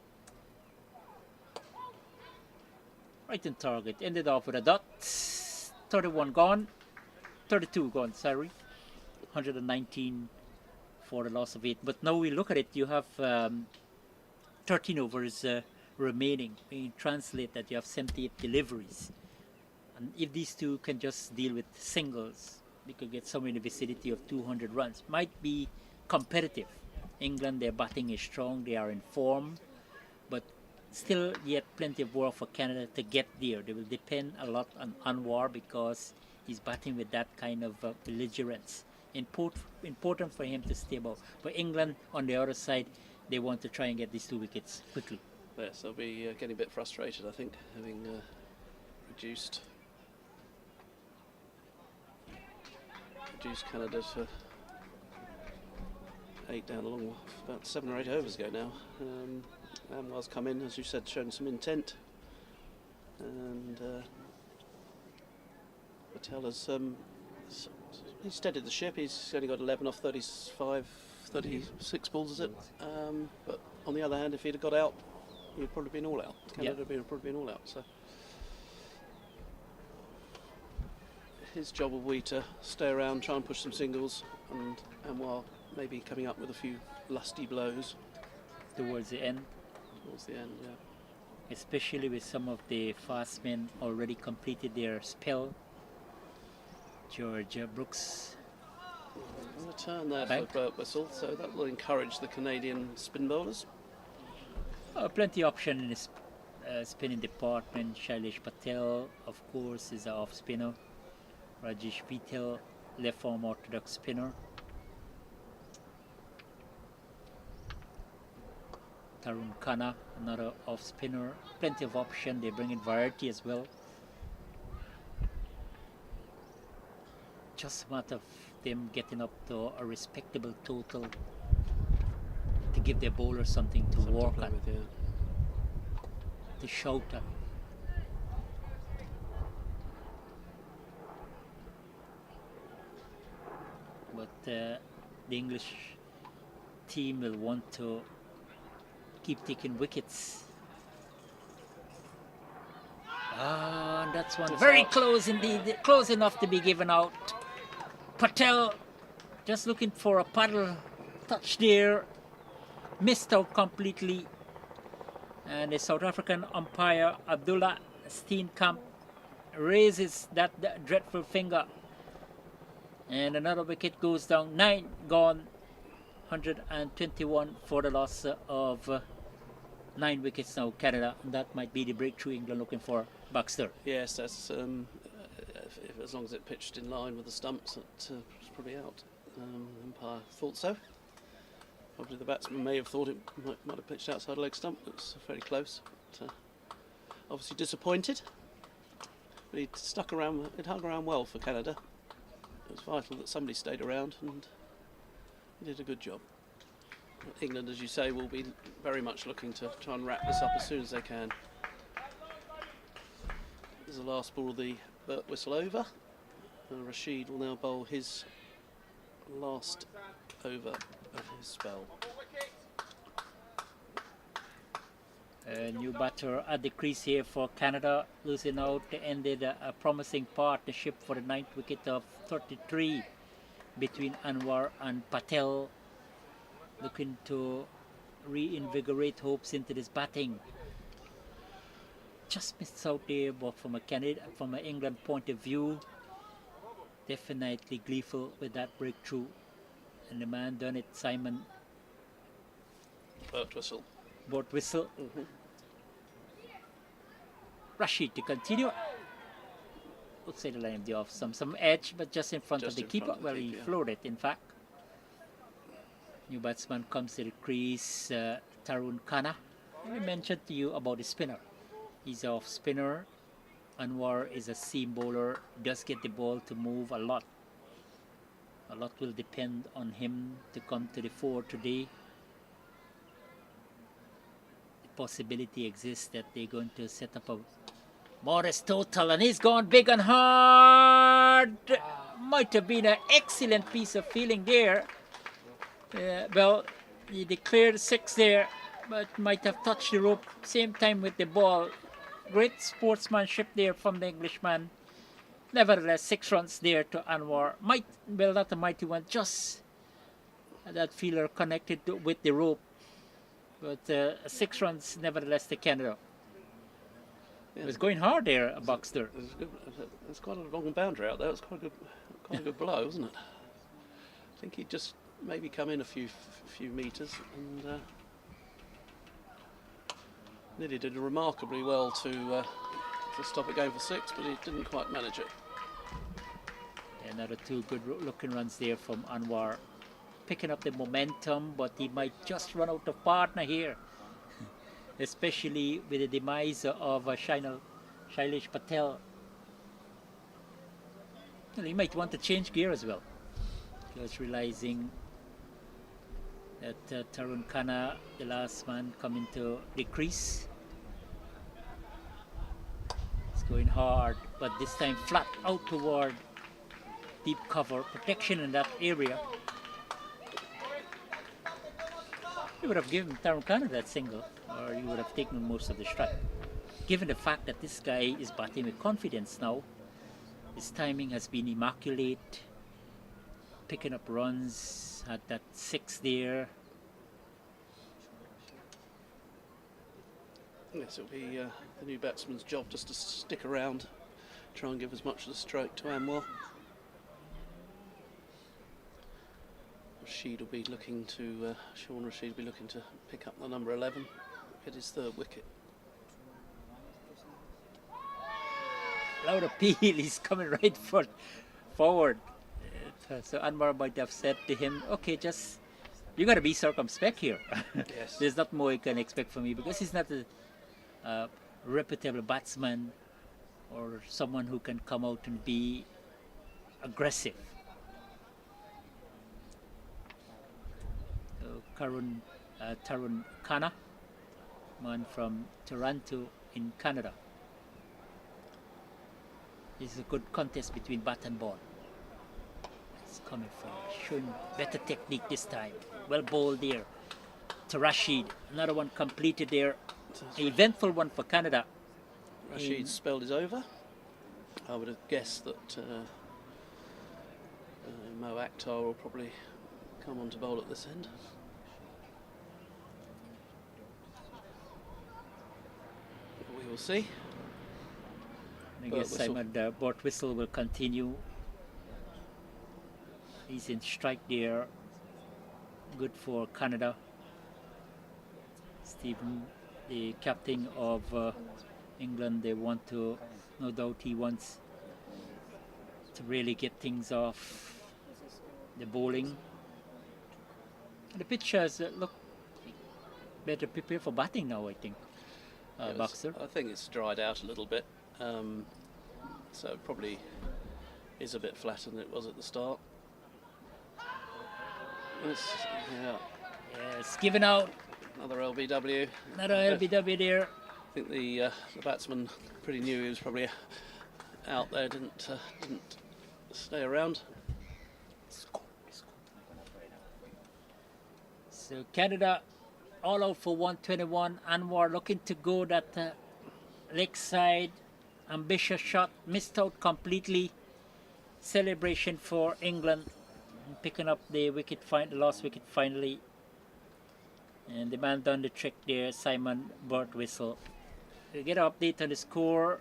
Right in target. Ended off with a dot. 31 gone. 32 gone, sorry. 119 for the loss of 8. But now we look at it, you have 13 overs remaining. When you translate that, you have 78 deliveries. And if these two can just deal with singles, they could get somewhere in the vicinity of 200 runs. Might be competitive. England, their batting is strong, they are in form, but still yet plenty of work for Canada to get there. They will depend a lot on Anwar because he's batting with that kind of belligerence. Important for him to stay above. For England, on the other side, they want to try and get these 2 wickets quickly. Yes, they'll be getting a bit frustrated, I think, having reduced Canada to 8 down along about 7 or 8 overs ago now. Anwar's come in, as you said, showing some intent, and Patel has he's steadied the ship. He's only got 11 off 36 balls, is it? But on the other hand, if he'd have got out, he'd probably been all out. Canada would have probably been all out. So his job will be to stay around, try and push some singles, and Anwar maybe coming up with a few lusty blows Towards the end, yeah. especially with some of the fast men already completed their spell. George Brooks. A return there for Burt Whistle, so that will encourage the Canadian spin bowlers. Plenty of option in the spinning department. Shailesh Patel, of course, is an off spinner. Rajesh Vitel, left arm orthodox spinner. Tarun Khanna, another off spinner. Plenty of option. They bring in variety as well. Just a matter of them getting up to a respectable total to give their bowlers something to work on, to shout at. But the English team will want to keep taking wickets. Ah, that's one very close indeed, close enough to be given out. Patel just looking for a paddle touch there, missed out completely, and the South African umpire Abdullah Steenkamp raises that dreadful finger, and another wicket goes down. 9 gone, 121 for the loss of 9 wickets now, Canada. That might be the breakthrough England looking for. Baxter. Yes, that's as long as it pitched in line with the stumps, it's probably out. Umpire thought so. Probably the batsman may have thought it might have pitched outside a leg stump. It's very close. But, obviously disappointed. But it hung around well for Canada. It was vital that somebody stayed around, and he did a good job. England, as you say, will be very much looking to try and wrap this up as soon as they can. This is the last ball of the Burt Whistle over. Rashid will now bowl his last over of his spell. A new batter at the crease here for Canada, losing out. They ended a promising partnership for the 9th wicket of 33 between Anwar and Patel, looking to reinvigorate hopes into this batting. Just missed out there, but from an England point of view, definitely gleeful with that breakthrough. And the man done it, Simon Burt Whistle. Burt Whistle. Rashid to continue. Would say the line of the off some edge, but just in front of the keeper. Well, he floored it, in fact. New batsman comes to the crease, Tarun Khanna. Let me mention to you about the spinner. He's an off spinner. Anwar is a seam bowler, does get the ball to move a lot. A lot will depend on him to come to the fore today. The possibility exists that they're going to set up a modest total, and he's gone big and hard. Might have been an excellent piece of fielding there. Well, he declared 6 there, but might have touched the rope same time with the ball. Great sportsmanship there from the Englishman. Nevertheless, 6 runs there to Anwar. Well, not a mighty one, just that fielder connected with the rope. But 6 runs nevertheless to Canada. Yeah. It was going hard there, Buxter. There's quite a long boundary out there. It was quite a good blow, wasn't it? I think he'd just maybe come in a few metres and nearly did remarkably well to stop it going for 6, but he didn't quite manage it. Another 2 good looking runs there from Anwar, picking up the momentum, but he might just run out of partner here, especially with the demise of Shailesh Patel. Well, he might want to change gear as well, just realizing that Tarun Khanna, the last man, coming to decrease. It's going hard, but this time flat out toward deep cover, protection in that area. You would have given Tarun Khanna that single, or you would have taken most of the strike. Given the fact that this guy is batting with confidence now, his timing has been immaculate, picking up runs, had that 6 there. Yes, it'll be the new batsman's job just to stick around, try and give as much of the stroke to Anwar. Rashid will be looking to, Sean Rashid will be looking to pick up the number 11, hit his 3rd wicket. Loud appeal, he's coming right forward. So Anwar might have said to him, okay, just, you got to be circumspect here. Yes. There's not more you can expect from me, because he's not a reputable batsman or someone who can come out and be aggressive. So Tarun Khanna, man from Toronto in Canada. It's a good contest between bat and ball. It's coming forward, showing better technique this time. Well bowled there to Rashid. Another one completed there. An eventful one for Canada. Rashid's spell is over. I would have guessed that Mo Akhtar will probably come on to bowl at this end. But we will see. I guess Simon Bortwhistle will continue. He's in strike there. Good for Canada. Stephen, the captain of England, they want to, no doubt he wants to really get things off the bowling. The pitch has look better prepared for batting now, I think. Yes, Boxer. I think it's dried out a little bit, so it probably is a bit flatter than it was at the start. Yeah. Yes, given out. Another LBW. Another LBW there. I think the batsman pretty knew he was probably out there, didn't stay around. So Canada all out for 121. Anwar looking to go that leg side. Ambitious shot, missed out completely. Celebration for England, picking up the wicket, the last wicket finally. And the man done the trick there, Simon Bortwhistle. We get an update on the score.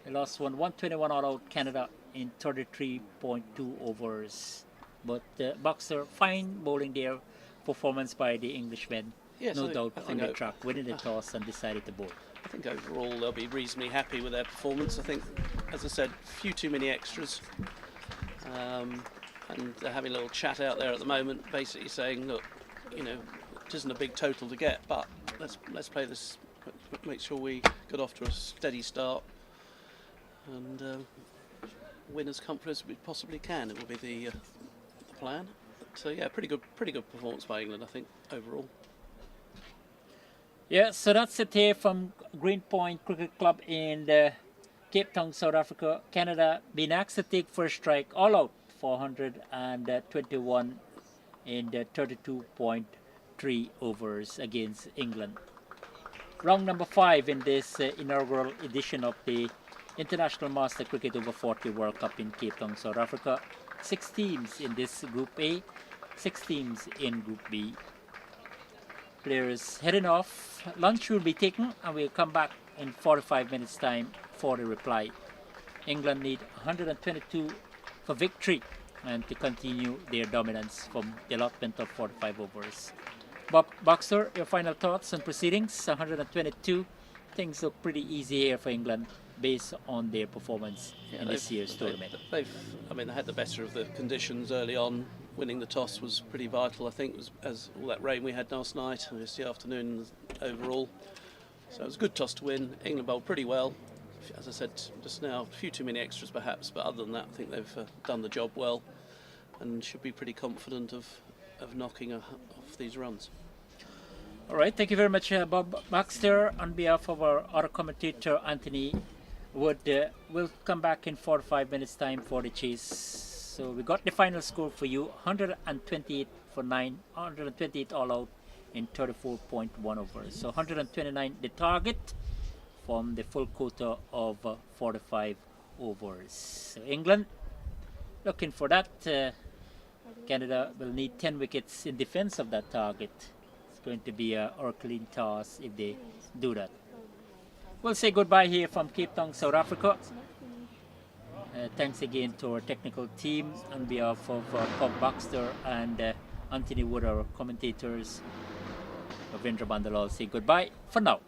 The last one, 121 all out Canada in 33.2 overs. But Boxer, fine bowling there. Performance by the Englishmen. Yes, no doubt on the track, winning the toss and decided to bowl. I think overall they'll be reasonably happy with their performance. I think, as I said, a few too many extras. And they're having a little chat out there at the moment, basically saying, look, you know, it isn't a big total to get, but let's play this, make sure we get off to a steady start and win as comfortably as we possibly can. It will be the plan. So yeah, pretty good performance by England, I think, overall. Yeah, so that's it here from Greenpoint Cricket Club in Cape Town, South Africa. Canada being asked to take first strike all out, 421 in the 32.3 overs against England. Round number 5 in this inaugural edition of the International Master Cricket Over-40 World Cup in Cape Town, South Africa. 6 teams in this Group A, 6 teams in Group B. Players heading off. Lunch will be taken and we'll come back in 45 minutes time for the reply. England need 122 for victory and to continue their dominance from the allotment of 45 overs. Bob Boxer, your final thoughts on proceedings? 122. Things look pretty easy here for England based on their performance in this year's tournament. They had the better of the conditions early on. Winning the toss was pretty vital, I think, as all that rain we had last night and yesterday afternoon overall. So it was a good toss to win. England bowled pretty well. As I said just now, a few too many extras perhaps, but other than that, I think they've done the job well and should be pretty confident of knocking off these runs. All right, thank you very much, Bob Baxter. On behalf of our other commentator, Anthony Wood, we'll come back in 45 minutes time for the chase. So we got the final score for you, 128 for 9, 128 all out in 34.1 overs. So 129 the target from the full quota of 45 overs. So England looking for that. Canada will need 10 wickets in defense of that target. It's going to be a clean toss if they do that. We'll say goodbye here from Cape Town, South Africa. Thanks again to our technical team on behalf of Bob Baxter and Anthony Wood, our commentators. Ravindra Bandalal say goodbye for now.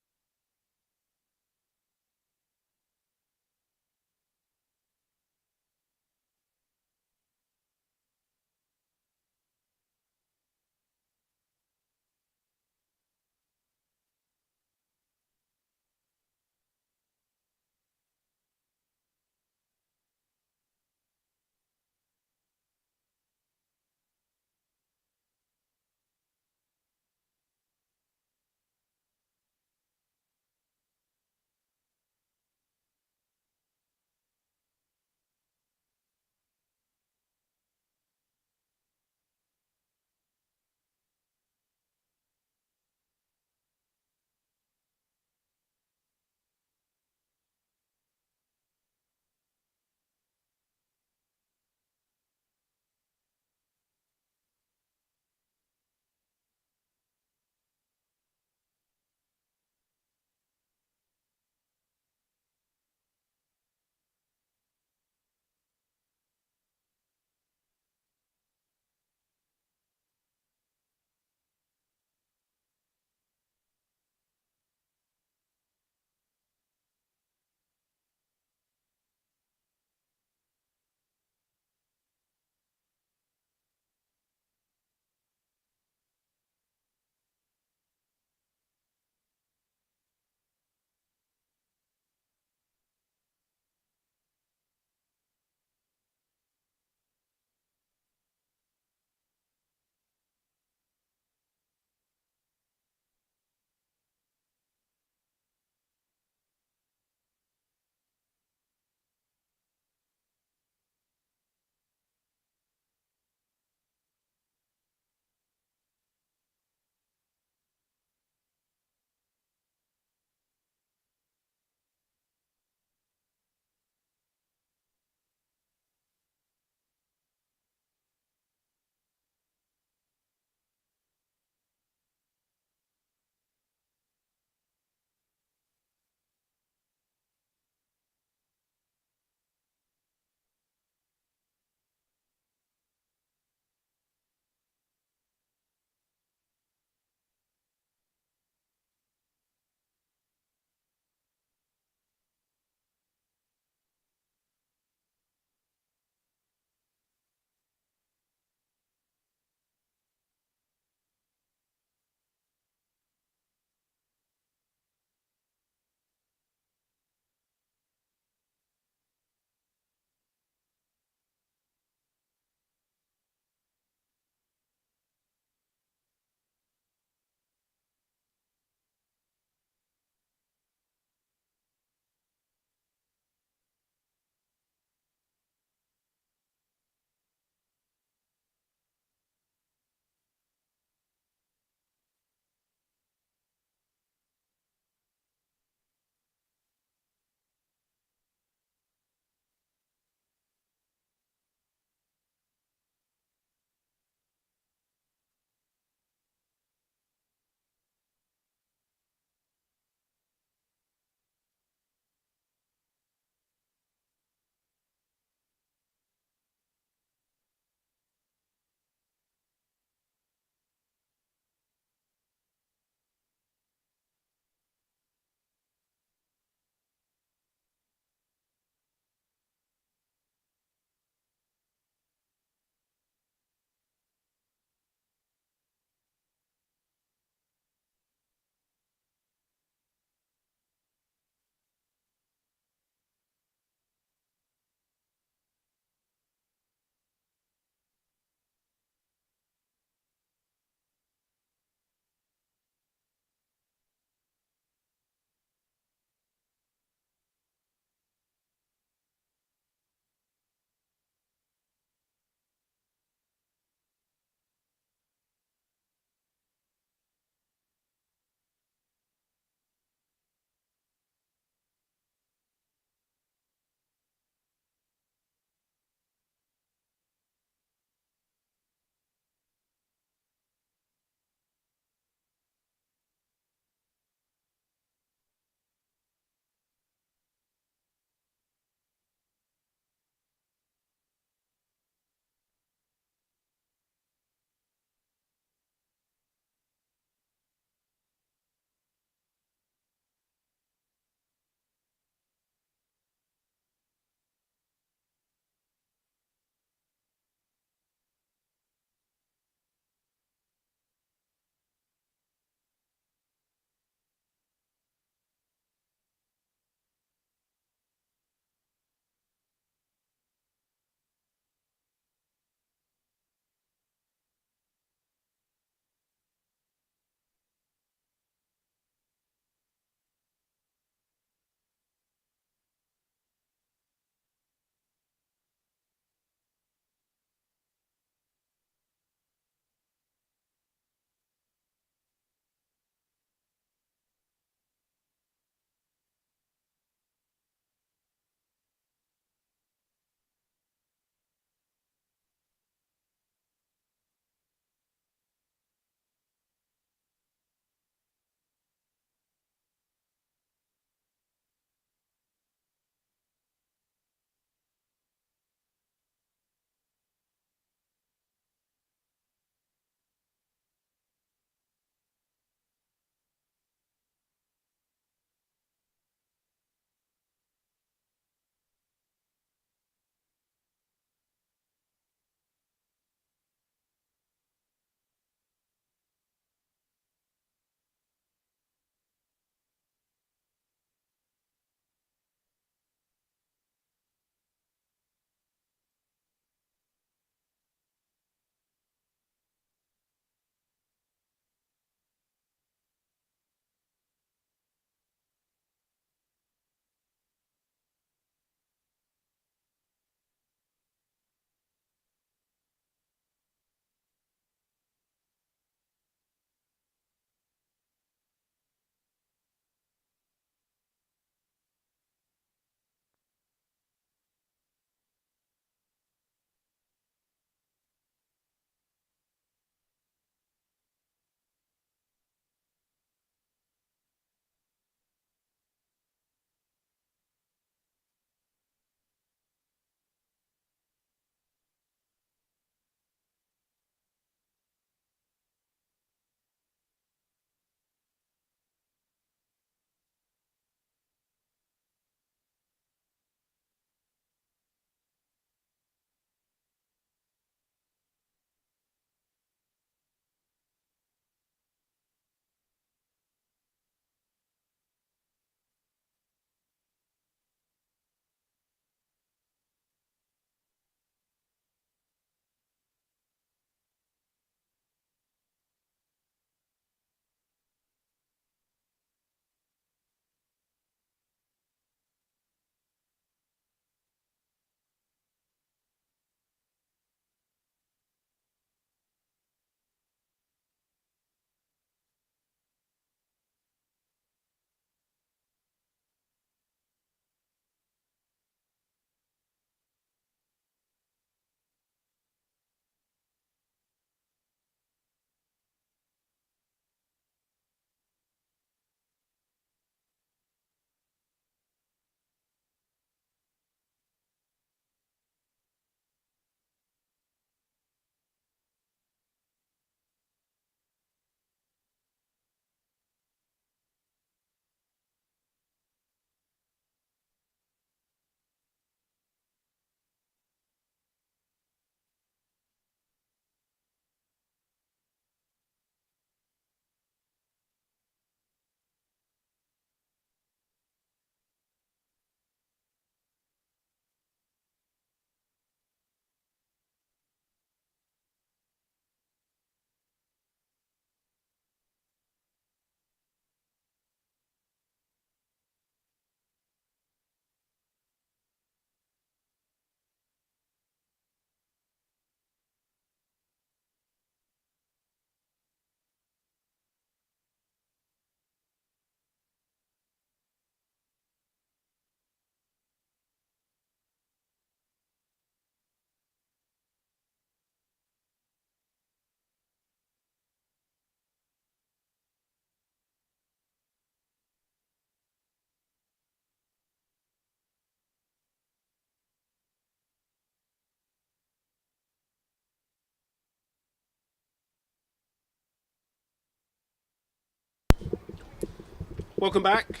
Welcome back.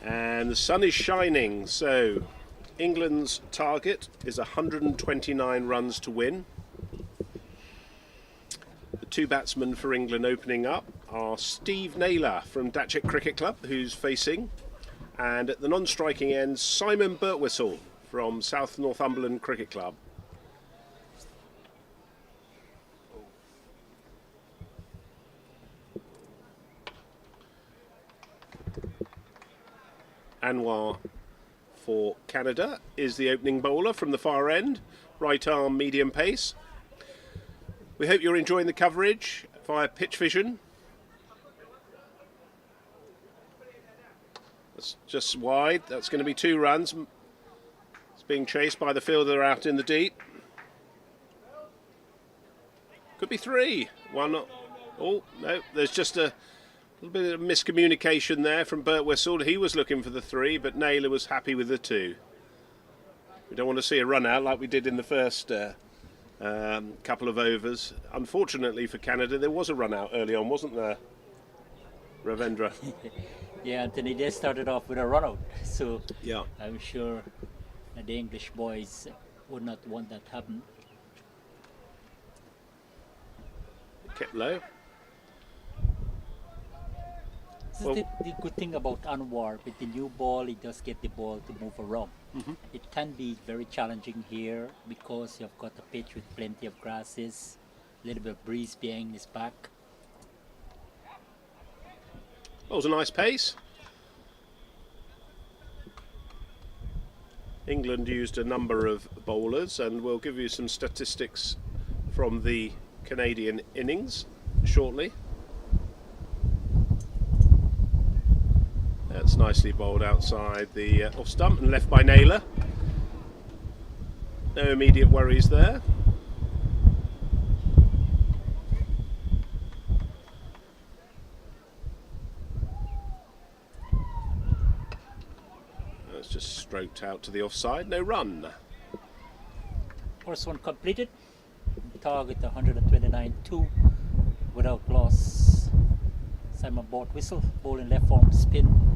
And the sun is shining, so England's target is 129 runs to win. The two batsmen for England opening up are Steve Naylor from Datchet Cricket Club, who's facing, and at the non-striking end, Simon Birtwistle from South Northumberland Cricket Club. Anwar for Canada is the opening bowler from the far end, right arm medium pace. We hope you're enjoying the coverage via Pitch Vision. That's just wide, that's going to be 2 runs. It's being chased by the fielder out in the deep. Could be 3. 1. Oh, no, there's just a little bit of miscommunication there from Birtwistle. He was looking for the 3, but Naylor was happy with the 2. We don't want to see a run out like we did in the first couple of overs. Unfortunately for Canada, there was a run out early on, wasn't there, Ravendra? Yeah, Anthony, they started off with a run out, so Yeah. I'm sure that the English boys would not want that to happen. Kept low. This is Well- the good thing about Anwar. With the new ball, he does get the ball to move around. It can be very challenging here because you've got a pitch with plenty of grasses, a little bit of breeze behind his back. That was a nice pace. England used a number of bowlers, and we'll give you some statistics from the Canadian innings shortly. That's nicely bowled outside the off stump and left by Naylor. No immediate worries there. That's just stroked out to the offside. No run. First one completed. Target 129-2 without loss. Simon Birtwistle bowling left arm spin.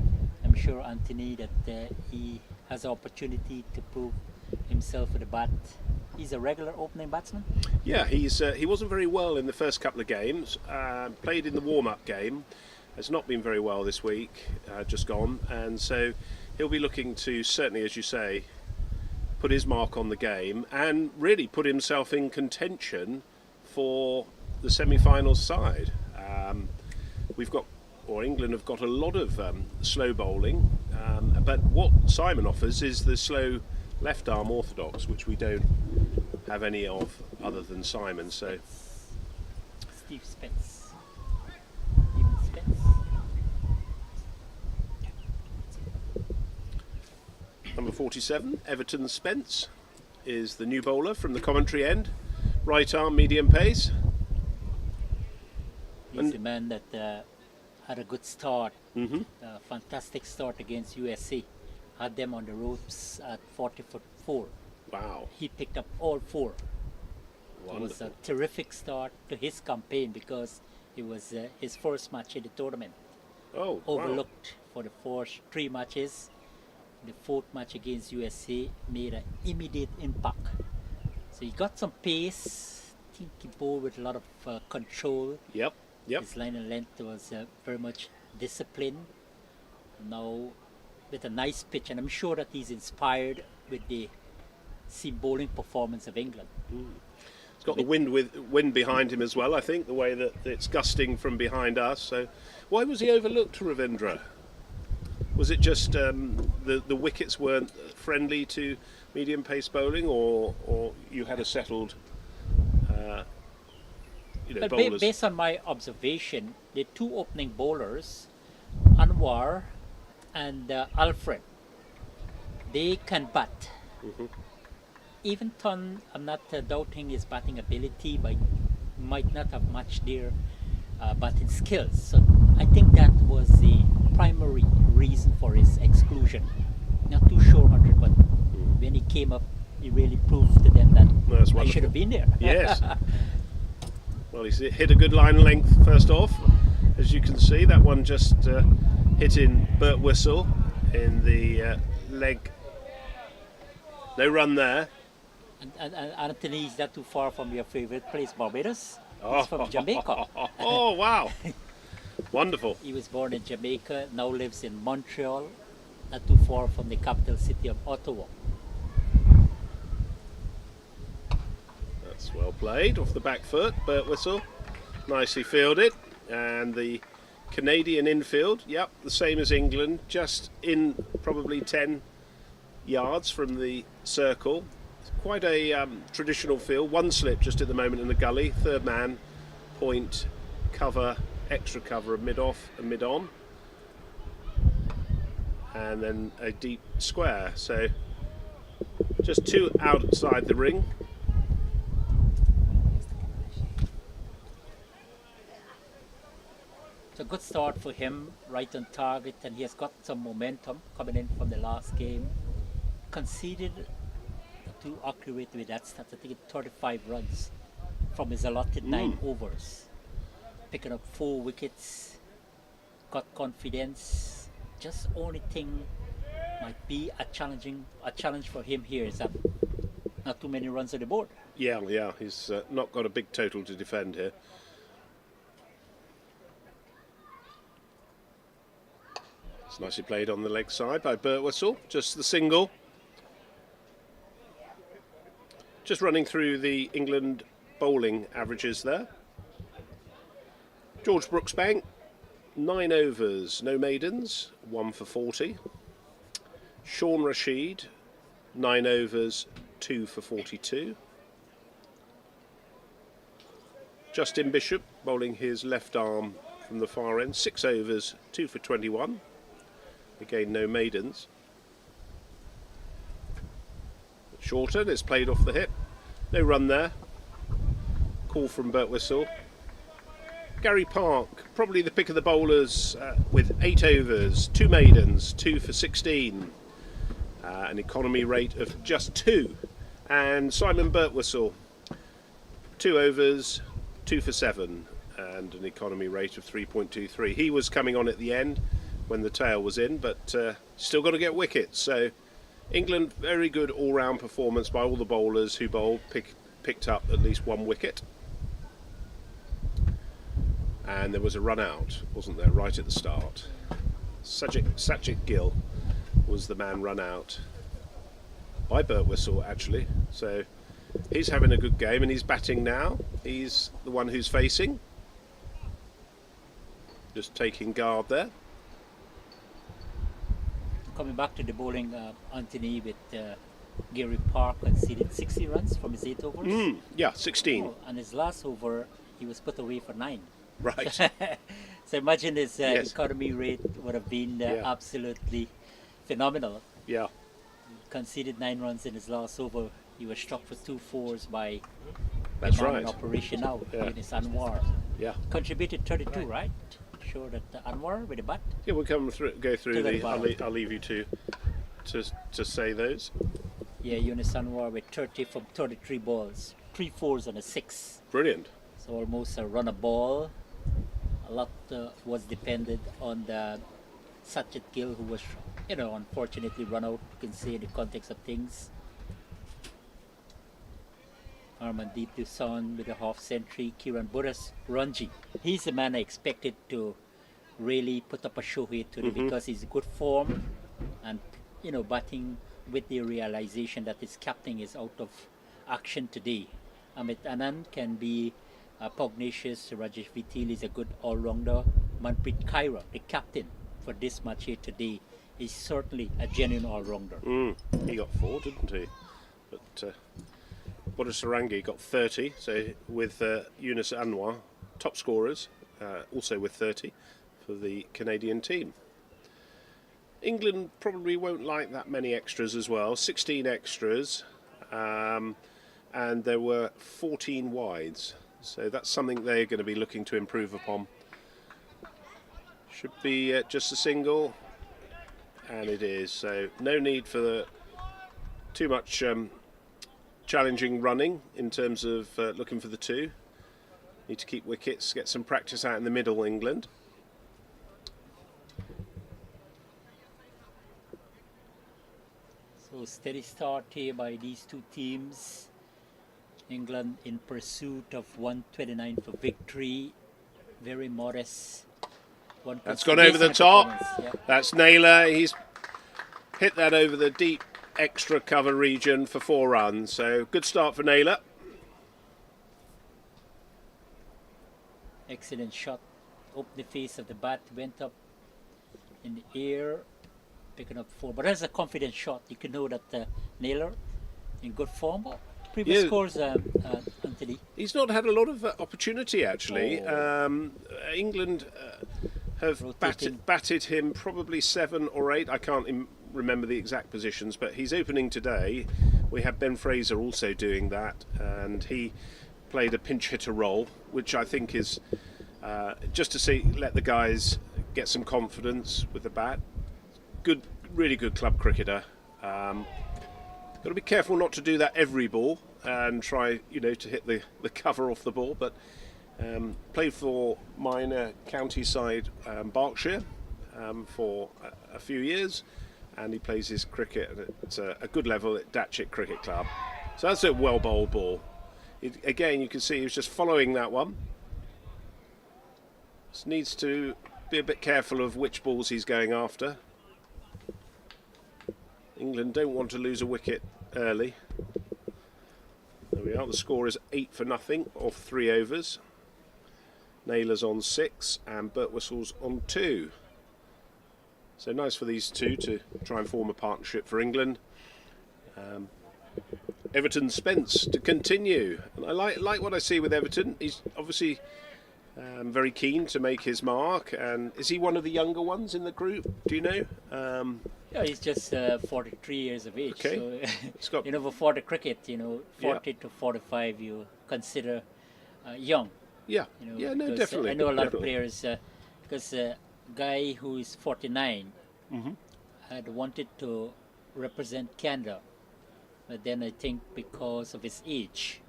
I'm sure, Anthony, that he has the opportunity to prove himself with the bat. He's a regular opening batsman. Yeah, he wasn't very well in the first couple of games. Played in the warm-up game. Has not been very well this week, just gone, and so he'll be looking to, certainly, as you say, put his mark on the game and really put himself in contention for the semi-finals side. England have got a lot of slow bowling, but what Simon offers is the slow left arm orthodox, which we don't have any of other than Simon. So Steve Spence. Stephen Spence. number 47, Everton Spence, is the new bowler from the commentary end, right arm medium pace. He's the man that had a good start, fantastic start against USC. Had them on the ropes at 40-4. Wow, He picked up all 4. It was a terrific start to his campaign because it was his first match in the tournament. Oh, Overlooked for the first 3 matches. The 4th match against USC made an immediate impact. So he got some pace. I think he bowled with a lot of control. Yep. His line and length was very much disciplined. Now with a nice pitch, and I'm sure that he's inspired with the seam bowling performance of England. It's got the wind behind him as well, I think, the way that it's gusting from behind us. So why was he overlooked, Ravindra? Was it just the wickets weren't friendly to medium pace bowling, or you had a settled But bowlers? based on my observation, the 2 opening bowlers, Anwar and Alfred, they can bat. Even Ton, I'm not doubting his batting ability, but might not have much their batting skills. So I think that was the primary reason for his exclusion. Not too sure, 100, but when he came up, he really proved to them that That's I wonderful. should have been there. Yes. Well, he's hit a good line length first off, as you can see. That one just hitting Burt Whistle in the leg. No run there. And Anthony is not too far from your favourite place, Barbados. Oh. He's from Jamaica. Oh, wow. Wonderful. He was born in Jamaica, now lives in Montreal, not too far from the capital city of Ottawa. That's well played off the back foot. Burt Whistle nicely fielded, and the Canadian infield, yep, the same as England, just in probably 10 yards from the circle. It's quite a traditional field. One slip just at the moment in the gully. Third man, point, cover, extra cover, mid off and mid on, and then a deep square. So just two outside the ring. It's a good start for him, right on target, and he has got some momentum coming in from the last game. Conceded, to accurate with that stat, I think 35 runs from his allotted 9 overs. Picking up 4 wickets, got confidence. Just only thing might be a challenge for him here is that not too many runs on the board. Yeah, he's not got a big total to defend here. It's nicely played on the leg side by Burt Whistle, just the single. Just running through the England bowling averages there. George Brooksbank, 9 overs, no maidens, 1 for 40. Sean Rashid, 9 overs, 2 for 42. Justin Bishop bowling his left arm from the far end, 6 overs, 2 for 21. Again, no maidens. Shorten, it's played off the hip. No run there. Call from Burt Whistle. Gary Park, probably the pick of the bowlers, with 8 overs, 2 maidens, 2 for 16. An economy rate of just 2. And Simon Burt Whistle, 2 overs, 2 for 7, and an economy rate of 3.23. He was coming on at the end when the tail was in, but still got to get wickets. So England, very good all-round performance by all the bowlers who bowled, picked up at least 1 wicket. And there was a run out, wasn't there, right at the start. Sajid Gill was the man run out by Burt Whistle, actually. So he's having a good game, and he's batting now. He's the one who's facing. Just taking guard there. Coming back to the bowling, Anthony, with Gary Park conceded 60 runs from his 8 overs. Yeah, 16. Oh, and his last over, he was put away for 9. Right. So imagine his Yes. economy rate would have been Yeah. absolutely phenomenal. Yeah. Conceded 9 runs in his last over. He was struck for 2 fours by That's the man right. in operation now, Yeah. Yunus Anwar. Yeah. Contributed 32, right? Sure that Anwar with the bat. Yeah, we'll go through To the the. bottom. I'll leave you to say those. Yeah, Yunus Anwar with 30 from 33 balls, 3 fours and a 6. Brilliant. So almost a run a ball. A lot was dependent on the Sajid Gill, who was, unfortunately run out. You can say in the context of things. Armandeep Dusan with a half century. Kiran Burras, Ranji. He's the man I expected to really put up a show here today because he's in good form and, batting with the realization that his captain is out of action today. Amit Anand can be pugnacious. Rajesh Vitil is a good all-rounder. Manpreet Kaira, the captain for this match here today, is certainly a genuine all-rounder. He got 4, didn't he? But Boda Sarangi got 30. So with Yunus Anwar, top scorers, also with 30 for the Canadian team. England probably won't like that many extras as well. 16 extras, and there were 14 wides. So that's something they're going to be looking to improve upon. Should be just a single, and it is. So no need for too much challenging running in terms of looking for the 2. Need to keep wickets, get some practice out in the middle, England. steady start here by these two teams. England in pursuit of 129 for victory. Very modest. That's gone over the top. Yeah. That's Naylor. He's hit that over the deep extra cover region for 4 runs. So good start for Naylor. Excellent shot. Up the face of the bat, went up in the air, picking up 4. But that's a confident shot. You can know that Naylor in good form. Previous scores, Anthony. He's not had a lot of opportunity actually. Oh. England have batted him probably 7 or 8. I can't remember the exact positions, but he's opening today. We have Ben Fraser also doing that, and he played a pinch hitter role, which I think is just to let the guys get some confidence with the bat. Good, really good club cricketer. Got to be careful not to do that every ball and try, to hit the cover off the ball. But played for minor county side Berkshire for a few years, and he plays his cricket at a good level at Datchet Cricket Club. So that's a well bowled ball. Again, you can see he was just following that one. Just needs to be a bit careful of which balls he's going after. England don't want to lose a wicket early. There we are. The score is 8-0 off 3 overs. Naylor's on 6 and Birtwhistle's on 2. So nice for these two to try and form a partnership for England. Everton Spence to continue. And I like what I see with Everton. He's obviously very keen to make his mark. And is he one of the younger ones in the group? Do you know? Yeah, he's just 43 years of age. Okay. So, before the cricket, 40 to 45, you consider young. Yeah. Definitely. I know a lot of players, because a guy who is 49 had wanted to represent Canada, but then I think because of his age.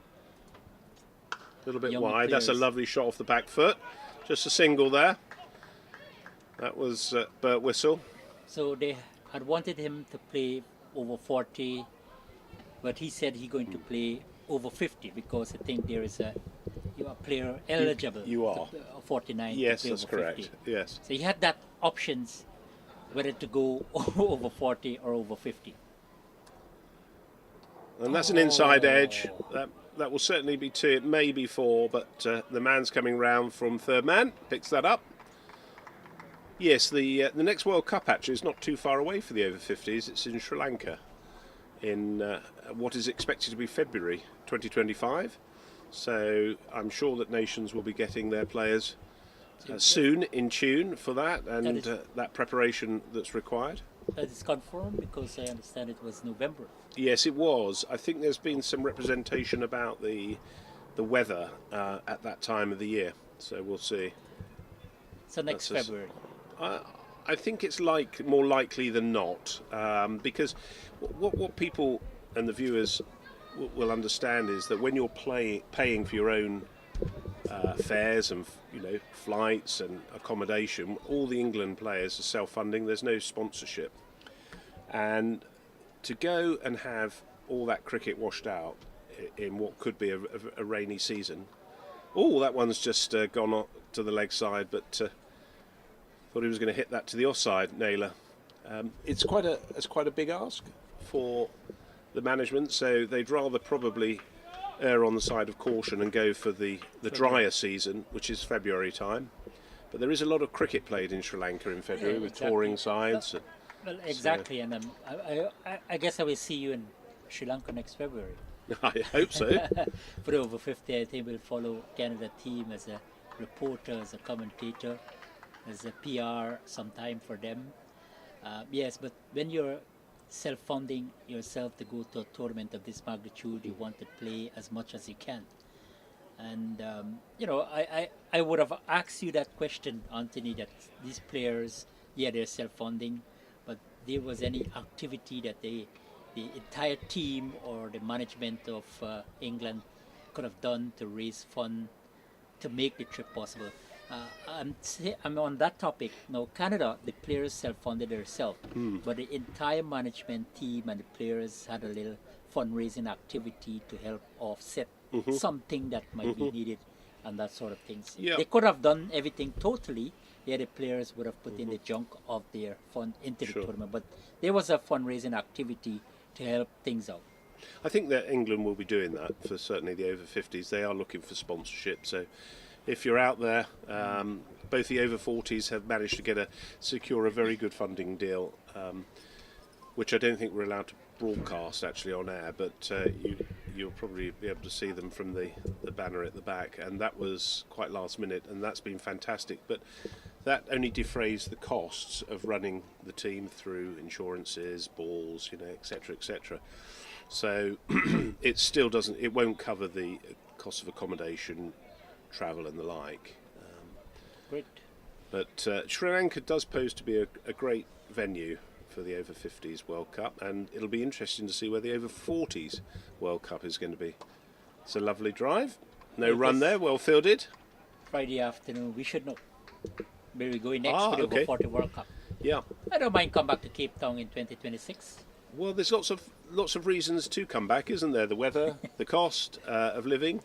A little bit wide. That's a lovely shot off the back foot. Just a single there. That was Birtwhistle. So they had wanted him to play over 40, but he said he's going to play over 50 because I think there is you are player eligible. You are. 49. Yes, to play that's over correct. 50. Yes. So he had that options whether to go over 40 or over 50. And that's an inside edge. That will certainly be 2. It may be 4, but the man's coming round from third man. Picks that up. Yes, the next World Cup actually is not too far away for the over-50s. It's in Sri Lanka in what is expected to be February 2025. So I'm sure that nations will be getting their players soon in tune for that and that preparation that's required. That is confirmed because I understand it was November. Yes, it was. I think there's been some representation about the weather at that time of the year. So we'll see. So next February. I think it's more likely than not, because what people and the viewers will understand is that when you're paying for your own fares and flights and accommodation, all the England players are self-funding. There's no sponsorship, and to go and have all that cricket washed out in what could be a rainy season. Oh, that one's just gone up to the leg side, but. Thought he was going to hit that to the offside, Naylor. It's quite a big ask for the management, so they'd rather probably err on the side of caution and go for the drier season, which is February time. But there is a lot of cricket played in Sri Lanka in February with touring sides. Well, exactly, and I guess I will see you in Sri Lanka next February. I hope so. For the over 50, I think we'll follow Canada team as a reporter, as a commentator, as a PR sometime for them. Yes, but when you're self-funding yourself to go to a tournament of this magnitude, you want to play as much as you can. And, I would have asked you that question, Anthony, that these players, they're self-funding, but there was any activity that the entire team or the management of England could have done to raise funds to make the trip possible. I'm on that topic. Now, Canada, the players self-funded themselves, but the entire management team and the players had a little fundraising activity to help offset something that might be needed and that sort of things. Yeah. They could have done everything totally. The other players would have put in the junk of their fund into the tournament, but there was a fundraising activity to help things out. I think that England will be doing that for certainly the over-50s. They are looking for sponsorship, so if you're out there, both the over-40s have managed to secure a very good funding deal, which I don't think we're allowed to broadcast actually on air, but you'll probably be able to see them from the banner at the back, and that was quite last minute, and that's been fantastic. But that only defrays the costs of running the team through insurances, balls, etc., etc. So it still doesn't. It won't cover the cost of accommodation, travel, and the like. Great. But Sri Lanka does pose to be a great venue for the over-50s World Cup, and it'll be interesting to see where the over-40s World Cup is going to be. It's a lovely drive. No run there, well fielded. Friday afternoon, we should know where we're going next for the over-40 World Cup. Yeah. I don't mind come back to Cape Town in 2026. Well, there's lots of reasons to come back, isn't there? The weather, the cost of living,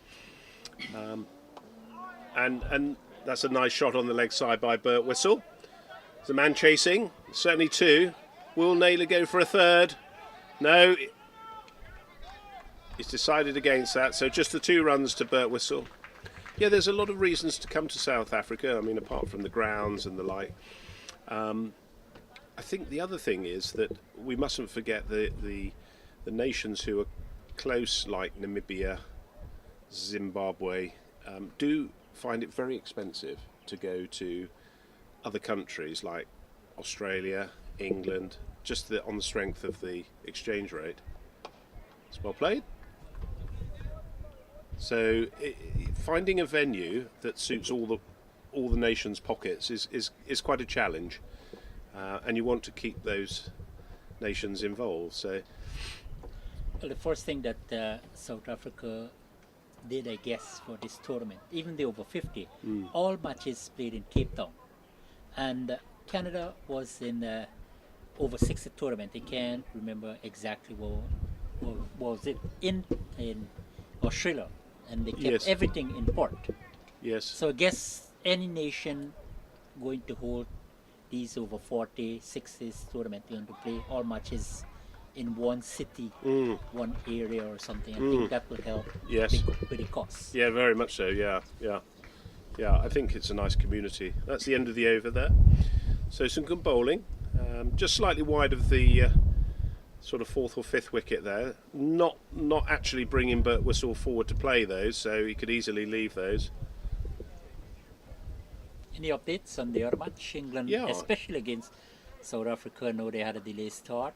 and that's a nice shot on the leg side by Burt Whistle. There's a man chasing, certainly two. Will Naylor go for a third? No. He's decided against that, so just the 2 runs to Burt Whistle. Yeah, there's a lot of reasons to come to South Africa, I mean, apart from the grounds and the like. I think the other thing is that we mustn't forget the nations who are close, like Namibia, Zimbabwe, do find it very expensive to go to other countries like Australia, England, just on the strength of the exchange rate. It's well played. So finding a venue that suits all the nations' pockets is quite a challenge, and you want to keep those nations involved. So, well, the first thing that South Africa did, I guess, for this tournament, even the over 50, all matches played in Cape Town, and Canada was in the over 60 tournament. I can't remember exactly what was it in Australia, and they kept everything in port. Yes. So I guess any nation going to hold these over 40, 60s tournament, going to play all matches in one city, one area or something. I think that will help with the costs. Yeah, very much so. Yeah. I think it's a nice community. That's the end of the over there. So some good bowling, just slightly wide of the sort of 4th or 5th wicket there. Not actually bringing Burt Whistle forward to play those, so he could easily leave those. Any updates on the other match? England, especially against South Africa, no, they had a delayed start.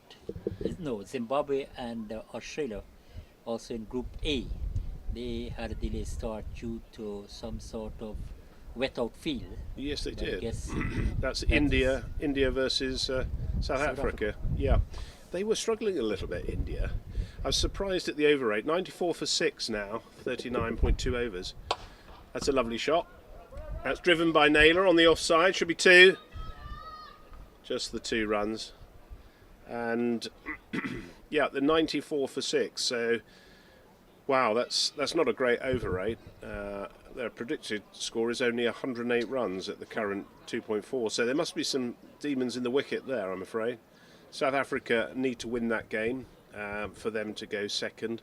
No, Zimbabwe and Australia, also in Group A, they had a delayed start due to some sort of wet out field. Yes, they did. I guess that's India versus South Africa. Yeah, they were struggling a little bit, India. I was surprised at the over rate, 94 for 6 now, 39.2 overs. That's a lovely shot. That's driven by Naylor on the offside, should be 2. Just the 2 runs. And yeah, the 94 for 6. So, wow, that's not a great over rate. Their predicted score is only 108 runs at the current 2.4. So there must be some demons in the wicket there, I'm afraid. South Africa need to win that game for them to go second.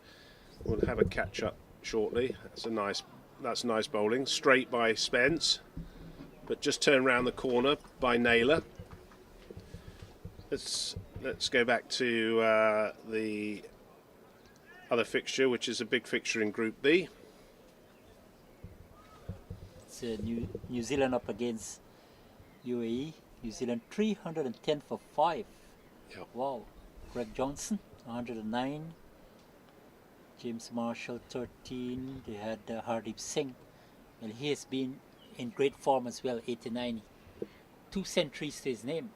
We'll have a catch up shortly. That's nice bowling. Straight by Spence, but just turned round the corner by Naylor. Let's go back to the other fixture, which is a big fixture in Group B. It's New Zealand up against UAE. New Zealand 310 for 5. Yeah. Wow. Greg Johnson 109. James Marshall 13. They had Hardeep Singh. Well, he has been in great form as well. 89. 2 centuries to his name.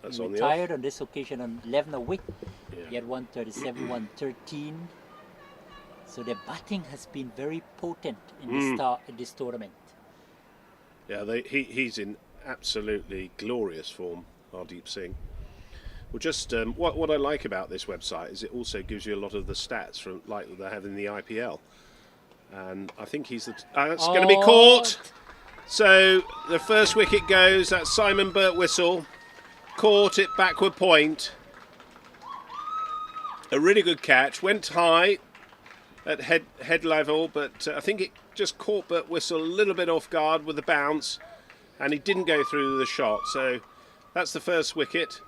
That's he on retired the off. on this occasion on 11 a wicket. Yeah. He had 137, 113. So their batting has been very potent in this tournament. Yeah, he's in absolutely glorious form, Hardeep Singh. Well, just what I like about this website is it also gives you a lot of the stats from like they have in the IPL. And I think he's that's going to be caught. So the first wicket goes. That's Simon Birtwistle. Caught it backward point. A really good catch. Went high at head level, but I think it just caught Birtwistle a little bit off guard with the bounce, and he didn't go through the shot. So that's the first wicket.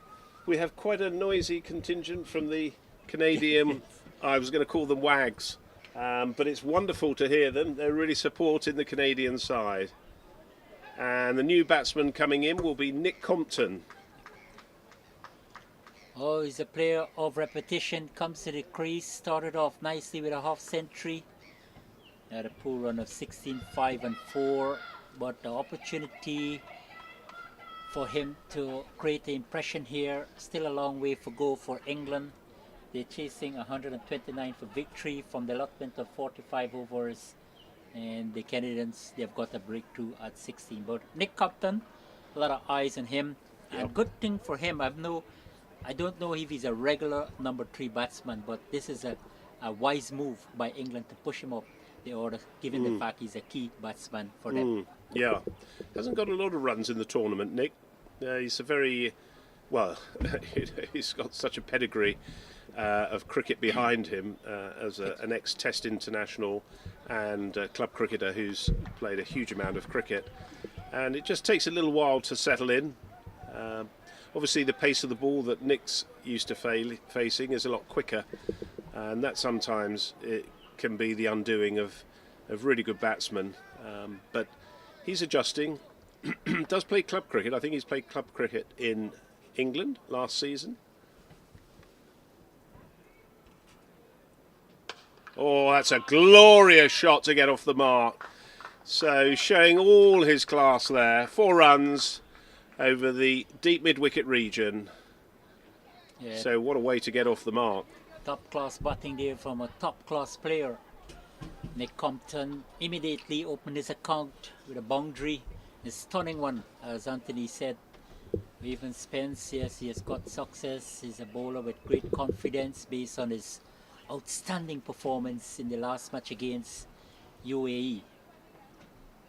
We have quite a noisy contingent from the Canadian. I was going to call them Wags. But it's wonderful to hear them. They're really supporting the Canadian side. And the new batsman coming in will be Nick Compton. Oh, he's a player of repetition, comes to the crease, started off nicely with a half century. Had a poor run of 16, 5 and 4, but the opportunity for him to create the impression here, still a long way to go for England. They're chasing 129 for victory from the allotment of 45 overs, and the Canadians, they've got a breakthrough at 16. But Nick Compton, a lot of eyes on him, and good thing for him. I don't know if he's a regular number 3 batsman, but this is a wise move by England to push him up the order, given the fact he's a key batsman for them. Yeah, hasn't got a lot of runs in the tournament, Nick. He's a very, well, he's got such a pedigree of cricket behind him as an ex-Test international and club cricketer who's played a huge amount of cricket. And it just takes a little while to settle in. Obviously the pace of the ball that Nick's used to facing is a lot quicker, and that sometimes it can be the undoing of really good batsmen. But he's adjusting. Does play club cricket. I think he's played club cricket in England last season. Oh, that's a glorious shot to get off the mark. So showing all his class there. 4 runs over the deep mid-wicket region. Yeah. So what a way to get off the mark. Top class batting there from a top class player. Nick Compton immediately opened his account with a boundary. A stunning one, as Anthony said. Even Spence, yes, he has got success. He's a bowler with great confidence based on his outstanding performance in the last match against UAE.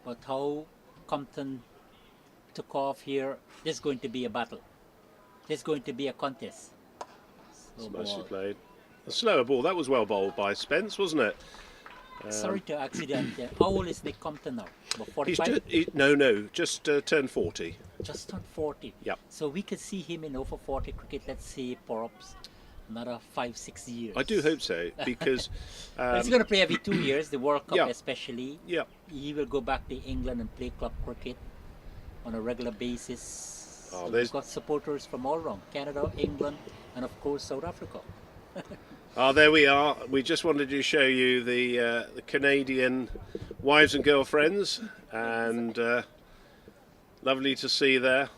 But how Compton took off here, there's going to be a battle. There's going to be a contest. It's nicely played. A slower ball. That was well bowled by Spence, wasn't it? Sorry to accident. How old is Nick Compton now? About 45? Just turned 40. Just turned 40. Yep. So we could see him in over 40 cricket, let's say, perhaps another 5-6 years. I do hope so, because he's going to play every 2 years, the World Cup especially. Yeah. He will go back to England and play club cricket on a regular basis. Oh, so we've got supporters from all around Canada, England, and of course South Africa. There we are. We just wanted to show you the Canadian wives and girlfriends, and lovely to see there.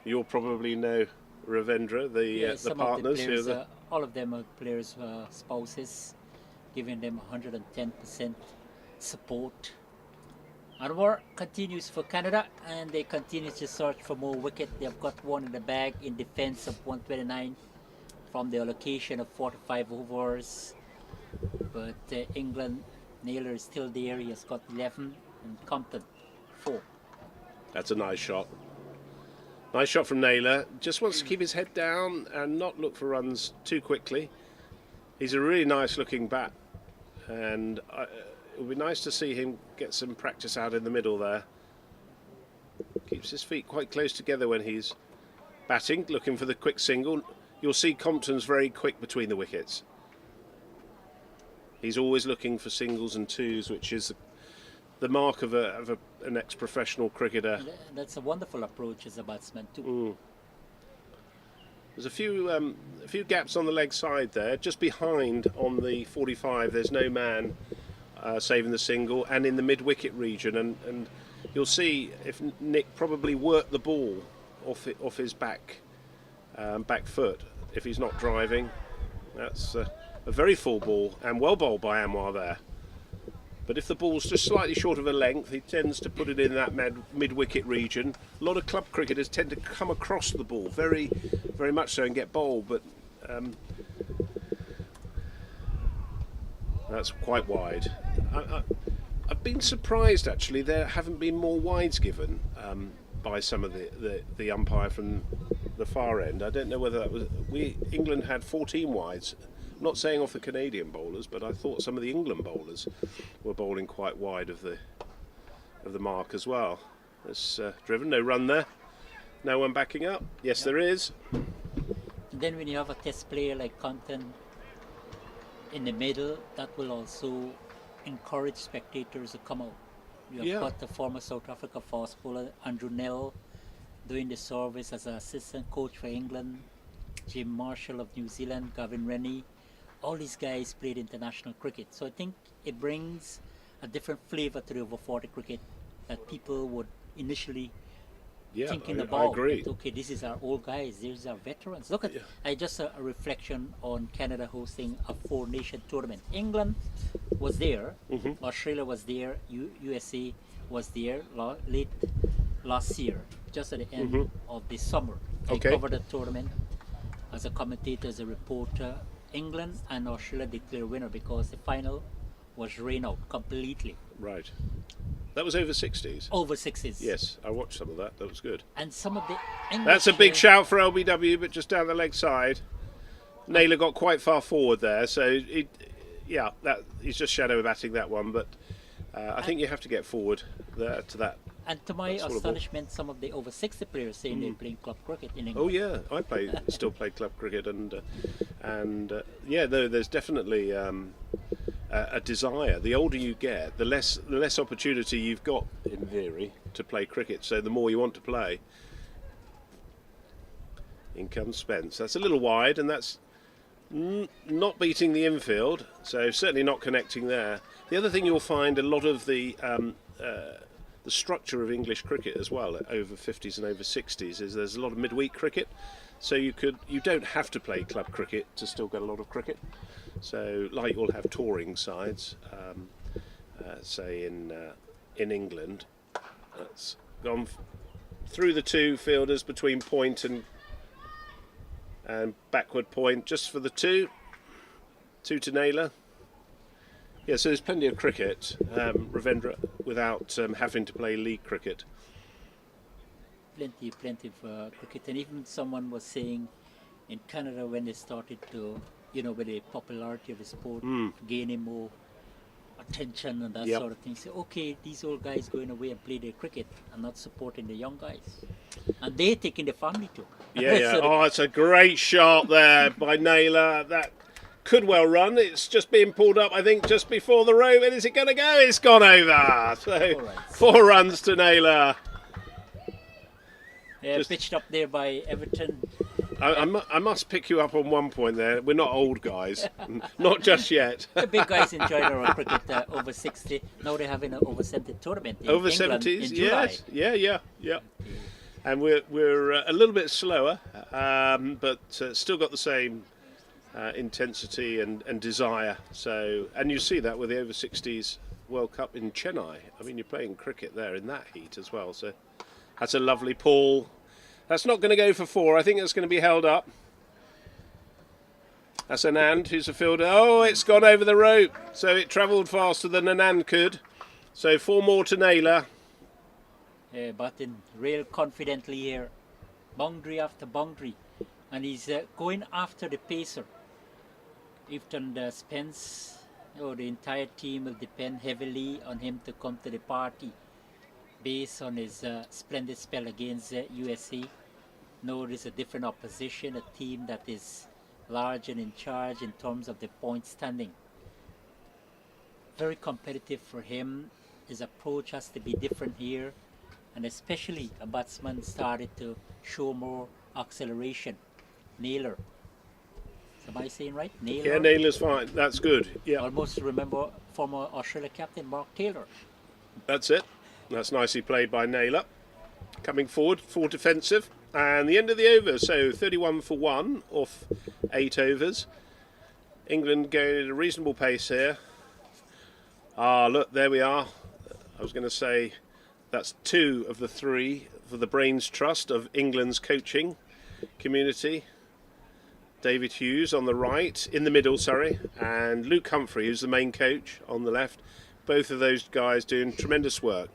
You'll probably know Ravendra, the partners. Of the players, all of them are players' spouses, giving them 110% support. And work continues for Canada, and they continue to search for more wicket. They've got one in the bag in defence of 129 from the allocation of 45 overs. But England, Naylor is still there. He has got 11, and Compton 4. That's a nice shot. Nice shot from Naylor. Just wants to keep his head down and not look for runs too quickly. He's a really nice looking bat, and it would be nice to see him get some practice out in the middle there. Keeps his feet quite close together when he's batting, looking for the quick single. You'll see Compton's very quick between the wickets. He's always looking for singles and twos, which is the mark of an ex-professional cricketer. That's a wonderful approach as a batsman too. There's a few gaps on the leg side there. Just behind on the 45, there's no man saving the single, and in the mid-wicket region, and you'll see if Nick probably worked the ball off his back foot if he's not driving. That's a very full ball, and well bowled by Anwar there. But if the ball's just slightly short of a length, he tends to put it in that mid-wicket region. A lot of club cricketers tend to come across the ball very, very much so and get bowled, but that's quite wide. I've been surprised actually there haven't been more wides given by some of the umpire from the far end. I don't know whether that was England had 14 wides. I'm not saying off the Canadian bowlers, but I thought some of the England bowlers were bowling quite wide of the mark as well. It's driven, no run there, no one backing up. Yes, there is. And then when you have a test player like Compton in the middle, that will also encourage spectators to come out. You have got the former South Africa fast bowler Andrew Nell doing the service as an assistant coach for England, Jim Marshall of New Zealand, Gavin Rennie. All these guys played international cricket, so I think it brings a different flavour to the over 40 cricket that people would initially thinking about. I agree. That, okay, this is our old guys, these are veterans. Look at just a reflection on Canada hosting a 4-nation tournament. England was there, Australia was there, USA was there late last year, just at the end of the summer. I covered the tournament as a commentator, as a reporter. England and Australia declared winner because the final was rain out completely. Right. That was over 60s. Over 60s. Yes, I watched some of that. That was good. And some of the English That's a big shout for LBW, but just down the leg side. Naylor got quite far forward there, so he's just shadow batting that one. But I think you have to get forward there to that. And to my astonishment, some of the over 60 players saying they're playing club cricket in England. Oh yeah, I still play club cricket, and there's definitely a desire. The older you get, the less opportunity you've got in theory to play cricket. So the more you want to play. In comes Spence. That's a little wide, and that's not beating the infield. So certainly not connecting there. The other thing you'll find a lot of the structure of English cricket as well, at over 50s and over 60s, is there's a lot of midweek cricket, so you don't have to play club cricket to still get a lot of cricket. So like you'll have touring sides, say in England, that's gone through the two fielders between point and backward point, just for the two to Naylor. Yeah, so there's plenty of cricket, Ravendra, without having to play league cricket. Plenty of cricket, and even someone was saying in Canada when they started to, with the popularity of the sport, gaining more attention and that sort of thing, say, okay, these old guys going away and play their cricket and not supporting the young guys. And they're taking the family too. Yeah. So it's a great shot there by Naylor. That could well run. It's just being pulled up, I think, just before the rope. And is it going to go? It's gone over. So 4 runs to Naylor. Yeah, pitched up there by Everton. I must pick you up on one point there. We're not old guys. Not just yet. The big guys enjoy their cricket over 60. Now they're having an over 70 tournament in over England 70s, in July. yes. Yeah. And we're a little bit slower, but still got the same intensity and desire. So, and you see that with the over 60s World Cup in Chennai. I mean, you're playing cricket there in that heat as well. So that's a lovely pull. That's not going to go for 4. I think that's going to be held up. That's Anand, who's a fielder. Oh, it's gone over the rope. So it travelled faster than Anand could. So 4 more to Naylor. Yeah, batting real confidently here. Boundary after boundary. And he's going after the pacer. If Spence, the entire team will depend heavily on him to come to the party based on his splendid spell against USA. No, there's a different opposition, a team that is large and in charge in terms of the point standing. Very competitive for him. His approach has to be different here, and especially a batsman started to show more acceleration. Naylor. Am I saying right? Naylor? Yeah, Naylor's fine. That's good. Yeah. Almost remember former Australia captain Mark Taylor. That's it. That's nicely played by Naylor. Coming forward, 4 defensive. And the end of the over, so 31 for 1 off 8 overs. England going at a reasonable pace here. Ah, look, there we are. I was going to say that's 2 of the 3 for the Brains Trust of England's coaching community. David Hughes on the right, in the middle, sorry, and Luke Humphrey, who's the main coach, on the left. Both of those guys doing tremendous work.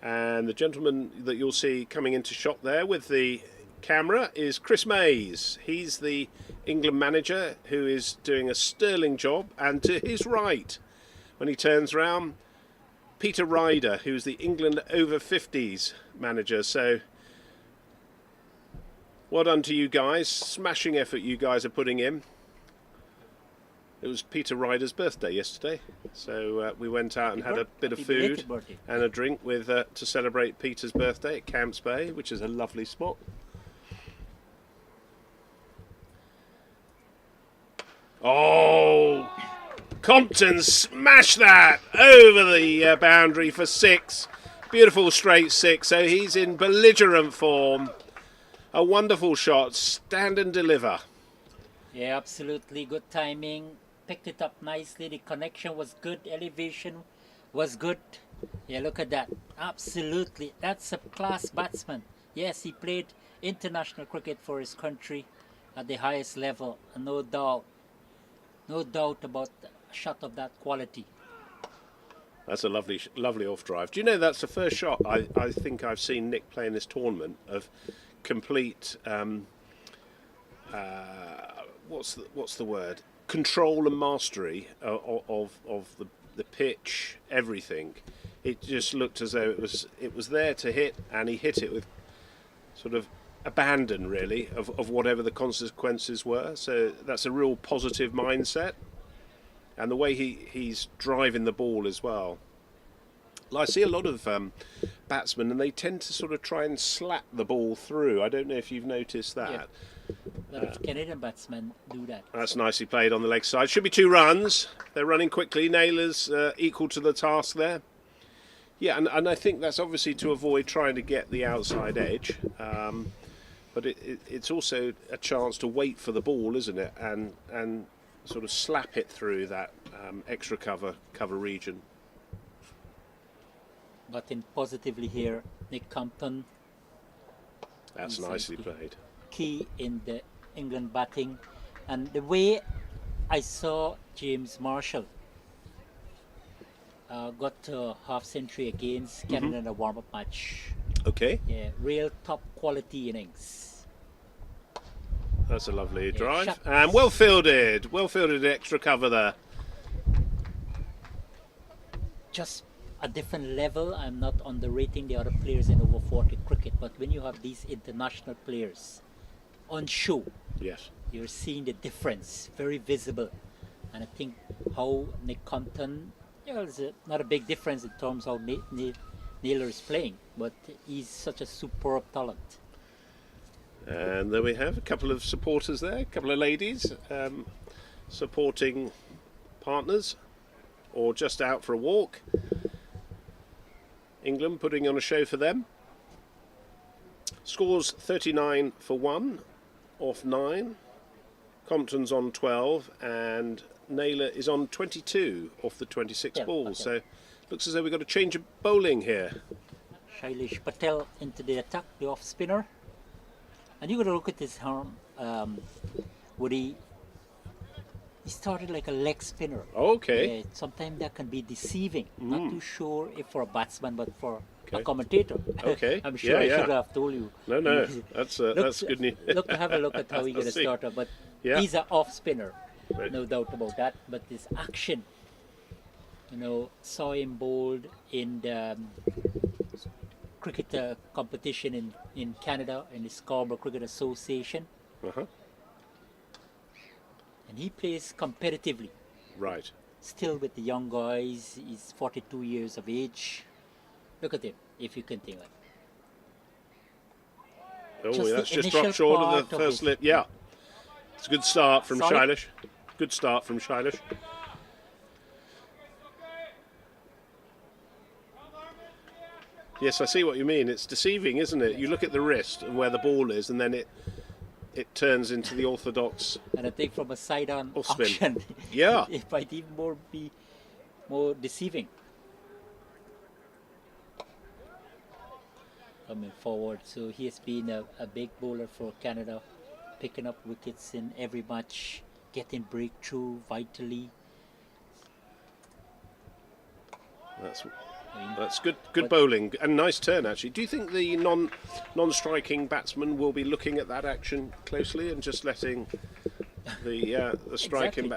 And the gentleman that you'll see coming into shot there with the camera is Chris Mays. He's the England manager who is doing a sterling job. And to his right, when he turns round, Peter Ryder, who's the England Over-40s manager. So well done to you guys. Smashing effort you guys are putting in. It was Peter Ryder's birthday yesterday, so we went out and had a bit of food and a drink with to celebrate Peter's birthday at Camps Bay, which is a lovely spot. Oh, Compton smashed that over the boundary for 6. Beautiful straight 6, so he's in belligerent form. A wonderful shot, stand and deliver. Yeah, absolutely good timing. Picked it up nicely. The connection was good. Elevation was good. Yeah, look at that. Absolutely. That's a class batsman. Yes, he played international cricket for his country at the highest level. No doubt. No doubt about a shot of that quality. That's a lovely, lovely off drive. Do you know that's the first shot I think I've seen Nick play in this tournament of complete what's the word? Control and mastery of the pitch, everything. It just looked as though it was there to hit, and he hit it with sort of abandon, really, of whatever the consequences were. So that's a real positive mindset, and the way he's driving the ball as well. I see a lot of batsmen, and they tend to sort of try and slap the ball through. I don't know if you've noticed that. Yeah. A lot of Canadian batsmen do that. That's nicely played on the leg side. Should be 2 runs. They're running quickly. Naylor's equal to the task there. Yeah, and I think that's obviously to avoid trying to get the outside edge. But it's also a chance to wait for the ball, isn't it? And sort of slap it through that extra cover region. But in positively here, Nick Compton. That's nicely played. Key in the England batting, and the way I saw James Marshall got to half century against Canada in a warm-up match. Okay. Yeah, real top quality innings. That's a lovely drive, shot. And well fielded extra cover there. Just a different level. I'm not underrating the other players in over 40 cricket, but when you have these international players on show, yes, you're seeing the difference, very visible. And I think how Nick Compton, there's not a big difference in terms of how Naylor is playing, but he's such a superb talent. And there we have a couple of supporters there, a couple of ladies supporting partners or just out for a walk. England putting on a show for them. Scores 39 for 1 off 9. Compton's on 12 and Naylor is on 22 off the 26 balls. So looks as though we've got a change of bowling here. Shailesh Patel into the attack, the off spinner. And you got to look at his arm. Woody, he started like a leg spinner. Okay. Yeah, sometimes that can be deceiving. Not too sure if for a batsman, but for a commentator. Okay. I'm sure I should have told you. No, that's good news. Have a look at how he gonna start up. But he's an off spinner, no doubt about that. But his action, saw him bowled in the cricket competition in Canada in the Scarborough Cricket Association. And he plays competitively. Right. Still with the young guys. He's 42 years of age. Look at him, if you can think of it. Oh, that's just dropped short of the first slip. Yeah. It's a good start from Shailesh. Good start from Shailesh. Yes, I see what you mean. It's deceiving, isn't it? You look at the wrist and where the ball is, and then it turns into the orthodox. And I think from a side-on spin. option, Yeah, it might even more be more deceiving. Coming forward, so he has been a big bowler for Canada, picking up wickets in every match, getting breakthrough vitally. That's good bowling and nice turn actually. Do you think the non-striking batsman will be looking at that action closely and just letting the striking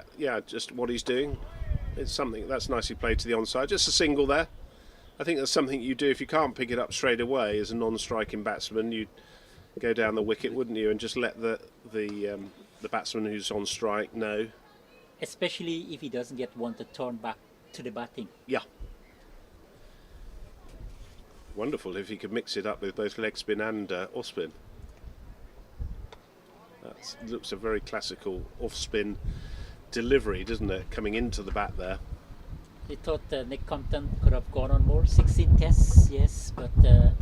just what he's doing? It's something that's nicely played to the onside. Just a single there. I think that's something you do if you can't pick it up straight away as a non-striking batsman. You'd go down the wicket, wouldn't you, and just let the batsman who's on strike know. Especially if he doesn't want to turn back to the batting. Yeah. Wonderful if he could mix it up with both leg spin and off spin. That looks a very classical off spin delivery, doesn't it? Coming into the bat there. They thought Nick Compton could have gone on more 16 tests, yes, but I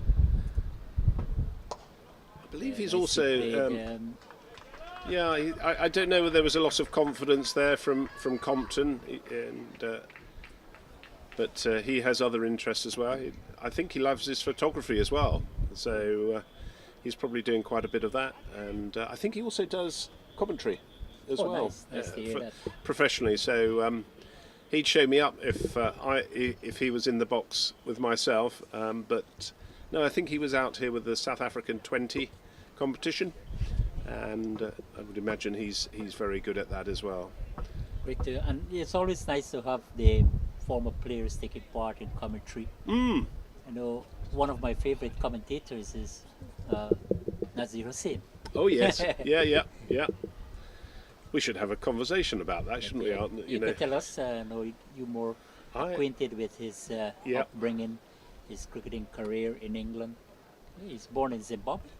believe he's also. I don't know whether there was a loss of confidence there from Compton, but he has other interests as well. I think he loves his photography as well, so he's probably doing quite a bit of that, and I think he also does commentary as well, nice to hear that. Professionally. So he'd show me up if he was in the box with myself, but no, I think he was out here with the South African 20 competition, and I would imagine he's very good at that as well. Great, and it's always nice to have the former players taking part in commentary. I know one of my favorite commentators is Nazir Hussain. Oh yes, yeah. We should have a conversation about that, shouldn't we? You could tell us, know you more acquainted with his upbringing, his cricketing career in England. He's born in Zimbabwe,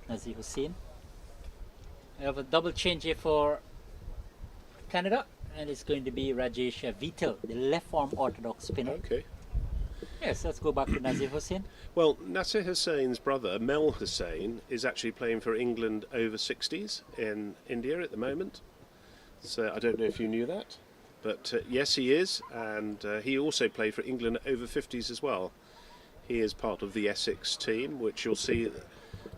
Nazir Hussain. I have a double change here for Canada, and it's going to be Rajesh Vital, the left-arm orthodox spinner. Okay. Yes, let's go back to Nazir Hussain. Well, Nasser Hussain's brother, Mel Hussain, is actually playing for England over-60s in India at the moment. So I don't know if you knew that, but yes, he is, and he also played for England over-50s as well. He is part of the Essex team, which you'll see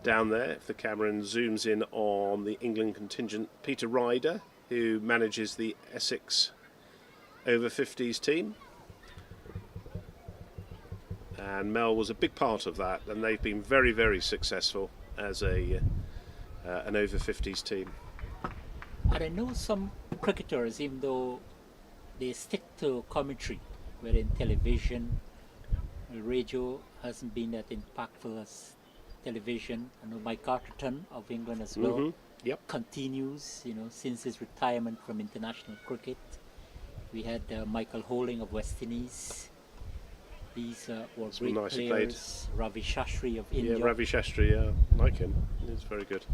down there if the camera zooms in on the England contingent. Peter Ryder, who manages the Essex over-50s team. And Mel was a big part of that, and they've been very, very successful as an over-50s team. And I know some cricketers, even though they stick to commentary, wherein television, radio hasn't been that impactful as television. I know Mike Arterton of England as well continues, since his retirement from international cricket. We had Michael Holding of West Indies. These were great nicely players. Played. Ravi Shastri of India. Yeah, Ravi Shastri, like him. He's very good.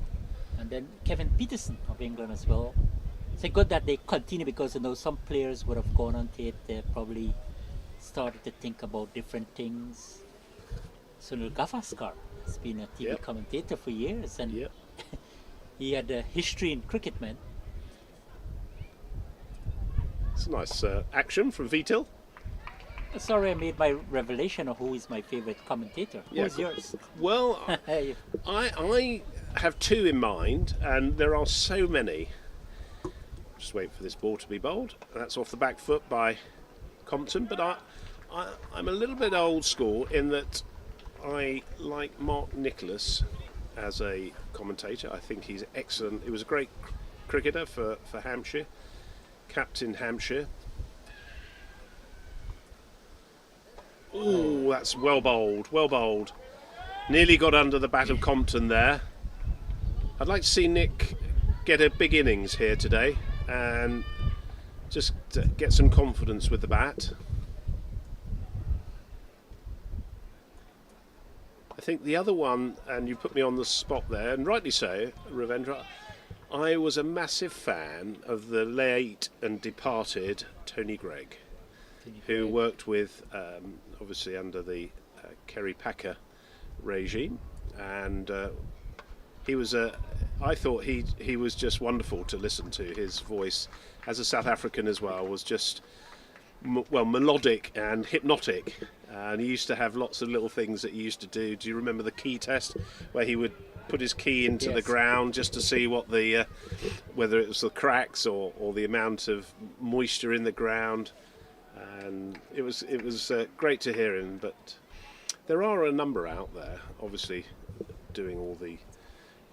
And then Kevin Peterson of England as well. It's good that they continue, because some players would have gone on to it. They probably started to think about different things. Sunil Gavaskar has been a TV commentator for years, and he had a history in cricket, man. It's a nice action from Vital. Sorry, I made my revelation of who is my favorite commentator. Who's yours? Well, I have two in mind, and there are so many. Just wait for this ball to be bowled. That's off the back foot by Compton, but I'm a little bit old school in that I like Mark Nicholas as a commentator. I think he's excellent. He was a great cricketer for Hampshire, captain Hampshire. Oh, that's well bowled. Nearly got under the bat of Compton there. I'd like to see Nick get a big innings here today and just get some confidence with the bat. I think the other one, and you put me on the spot there, and rightly so, Ravendra, I was a massive fan of the late and departed Tony Greig, who worked with, obviously under the Kerry Packer regime, and I thought he was just wonderful to listen to. His voice, as a South African as well, was just melodic and hypnotic. And he used to have lots of little things that he used to do. Do you remember the key test, where he would put his key into the ground just to see what the whether it was the cracks or the amount of moisture in the ground? And it was great to hear him. But there are a number out there, obviously, doing all the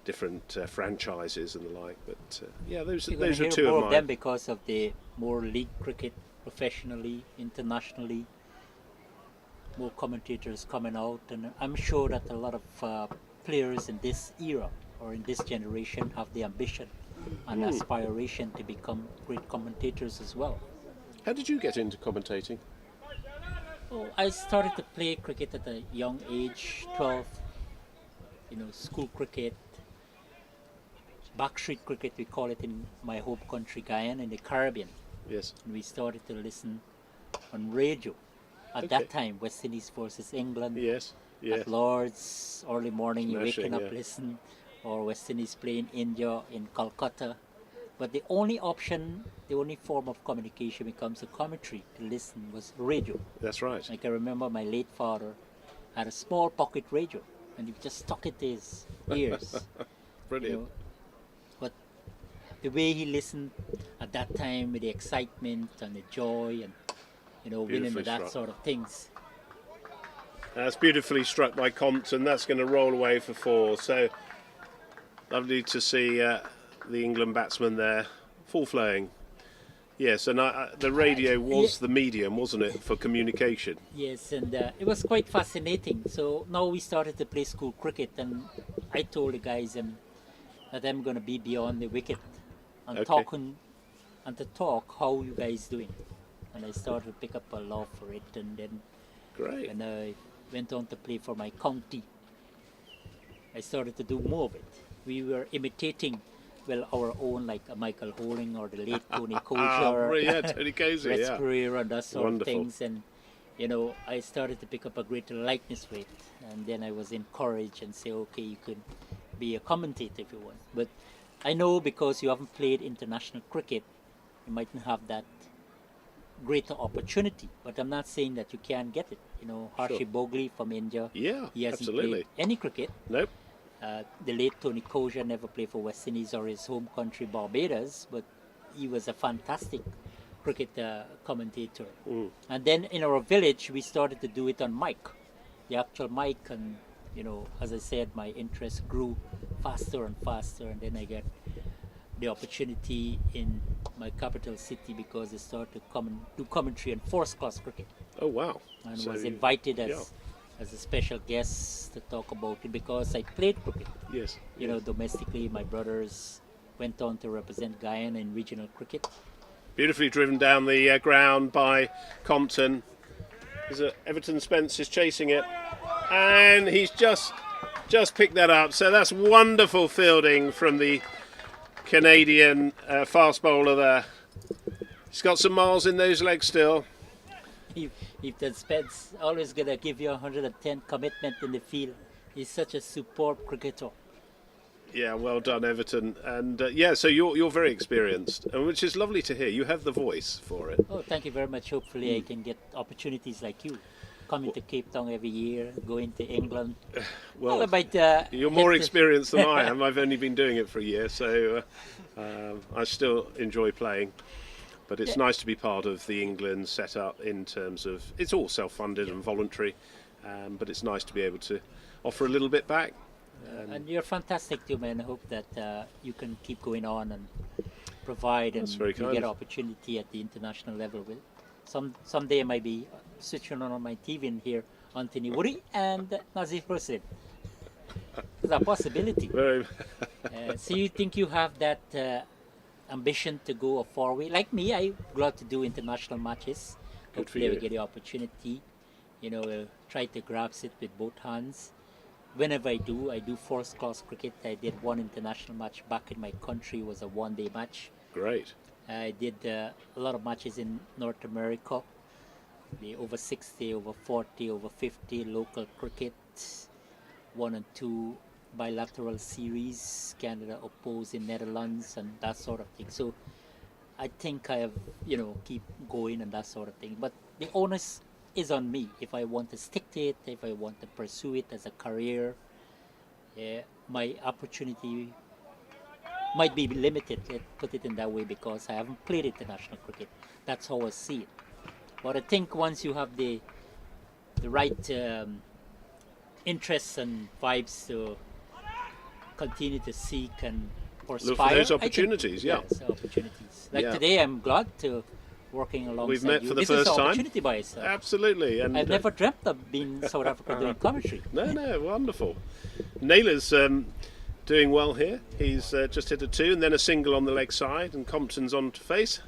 different franchises and the like. But yeah, those are two more of of them mine. because of the more league cricket, professionally, internationally. More commentators coming out, and I'm sure that a lot of players in this era or in this generation have the ambition and aspiration to become great commentators as well. How did you get into commentating? Oh, I started to play cricket at a young age, 12. School cricket, backstreet cricket, we call it in my home country, Guyana, in the Caribbean. Yes. And we started to listen on radio. At that time, West Indies versus England. Yes. At Lord's, early morning, you're waking up, yeah. listen, or West Indies playing India in Calcutta. But the only option, the only form of communication when it comes to commentary to listen was radio. That's right. Like I remember my late father had a small pocket radio, and he just stuck it to his ears. Brilliant. But the way he listened at that time, with the excitement and the joy and winning with that struck. sort of things. That's beautifully struck by Compton. That's going to roll away for 4. So lovely to see the England batsman there, full flowing. Yes, and the radio was the medium, wasn't it, for communication? Yes, and it was quite fascinating. So now we started to play school cricket, and I told the guys that I'm going to be beyond the wicket and to talk how you guys doing. And I started to pick up a love for it, and then Great. when I went on to play for my county, I started to do more of it. We were imitating, our own, like Michael Holding or the late Tony Kosher, Tony Kosher, Rex Pereira, and that sort Wonderful. of things. And I started to pick up a greater likeness with it, and then I was encouraged and say, okay, you could be a commentator if you want. But I know because you haven't played international cricket, you mightn't have that greater opportunity, but I'm not saying that you can't get it. Harshi Bogley from India, he hasn't absolutely. played any cricket. Nope. The late Tony Kosher never played for West Indies or his home country Barbados, but he was a fantastic cricket commentator. And then in our village, we started to do it on mic, the actual mic, and as I said, my interest grew faster and faster, and then I got the opportunity in my capital city because they started to come and do commentary on first-class cricket. Oh, wow. And So was you- invited as a special guest to talk about it because I played cricket. Yes. Domestically, my brothers went on to represent Guyana in regional cricket. Beautifully driven down the ground by Compton. Everton Spence is chasing it, and he's just picked that up. So that's wonderful fielding from the Canadian fast bowler there. He's got some miles in those legs still. If that Spence always gonna give you 110 commitment in the field, he's such a superb cricketer. Yeah, well done, Everton. And so you're very experienced, and which is lovely to hear. You have the voice for it. Oh, thank you very much. Hopefully I can get opportunities like you. Coming to Cape Town every year, going to England. Well, about, you're more experienced than I am. I've only been doing it for a year, so I still enjoy playing. But it's nice to be part of the England setup in terms of it's all self-funded and voluntary, but it's nice to be able to offer a little bit back. And you're fantastic too, man. I hope that you can keep going on and provide and very you kind. get opportunity at the international level. Someday I might be switching on my TV and hear Anthony Woody and Nazif Hussain. It's a possibility. Very. So you think you have that ambition to go a far way? Like me, I glad to do international matches. Good for Hopefully I will you. get the opportunity. Try to grasp it with both hands. Whenever I do first-class cricket. I did one international match back in my country. It was a one-day match. Great. I did a lot of matches in North America, the over 60, over 40, over 50 local cricket, 1 and 2 bilateral series, Canada opposing Netherlands, and that sort of thing. So I think I have, keep going and that sort of thing. But the onus is on me. If I want to stick to it, if I want to pursue it as a career, my opportunity might be limited, let's put it in that way, because I haven't played international cricket. That's how I see it. But I think once you have the right interests and vibes to continue to seek and perspire, Look for those I think- opportunities, yeah. Yes, opportunities. Like Yeah. today, I'm glad to working alongside We've met you. for the This first is an time. opportunity by itself. Absolutely. And I've never dreamt of being in South Africa doing commentary. No, wonderful. Naylor's doing well here. He's just hit a 2 and then a single on the leg side, and Compton's on to face.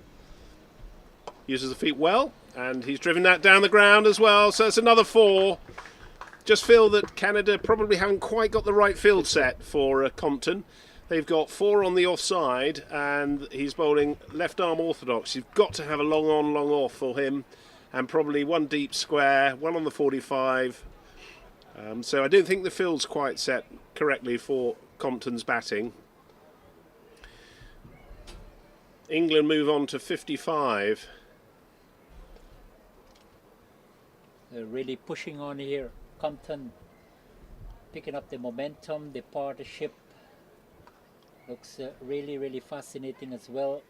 Uses the feet well, and he's driven that down the ground as well, so it's another 4. Just feel that Canada probably haven't quite got the right field set for Compton. They've got 4 on the offside, and he's bowling left arm orthodox. You've got to have a long on, long off for him, and probably 1 deep square, 1 on the 45. So I don't think the field's quite set correctly for Compton's batting. England move on to 55. They're really pushing on here. Compton picking up the momentum, the partnership. Looks really, really fascinating as well.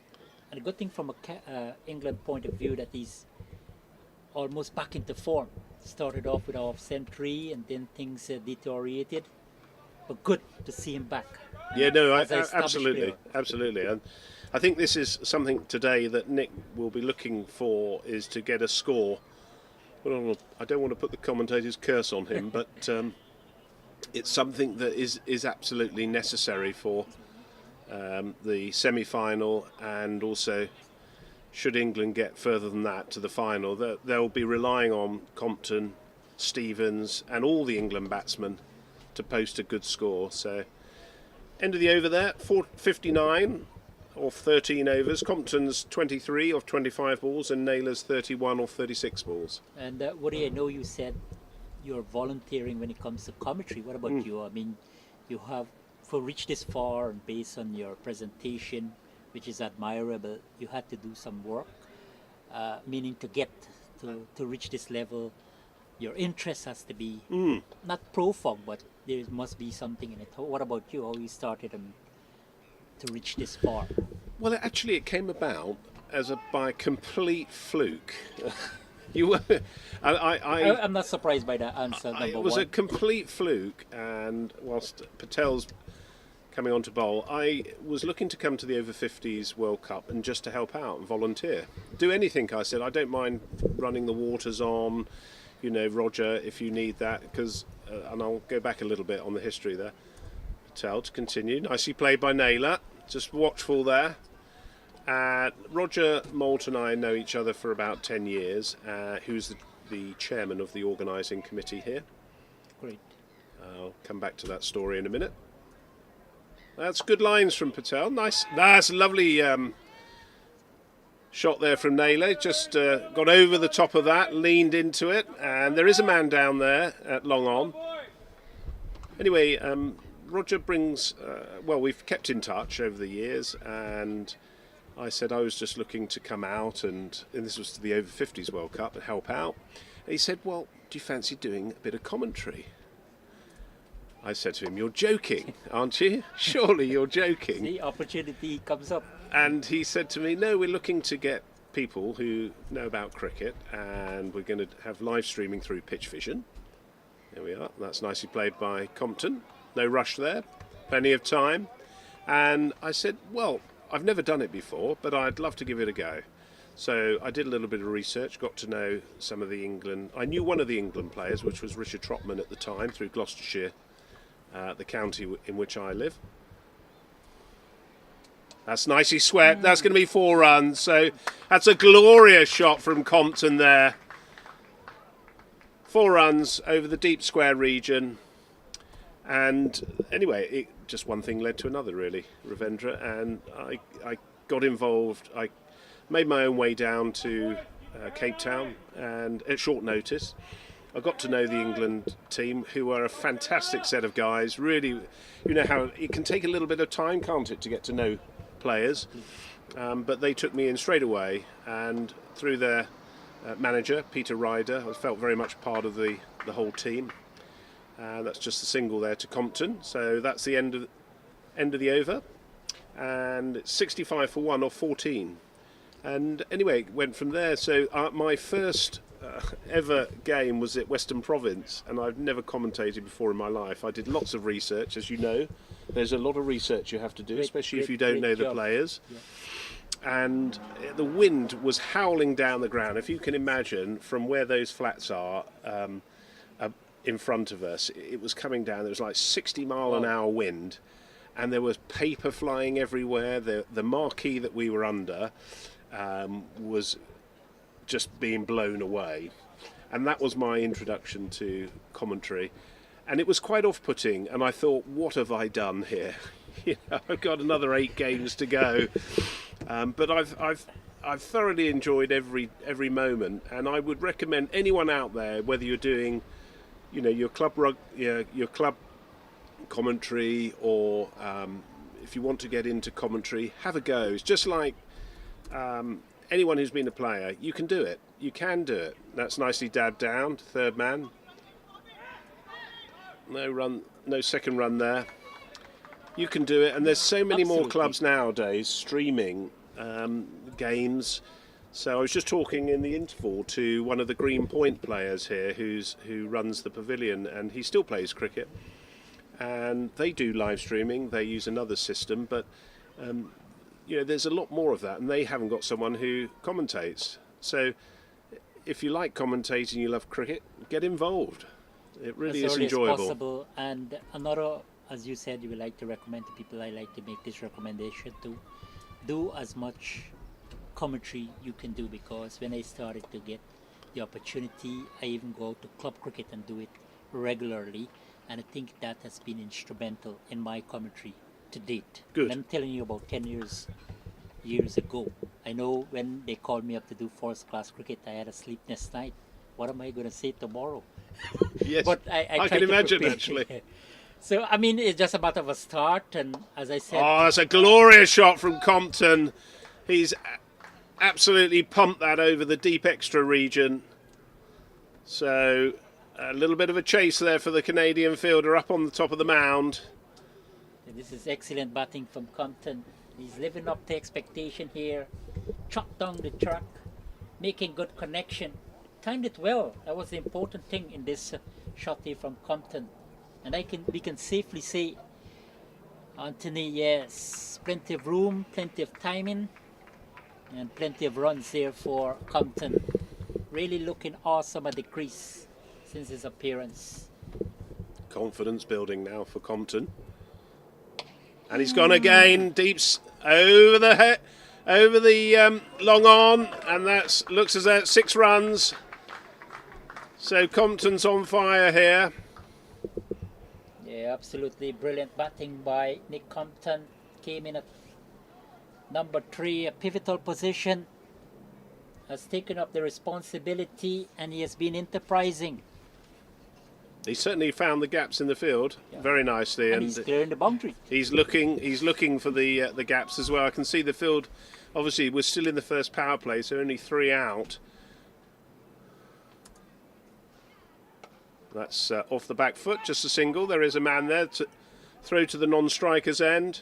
And a good thing from a England point of view that he's almost back into form. Started off with a half century and then things deteriorated. But good to see him back. Yeah, no, As an established absolutely, player. absolutely. And I think this is something today that Nick will be looking for, is to get a score. Well, I don't want to put the commentator's curse on him, but it's something that is absolutely necessary for the semi-final, and also should England get further than that to the final, they'll be relying on Compton, Stevens and all the England batsmen to post a good score. So end of the over there, 59 off 13 overs. Compton's 23 off 25 balls and Naylor's 31 off 36 balls. And Woody, I know you said you're volunteering when it comes to commentary. What about you? I mean, you have reached this far, and based on your presentation, which is admirable, you had to do some work, meaning to get to reach this level, your interest has to be not profound, but there must be something in it. What about you? How you started to reach this far? Well, actually, it came about by complete fluke. You were, I'm not surprised by that answer. It was a complete fluke, and whilst Patel's coming on to bowl, I was looking to come to the Over-40s World Cup and just to help out and volunteer. Do anything, I said. I don't mind running the waters on, Roger, if you need that, because, and I'll go back a little bit on the history there. Patel to continue. Nicely played by Naylor. Just watchful there. Roger Moult and I know each other for about 10 years, who's the chairman of the organising committee here. Great. I'll come back to that story in a minute. That's good lines from Patel. Nice. That's a lovely shot there from Naylor. Just got over the top of that, leaned into it, and there is a man down there at long on. Anyway, Roger brings, we've kept in touch over the years, and I said I was just looking to come out, and this was to the Over-50s World Cup, and help out. And he said, well, do you fancy doing a bit of commentary? I said to him, you're joking, aren't you? Surely you're joking. The opportunity comes up. And he said to me, no, we're looking to get people who know about cricket, and we're going to have live streaming through Pitch Vision. There we are. That's nicely played by Compton. No rush there. Plenty of time. And I said, well, I've never done it before, but I'd love to give it a go. So I did a little bit of research, got to know some of the England... I knew one of the England players, which was Richard Trotman at the time, through Gloucestershire, the county in which I live. That's nicely swept. That's going to be 4 runs. So that's a glorious shot from Compton there. 4 runs over the deep square region. And anyway, just one thing led to another, really, Ravendra. And I got involved. I made my own way down to Cape Town, and at short notice I got to know the England team, who are a fantastic set of guys. Really, you know how it can take a little bit of time, can't it, to get to know players. but they took me in straight away, and through their manager, Peter Ryder, I felt very much part of the whole team. That's just a single there to Compton, so that's the end of the over, and it's 65 for 1 off 14. And anyway, it went from there. So my first ever game was at Western Province, and I've never commentated before in my life. I did lots of research, as you know. There's a lot of research you have to do, especially if you don't know the players. Yeah. And the wind was howling down the ground. If you can imagine, from where those flats are in front of us, it was coming down. There was like 60-mile-an-hour wind, and there was paper flying everywhere. The marquee that we were under was just being blown away, and that was my introduction to commentary, and it was quite off-putting. And I thought, what have I done here? I've got another 8 games to go, but I've thoroughly enjoyed every moment, and I would recommend anyone out there, whether you're doing, your club commentary, or if you want to get into commentary, have a go. It's just like anyone who's been a player, you can do it. You can do it. That's nicely dabbed down to third man. No second run there. You can do it, and there's so many more clubs nowadays streaming games. So I was just talking in the interval to one of the Green Point players here, who runs the pavilion, and he still plays cricket. And they do live streaming. They use another system, but there's a lot more of that, and they haven't got someone who commentates. So if you like commentating, you love cricket, get involved. It really is enjoyable. As possible. And another, as you said, you would like to recommend to people, I like to make this recommendation to do as much commentary you can do, because when I started to get the opportunity, I even go to club cricket and do it regularly, and I think that has been instrumental in my commentary to date. Good. And I'm telling you, about 10 years ago, I know when they called me up to do first class cricket, I had a sleepless night. What am I going to say tomorrow? Yes, but I can imagine, actually. So, I mean, it's just a matter of a start, and as I said... Oh, that's a glorious shot from Compton. He's absolutely pumped that over the deep extra region. So, a little bit of a chase there for the Canadian fielder up on the top of the mound. This is excellent batting from Compton. He's living up to expectation here. Chopped down the track, making good connection. Timed it well. That was the important thing in this shot here from Compton. And we can safely say, Anthony, yes, plenty of room, plenty of timing, and plenty of runs there for Compton. Really looking awesome at the crease since his appearance. Confidence building now for Compton. And he's gone again, deeps over the long on, and that looks as though it's 6 runs. So Compton's on fire here. Yeah, absolutely brilliant batting by Nick Compton. Came in at number 3, a pivotal position. Has taken up the responsibility, and he has been enterprising. He certainly found the gaps in the field very nicely, and he's clearing the boundary. He's looking for the gaps as well. I can see the field. Obviously, we're still in the first power play, so only 3 out. That's off the back foot, just a single. There is a man there to throw to the non-striker's end.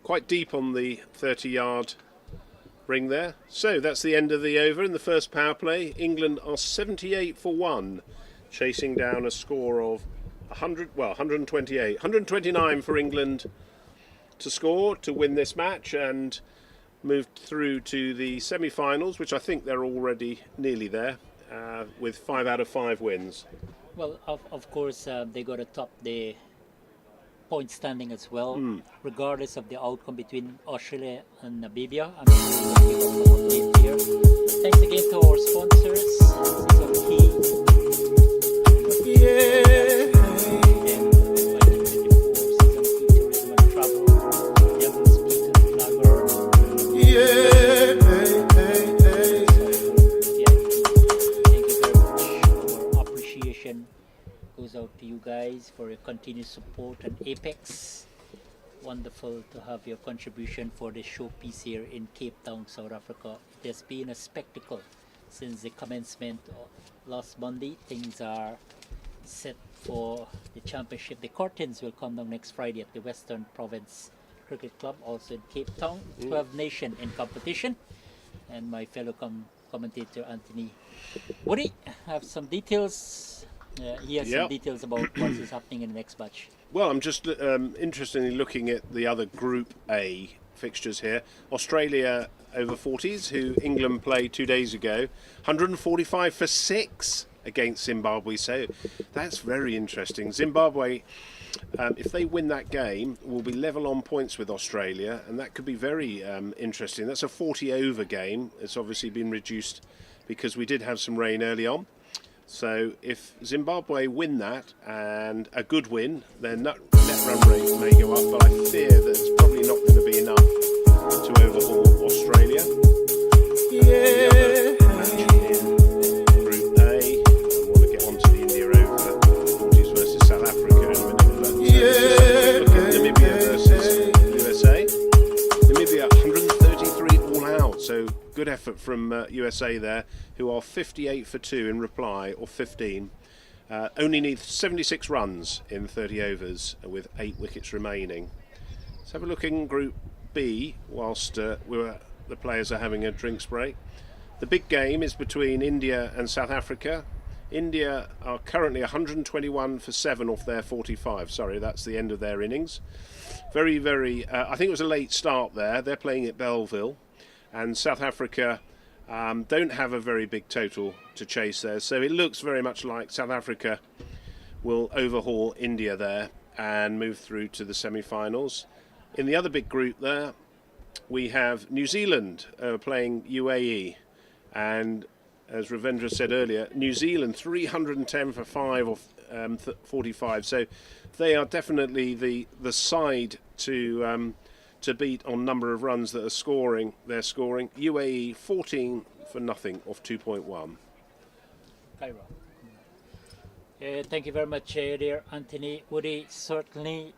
Quite deep on the 30-yard ring there. So that's the end of the over in the first power play. England are 78 for 1, chasing down a score of 128. 129 for England to score to win this match and move through to the semi-finals, which I think they're already nearly there, with 5 out of 5 wins. Well, of course, they got to top the point standing as well, regardless of the outcome between Australia and Namibia. I'm sure we'll give us more update here. Thanks again to our sponsors. Goes out to you guys for your continued support and Apex. wonderful to have your contribution for the showpiece here in Cape Town, South Africa. It has been a spectacle since the commencement last Monday. Things are set for the championship. The curtains will come down next Friday at the Western Province Cricket Club, also in Cape Town. 12 nation in competition, and my fellow commentator Anthony Woody have some details. He has some details about what is happening in the next match. Well, I'm just interestingly looking at the other Group A fixtures here. Australia Over-40s, who England played 2 days ago, 145 for 6 against Zimbabwe. So that's very interesting. Zimbabwe, if they win that game, will be level on points with Australia, and that could be very interesting. That's a 40-over game. It's obviously been reduced because we did have some rain early on. So if Zimbabwe win that, and a good win, their net run rate may go up, but I fear that it's probably not going to be enough to overhaul Australia. The other match in Group A, I want to get on to the India Over-40s versus South Africa in a minute. But look at Namibia versus USA. Namibia 133 all out, so good effort from USA there, who are 58 for 2 in reply, or 15. Only need 76 runs in 30 overs with 8 wickets remaining. Let's have a look in Group B whilst the players are having a drinks break. The big game is between India and South Africa. India are currently 121 for 7 off their 45. Sorry, that's the end of their innings. Very, very, I think it was a late start there. They're playing at Belleville. And South Africa don't have a very big total to chase there. So it looks very much like South Africa will overhaul India there and move through to the semi-finals. In the other big group there, we have New Zealand playing UAE. And as Ravendra said earlier, New Zealand 310 for 5 off 45. So they are definitely the side to beat on number of runs that are scoring. They're scoring. UAE 14 for nothing off 2.1. Cairo. Thank you very much, dear Anthony Woody. Certainly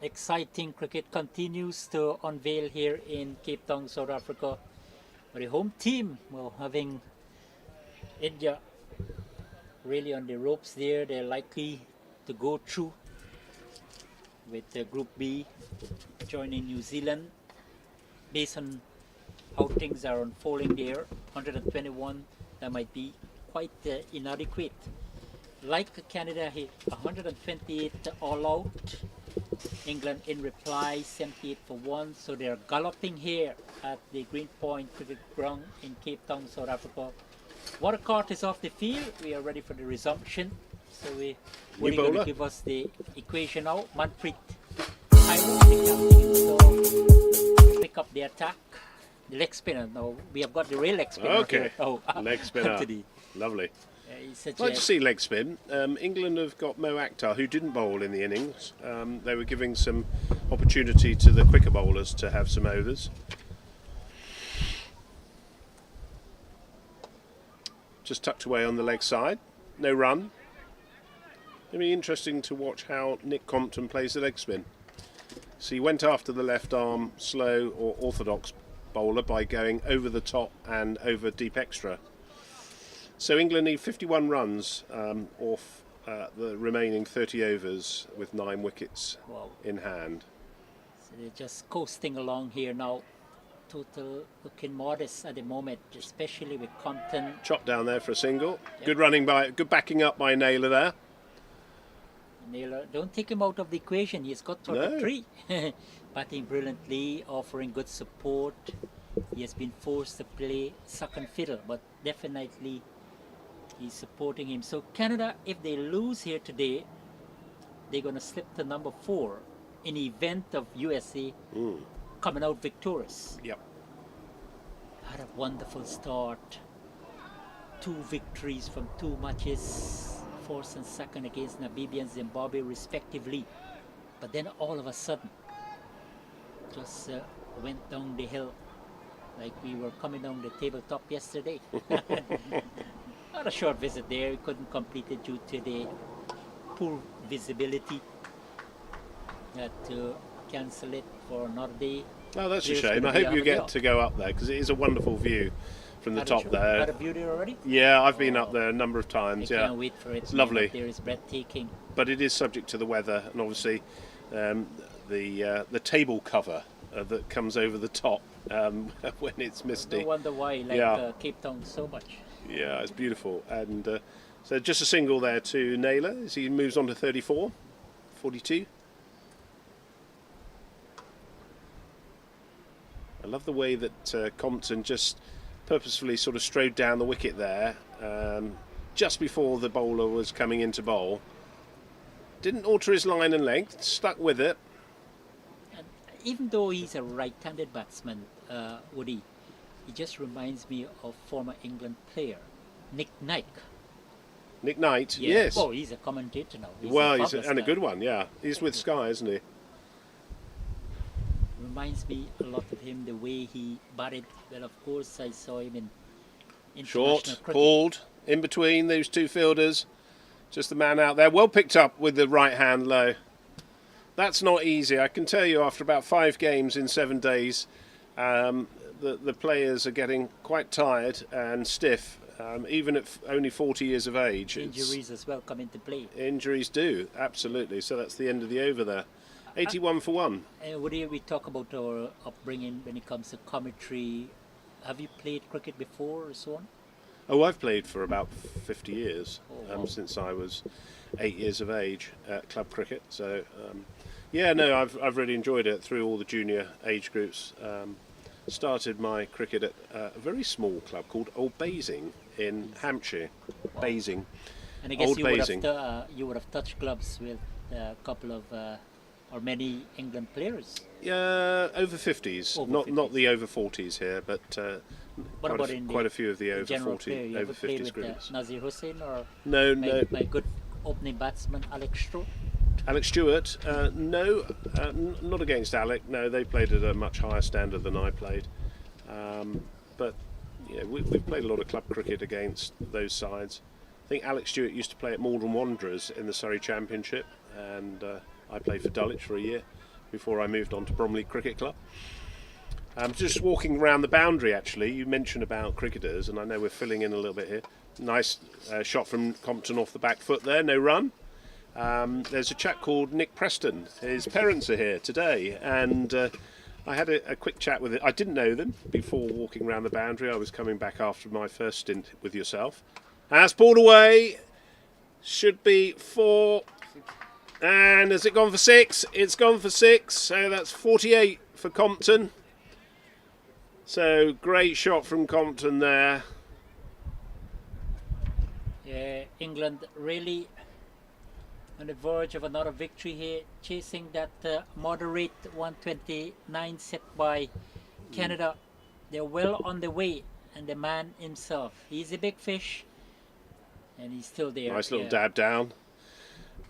exciting cricket continues to unveil here in Cape Town, South Africa. The home team, well, having India really on the ropes there. They're likely to go through with Group B, joining New Zealand. Based on how things are unfolding there, 121, that might be quite inadequate. Like Canada hit 128 all out. England in reply 78 for 1, so they're galloping here at the Greenpoint Cricket Ground in Cape Town, South Africa. Water cart is off the field. We are ready for the resumption. So we're going to give us the equation now. Manpreet Kairo, the captain, pick up the attack. The leg spinner. Now we have got the real leg spinner. Okay. Here. Oh, leg spinner. Lovely. I'd like to see leg spin. England have got Mo Akhtar, who didn't bowl in the innings. They were giving some opportunity to the quicker bowlers to have some overs. Just tucked away on the leg side. No run. It'll be interesting to watch how Nick Compton plays the leg spin. So he went after the left arm slow or orthodox bowler by going over the top and over deep extra. So England need 51 runs off the remaining 30 overs with 9 wickets in hand. So they're just coasting along here now. Total looking modest at the moment, especially with Compton. Chop down there for a single. Yep. Good running good backing up by Naylor there. Naylor, don't take him out of the equation. He's got 33. No. Batting brilliantly, offering good support. He has been forced to play second fiddle, but definitely he's supporting him. So Canada, if they lose here today, they're going to slip to number 4 in the event of USA coming out victorious. Yep. Had a wonderful start. 2 victories from 2 matches, first and second against Namibia and Zimbabwe respectively. But then all of a sudden, just went down the hill like we were coming down the tabletop yesterday. Not a short visit there. We couldn't complete it due to the poor visibility. Had to cancel it for another day. Oh, that's a There's shame. gonna I be hope you a get video. to go up there because it is a wonderful view from the Had top Had there. a view there already? Yeah, I've been Oh. up there a number of I times. Yeah, can't wait for it. It's lovely. There is breathtaking. But it is subject to the weather and obviously the table cover that comes over the top when it's misty. No wonder why I like Yeah. Cape Town so much. Yeah, it's beautiful. And so just a single there to Naylor as he moves on to 34, 42. I love the way that Compton just purposefully sort of strode down the wicket there just before the bowler was coming into bowl. Didn't alter his line and length, stuck with it. And even though he's a right-handed batsman, Woody, he just reminds me of former England player Nick Knight. Nick Knight, Yeah. yes. Oh, he's a commentator now. He's fabulous and a guy. good one, yeah. He's with Sky, isn't he? Reminds me a lot of him, the way he batted. Well, of course, I saw him in Short, international cricket. pulled, in between those two fielders. Just the man out there. Well picked up with the right hand low. That's not easy. I can tell you after about 5 games in 7 days, the players are getting quite tired and stiff, even at only 40 years of age. Injuries as well come into play. Injuries do, absolutely. So that's the end of the over there. 81 for 1. Woody, we talk about our upbringing when it comes to commentary. Have you played cricket before or so on? Oh, I've played for about 50 years, Oh, wow. since I was 8 years of age at club cricket. So, yeah, no, I've really enjoyed it through all the junior age groups. Started my cricket at a very small club called Old Basing in Hampshire. Basing. And I guess Old you would, Basing. you would have touched clubs with a couple of or many England players. Yeah, over 50s, Over not 50s. the over 40s here, but What about in quite a few of the over general 40, player? You over ever played 50s with groups. Nazir Hussain or No, my, no. my good opening batsman Alex Stroh? Alex Stewart, no, not against Alec. No, they played at a much higher standard than I played. But yeah, we've played a lot of club cricket against those sides. I think Alex Stewart used to play at Malden Wanderers in the Surrey Championship, and I played for Dulwich for a year before I moved on to Bromley Cricket Club. Just walking around the boundary, actually, you mentioned about cricketers, and I know we're filling in a little bit here. Nice shot from Compton off the back foot there, no run. There's a chap called Nick Preston. His parents are here today, and I had a quick chat with it. I didn't know them before walking around the boundary. I was coming back after my first stint with yourself. Has pulled away. Should be 4. And has it gone for 6? It's gone for 6. So that's 48 for Compton. So great shot from Compton there. Yeah, England really on the verge of another victory here, chasing that moderate 129 set by Canada. They're well on the way, and the man himself, he's a big fish, and he's still there. Nice little yeah. dab down.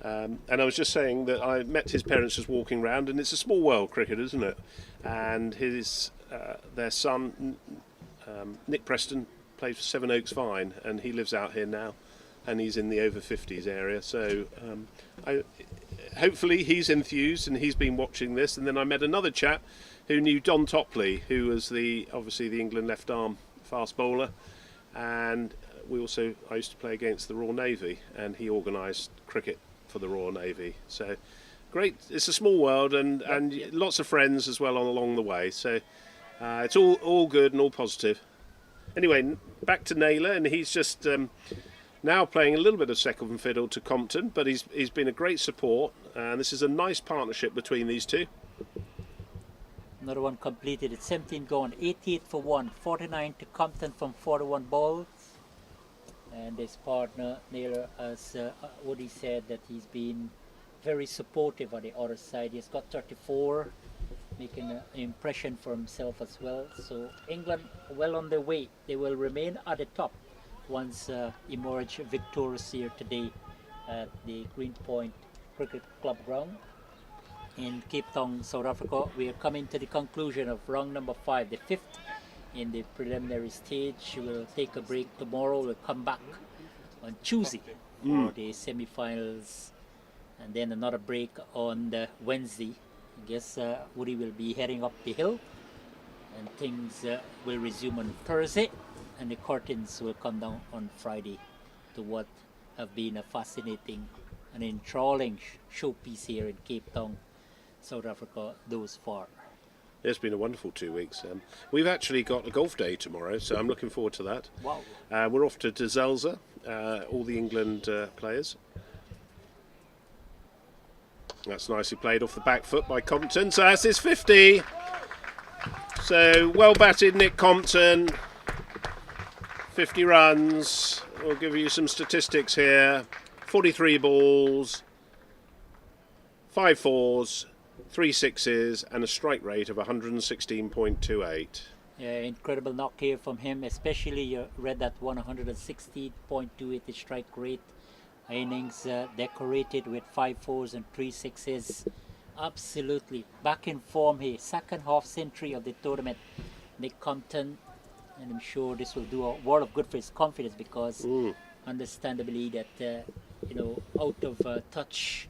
And I was just saying that I met his parents just walking around, and it's a small world, cricket, isn't it? And their son, Nick Preston, plays for Sevenoaks Vine, and he lives out here now, and he's in the over 50s area. So hopefully he's enthused, and he's been watching this. And then I met another chap who knew Don Topley, who was obviously the England left arm fast bowler, and I used to play against the Royal Navy, and he organised cricket for the Royal Navy. So great, it's a small world, and lots of friends as well along the way. So it's all good and all positive. Anyway, back to Naylor, and he's just now playing a little bit of second fiddle to Compton, but he's been a great support, and this is a nice partnership between these two. Another one completed at 17 gone, 88 for 1, 49 to Compton from 41 balls. And his partner Naylor, as Woody said, that he's been very supportive on the other side. He's got 34, making an impression for himself as well. So England well on their way. They will remain at the top once emerge victorious here today at the Greenpoint Cricket Club ground in Cape Town, South Africa. We are coming to the conclusion of round number 5, the 5th in the preliminary stage. We'll take a break tomorrow. We'll come back on Tuesday for the semi-finals, and then another break on the Wednesday I guess Woody will be heading up the hill, and things will resume on Thursday, and the curtains will come down on Friday to what have been a fascinating and enthralling showpiece here in Cape Town, South Africa thus far. It's been a wonderful 2 weeks. We've actually got a golf day tomorrow, so I'm looking forward to that. Wow. We're off to Zelza, all the England players. That's nicely played off the back foot by Compton. So that's his 50. So well batted, Nick Compton. 50 runs. We'll give you some statistics here. 43 balls, 5 fours, 3 sixes, and a strike rate of 116.28. Yeah, incredible knock here from him, especially you read that one, 160.28 strike rate. Innings decorated with 5 fours and 3 sixes. Absolutely back in form here. Second half century of the tournament, Nick Compton, and I'm sure this will do a world of good for his confidence, because understandably that out of touch,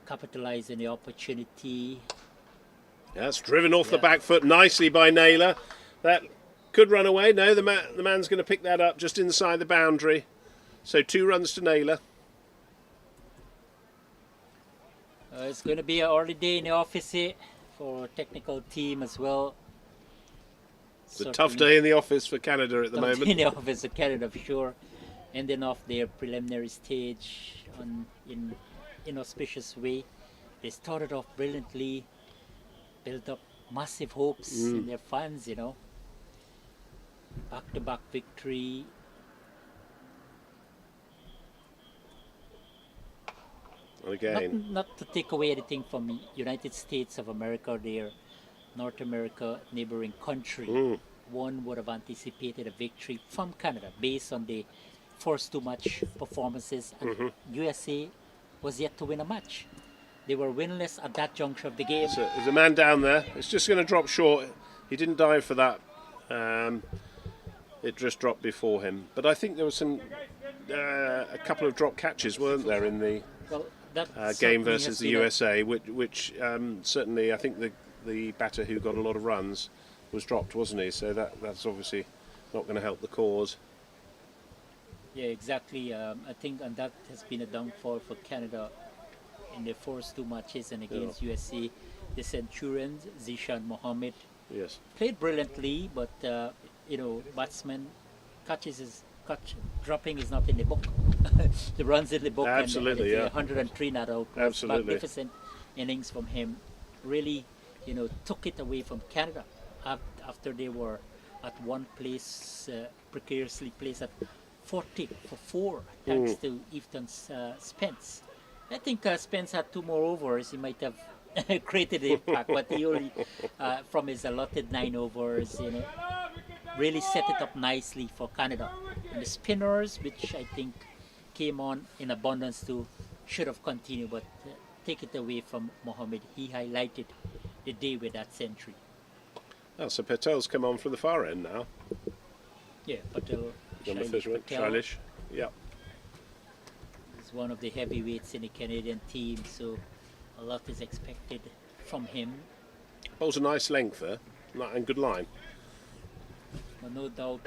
capitalizing the opportunity. That's driven off the back foot nicely by Naylor. That could run away. No, the man's going to pick that up just inside the boundary. So 2 runs to Naylor. It's going to be an early day in the office here for technical team as well. It's a tough day in the office for Canada at the moment. In the office of Canada for sure. Ending off their preliminary stage in inauspicious way. They started off brilliantly, built up massive hopes in their fans, Back-to-back victory. Again. Not to take away anything from United States of America, their North America neighboring country. One would have anticipated a victory from Canada based on the first 2 match performances, and USA was yet to win a match. They were winless at that juncture of the game. So there's a man down there. It's just going to drop short. He didn't dive for that. It just dropped before him. But I think there was a couple of drop catches, weren't there, in the game versus the USA, which certainly I think the batter who got a lot of runs was dropped, wasn't he? So that's obviously not going to help the cause. Yeah, exactly. I think, and that has been a downfall for Canada in their first 2 matches, and against USA, the Centurions, Zishan Mohammed, played brilliantly, but batsman dropping is not in the book. The runs in the book. Absolutely, and 103 not out. Absolutely. Magnificent innings from him. Really, took it away from Canada after they were at one place, precariously placed at 40 for 4, thanks to Ethan Spence. I think Spence had 2 more overs. He might have created the impact, but he only, from his allotted 9 overs, really set it up nicely for Canada. And the spinners, which I think came on in abundance too, should have continued, but take it away from Mohammed. He highlighted the day with that century. Oh, so Patel's come on from the far end now. Yeah, Patel. Shailesh. Yeah. He's one of the heavyweights in the Canadian team, so a lot is expected from him. Bowls a nice length there, and good line. But no doubt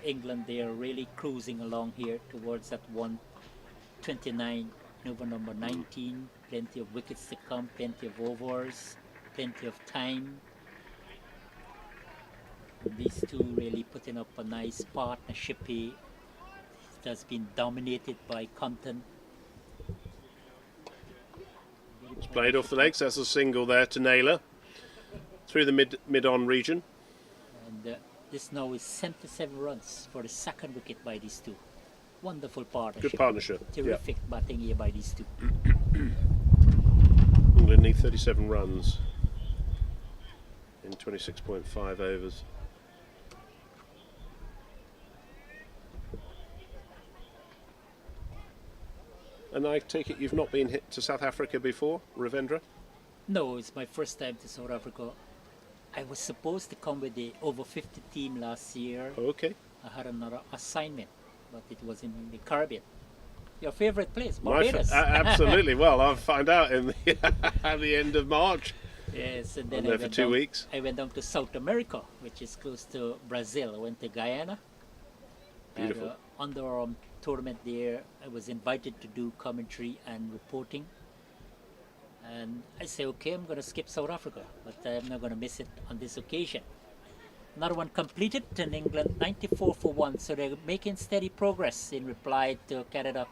England, they are really cruising along here towards that 129, over number 19. Plenty of wickets to come, plenty of overs, plenty of time. And these two really putting up a nice partnership here. It has been dominated by Compton. It's played off the legs. That's a single there to Naylor through the mid-on region. And this now is 77 runs for the 2nd wicket by these two. Wonderful partnership. Good partnership. Terrific batting here by these two. England need 37 runs in 26.5 overs. And I take it you've not been hit to South Africa before, Ravendra? No, it's my first time to South Africa. I was supposed to come with the over-50 team last year. Okay. I had another assignment, but it was in the Caribbean. your favorite place, My Barbados. absolutely. Well, I'll find out in the, at the end of March. Yes, and then I'm there for 2 weeks. I went down to South America, which is close to Brazil. I went to Guyana. Beautiful. And, underarm tournament there, I was invited to do commentary and reporting. And I say, okay, I'm going to skip South Africa, but I'm not going to miss it on this occasion. Another one completed in England, 94 for 1. So they're making steady progress in reply to Canada.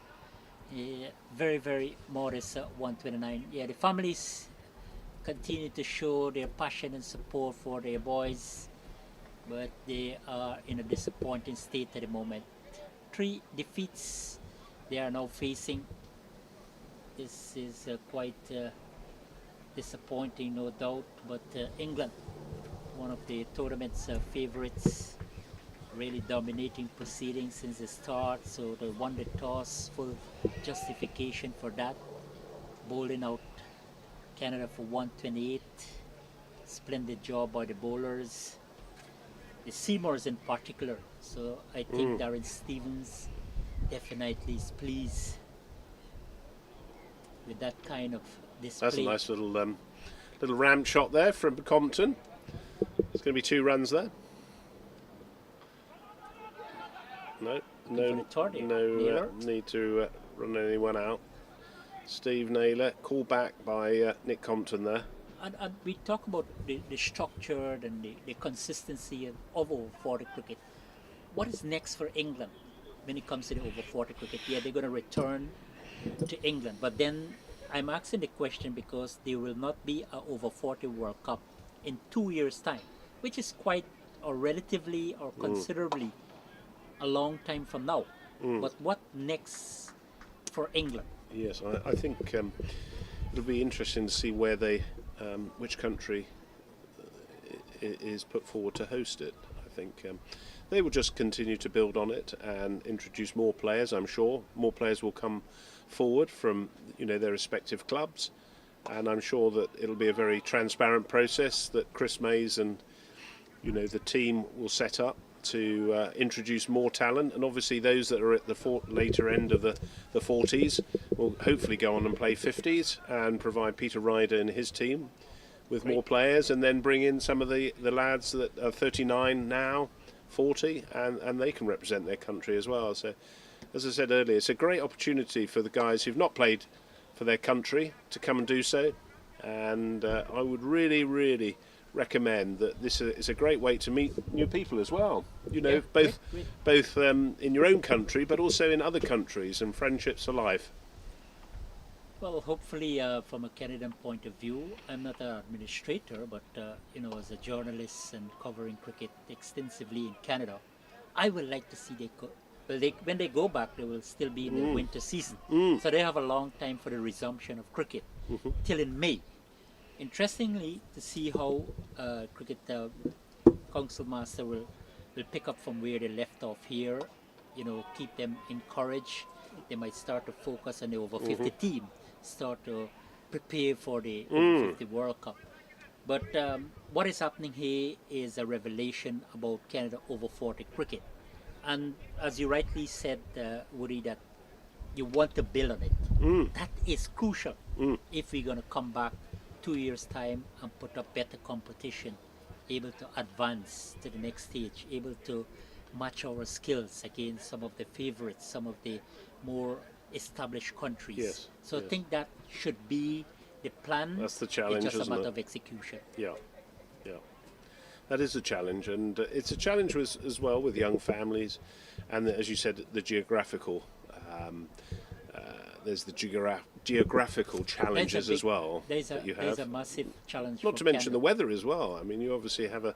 Very, very modest 129. Yeah, the families continue to show their passion and support for their boys, but they are in a disappointing state at the moment. 3 defeats they are now facing. This is quite disappointing, no doubt, but England, one of the tournament's favorites, really dominating proceedings since the start, so they won the toss, full justification for that, bowling out Canada for 128. Splendid job by the bowlers, the Seymours in particular. So I think Darren Stevens definitely is pleased with that kind of display. That's a nice little ramp shot there from Compton. There's going to be 2 runs there. No need to run anyone out. Steve Naylor, call back by Nick Compton there. And we talk about the structure and the consistency of over 40 cricket. What is next for England when it comes to the over 40 cricket? Yeah, they're going to return to England, but then I'm asking the question because there will not be a over 40 World Cup in 2 years' time, which is quite or relatively or considerably a long time from now. But what next for England? Yes, I think it'll be interesting to see where they, which country is put forward to host it. I think they will just continue to build on it and introduce more players. I'm sure more players will come forward from their respective clubs, and I'm sure that it'll be a very transparent process that Chris Mays and the team will set up to introduce more talent, and obviously those that are at the later end of the 40s will hopefully go on and play 50s and provide Peter Ryder and his team with more players, and then bring in some of the lads that are 39 now, 40, and they can represent their country as well. So as I said earlier, it's a great opportunity for the guys who've not played for their country to come and do so, and I would really recommend that this is a great way to meet new people as well. Both in your own country, but also in other countries, and friendships for life. Well, hopefully, from a Canadian point of view, I'm not an administrator, but as a journalist and covering cricket extensively in Canada, I would like to see when they go back, they will still be in the winter season, so they have a long time for the resumption of cricket till in May. Interestingly, to see how cricket council master will pick up from where they left off here, keep them encouraged. They might start to focus on the over 50 team, start to prepare for the over 50 World Cup. But what is happening here is a revelation about Canada over 40 cricket. And as you rightly said, Woody, that you want to build on it. That is crucial if we're going to come back 2 years' time and put up better competition, able to advance to the next stage, able to match our skills against some of the favorites, some of the more established countries. Yes, so I think that should be the plan. That's the challenge, it's just a isn't matter it? of execution. Yeah. That is a challenge, and it's a challenge as well with young families, and as you said, the geographical. There's the geographical challenges as well that you have. There's a massive challenge. Not to mention the weather as well. I mean, you obviously have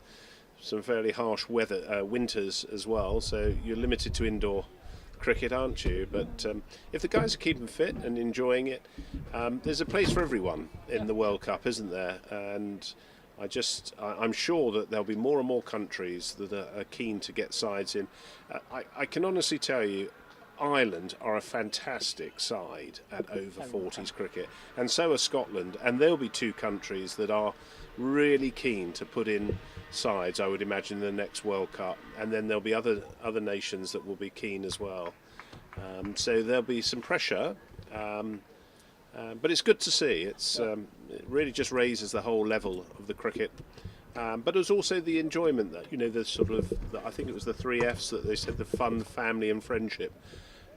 some fairly harsh weather winters as well, so you're limited to indoor cricket, aren't you? But if the guys are keeping fit and enjoying it, there's a place for everyone in the World Cup, isn't there? And I'm sure that there'll be more and more countries that are keen to get sides in. I can honestly tell you, Ireland are a fantastic side at over 40s cricket, and so are Scotland, and there'll be 2 countries that are really keen to put in sides, I would imagine, in the next World Cup, and then there'll be other nations that will be keen as well. So there'll be some pressure, but it's good to see. It really just raises the whole level of the cricket. But there's also the enjoyment that, the sort of, I think it was the 3 Fs that they said, the fun, family and friendship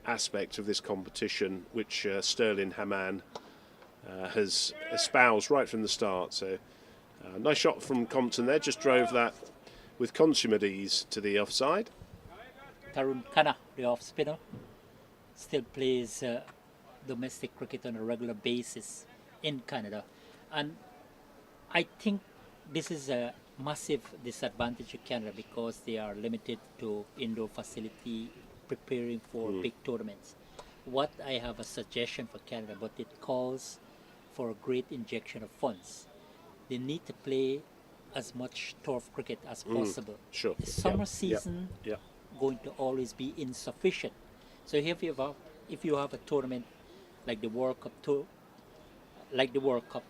aspect of this competition, which Sterling Hamann has espoused right from the start. So nice shot from Compton there, just drove that with consummate ease to the offside. Tarun Khanna, the off spinner, still plays domestic cricket on a regular basis in Canada, and I think this is a massive disadvantage of Canada because they are limited to indoor facility preparing for big tournaments. What I have a suggestion for Canada, but it calls for a great injection of funds. They need to play as much turf cricket as possible. Sure. The summer season going to always be insufficient. So if you have a tournament like the World Cup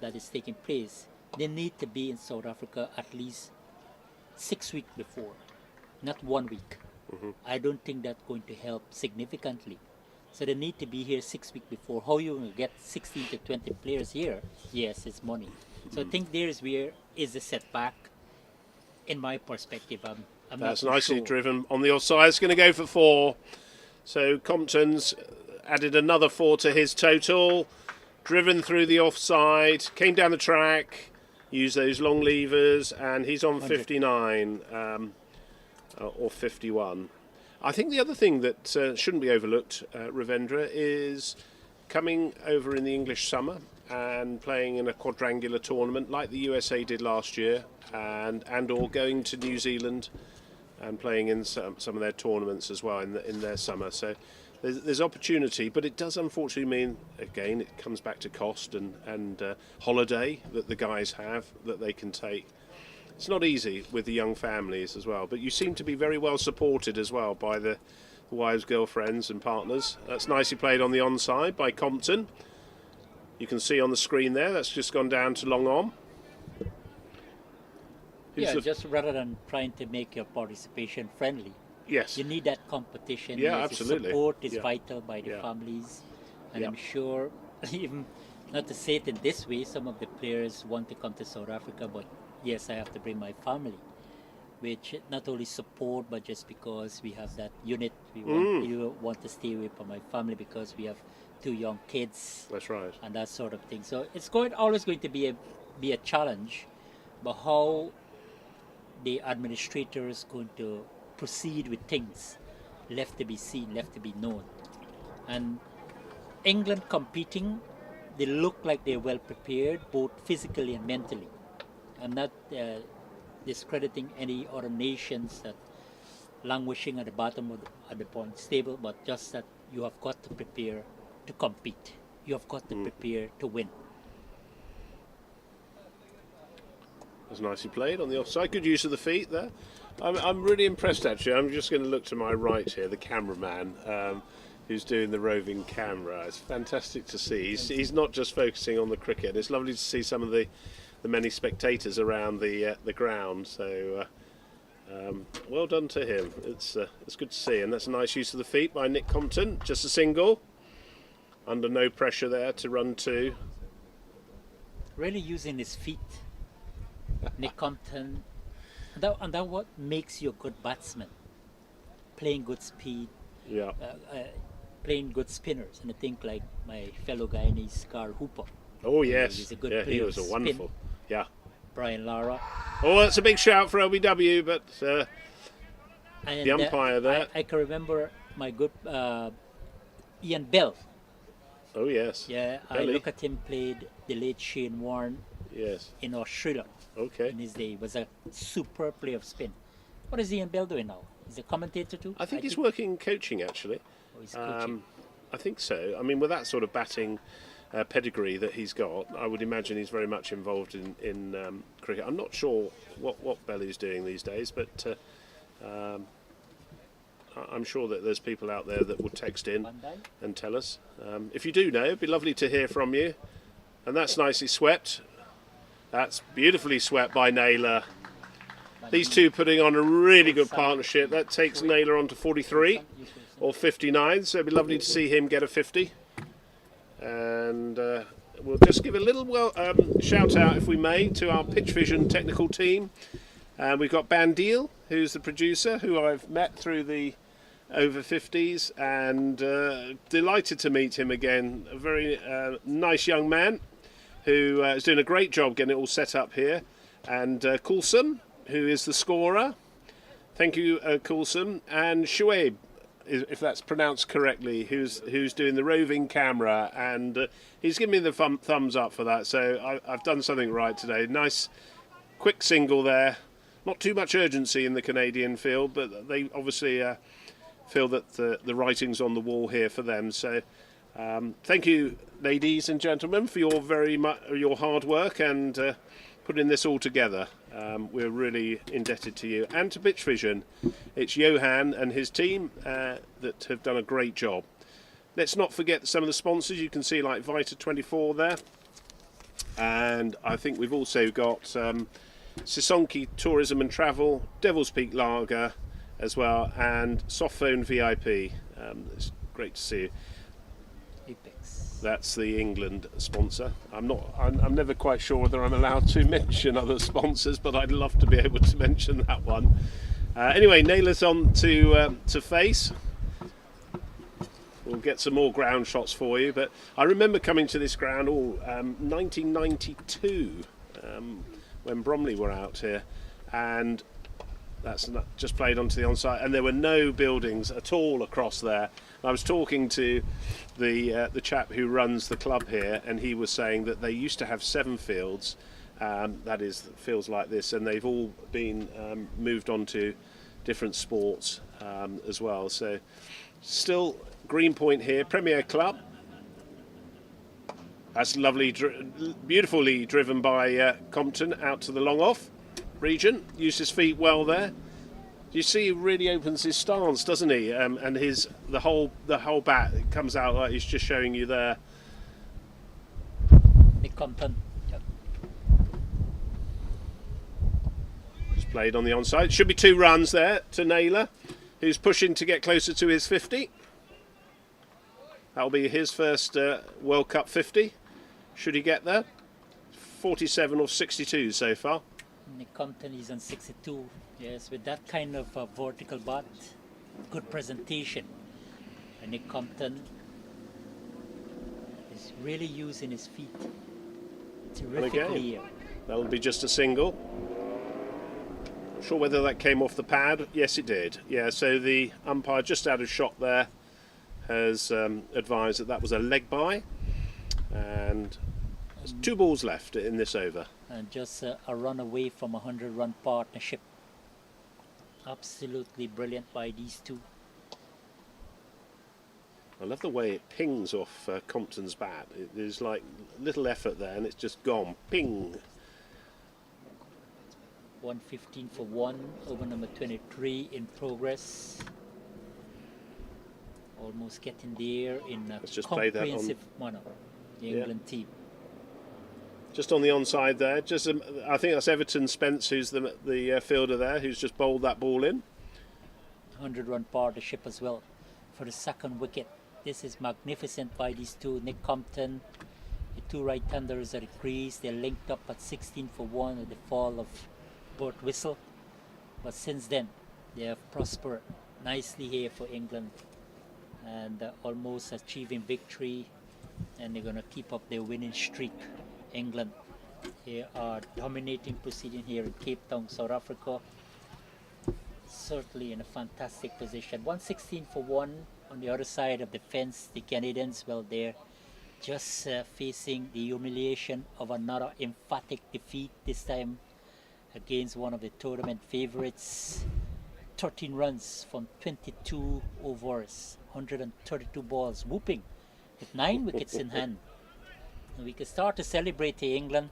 that is taking place, they need to be in South Africa at least 6 weeks before, not 1 week. I don't think that's going to help significantly. So they need to be here 6 weeks before. How you will get 16 to 20 players here? Yes, it's money. So I think there is where is the setback. In my perspective, I'm That's not nicely sure. driven on the offside. It's going to go for 4. So Compton's added another 4 to his total. Driven through the offside, came down the track, used those long levers, and he's on 59 or 51. I think the other thing that shouldn't be overlooked, Ravendra, is coming over in the English summer and playing in a quadrangular tournament like the USA did last year, and or going to New Zealand and playing in some of their tournaments as well in their summer. So there's opportunity, but it does unfortunately mean, again, it comes back to cost and holiday that the guys have that they can take. It's not easy with the young families as well, but you seem to be very well supported as well by the wives, girlfriends and partners. That's nicely played on the onside by Compton. You can see on the screen there, that's just gone down to long on. Just rather than trying to make your participation friendly. Yes. You need that competition. Yeah, Yes, absolutely. The support is vital by the Yeah. families. And Yeah. I'm sure, even not to say it in this way, some of the players want to come to South Africa, but yes, I have to bring my family. Which not only support, but just because we have that unit, you want to stay away from my family because we have 2 young kids. That's right. And that sort of thing. So it's always going to be a challenge, but how the administrators going to proceed with things left to be seen, left to be known. And England competing, they look like they're well prepared both physically and mentally. I'm not discrediting any other nations that languishing at the bottom of the points table, but just that you have got to prepare to compete. You have got to prepare to win. That's nicely played on the offside. Good use of the feet there. I'm really impressed actually. I'm just going to look to my right here, the cameraman who's doing the roving camera. It's fantastic to see. He's not just focusing on the cricket. It's lovely to see some of the many spectators around the ground. So well done to him. It's good to see, and that's a nice use of the feet by Nick Compton. Just a single, under no pressure there to run 2. Really using his feet. Nick Compton, and that what makes you a good batsman. Playing good speed, Yeah. playing good spinners, and I think like my fellow Guyanese Carl Hooper. Oh yes. He's a good Yeah, he player. was a Spin. wonderful. Yeah. Brian Lara. Oh, that's a big shout for LBW, but And, the umpire there. I can remember my good Ian Bell. Oh yes. Yeah, I Belly. look at him played the late Shane Warne Yes. in Australia Okay. in his day. He was a super player of spin. What is Ian Bell doing now? Is he a commentator too? I think he's working coaching actually. Oh, he's coaching. I think so. I mean, with that sort of batting pedigree that he's got, I would imagine he's very much involved in cricket. I'm not sure what Belly's doing these days, but I'm sure that there's people out there that will text in and tell us. If you do know, it'd be lovely to hear from you. And that's nicely swept. That's beautifully swept by Naylor. These two putting on a really good partnership. That takes Naylor on to 43. or 59, so it'd be lovely to see him get a 50. And we'll just give a little shout out, if we may, to our Pitch Vision technical team. We've got Bandil, who's the producer, who I've met through the Over-40s, and delighted to meet him again. A very nice young man who is doing a great job getting it all set up here. And Kulsum, who is the scorer. Thank you, Kulsum. And Shuaib, if that's pronounced correctly, who's doing the roving camera, and he's given me the thumbs up for that. So I've done something right today. Nice, quick single there. Not too much urgency in the Canadian field, but they obviously feel that the writing's on the wall here for them. So thank you, ladies and gentlemen, for your hard work and putting this all together. We're really indebted to you and to Pitch Vision. It's Johan and his team that have done a great job. Let's not forget some of the sponsors. You can see like Vita 24 there, and I think we've also got Sisonki Tourism and Travel, Devil's Peak Lager as well, and Softphone VIP. It's great to see you. That's the England sponsor. I'm never quite sure whether I'm allowed to mention other sponsors, but I'd love to be able to mention that one. Anyway, Naila's on to face. We'll get some more ground shots for you, but I remember coming to this ground 1992 when Bromley were out here, and that's just played onto the onside, and there were no buildings at all across there. I was talking to the chap who runs the club here, and he was saying that they used to have 7 fields, that is fields like this, and they've all been moved on to different sports as well. So still Greenpoint here, Premier Club. That's lovely, beautifully driven by Compton out to the long off region. Used his feet well there. You see, he really opens his stance, doesn't he? And the whole bat, it comes out like he's just showing you there. Nick Compton. Yep. Just played on the onside. Should be 2 runs there to Naylor, who's pushing to get closer to his 50. That'll be his first World Cup 50. Should he get there? 47 or 62 so far. Nick Compton is on 62. Yes, with that kind of vertical bat, good presentation. And Nick Compton is really using his feet terrifically here. That'll be just a single. Not sure whether that came off the pad. Yes, it did. Yeah, so the umpire just out of shot there has advised that that was a leg bye. And there's 2 balls left in this over. And just a run away from a 100-run partnership. Absolutely brilliant by these 2. I love the way it pings off Compton's bat. There's like little effort there, and it's just gone. Ping. 115 for 1 over number 23 in progress. Almost getting there in a comprehensive manner. The England team. Just on the onside there. Just I think that's Everton Spence, who's the fielder there, who's just bowled that ball in. 100-run partnership as well for the 2nd wicket. This is magnificent by these 2. Nick Compton, the 2 right-handers at the crease. They're linked up at 16 for 1 at the fall of Burt Whistle. But since then, they have prospered nicely here for England and almost achieving victory. And they're going to keep up their winning streak. England, they are dominating proceeding here in Cape Town, South Africa. Certainly in a fantastic position. 116 for 1 on the other side of the fence. The Canadians, well, they're just facing the humiliation of another emphatic defeat, this time against one of the tournament favorites. 13 runs from 22 overs, 132 balls, whooping with 9 wickets in hand. And we can start to celebrate here, England.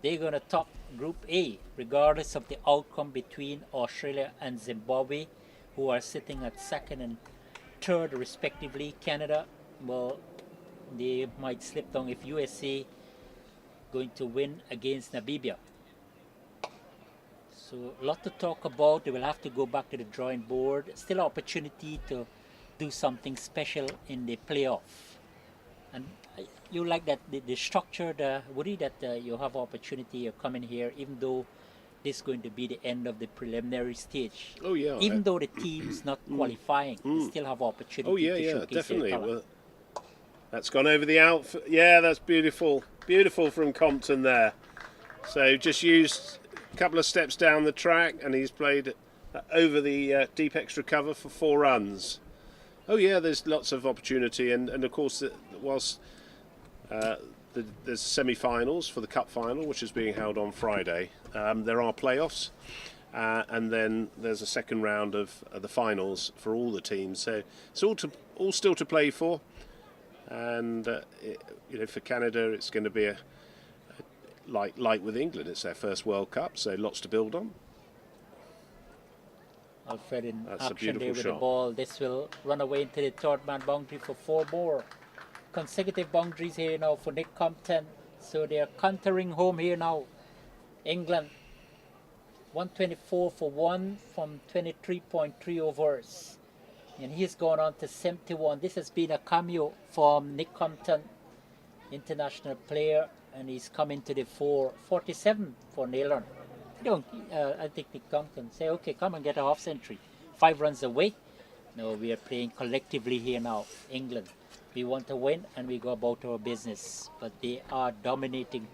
They're going to top Group A, regardless of the outcome between Australia and Zimbabwe, who are sitting at 2nd and 3rd respectively. Canada, well, they might slip down if USA going to win against Namibia. So a lot to talk about. They will have to go back to the drawing board. Still opportunity to do something special in the playoff. And you like that the structure, Woody, that you have opportunity of coming here, even though this is going to be the end of the preliminary stage. Oh yeah. Even though the team's not qualifying, they still have opportunity to showcase definitely. their colour. Well, that's gone over the out. Yeah, that's beautiful. Beautiful from Compton there. So just used a couple of steps down the track, and he's played over the deep extra cover for 4 runs. Oh yeah, there's lots of opportunity, and of course, whilst there's semi-finals for the Cup final, which is being held on Friday, there are playoffs, and then there's a second round of the finals for all the teams. So it's all still to play for, and for Canada, it's going to be like with England, it's their first World Cup, so lots to build on. Alfred in That's a action there beautiful with shot. the ball. This will run away into the third man boundary for 4 more consecutive boundaries here now for Nick Compton. So they are countering home here now. England 124 for 1 from 23.3 overs. And he's gone on to 71. This has been a cameo from Nick Compton, international player, and he's coming to the 47 for Naylor. I think Nick Compton say, okay, come and get a half century. 5 runs away. No, we are playing collectively here now, England. We want to win and we go about our business. But they are dominating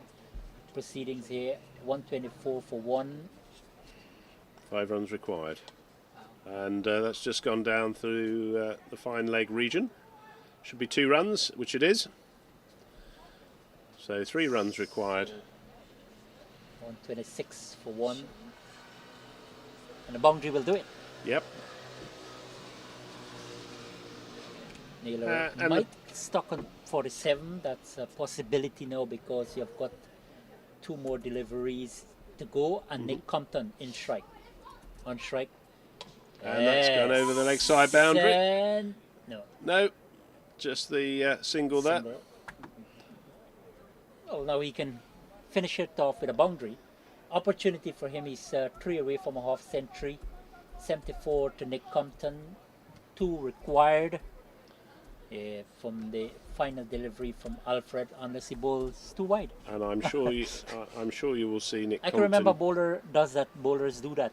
proceedings here. 124 for 1. 5 runs required. And that's just gone down through the fine leg region. Should be 2 runs, which it is. So 3 runs required. 126 for 1. And the boundary will do it. Yep. Naylor and might stuck on 47. That's a possibility now because you've got 2 more deliveries to go, and Nick Compton in strike. On strike. And that's gone over the leg side boundary. And No, just the single there. single. Well, now he can finish it off with a boundary. Opportunity for him is 3 away from a half century. 74 to Nick Compton. 2 required from the final delivery from Alfred, unless he bowls too wide. And I'm sure you will see Nick I Compton. can remember bowler does that. Bowlers do that,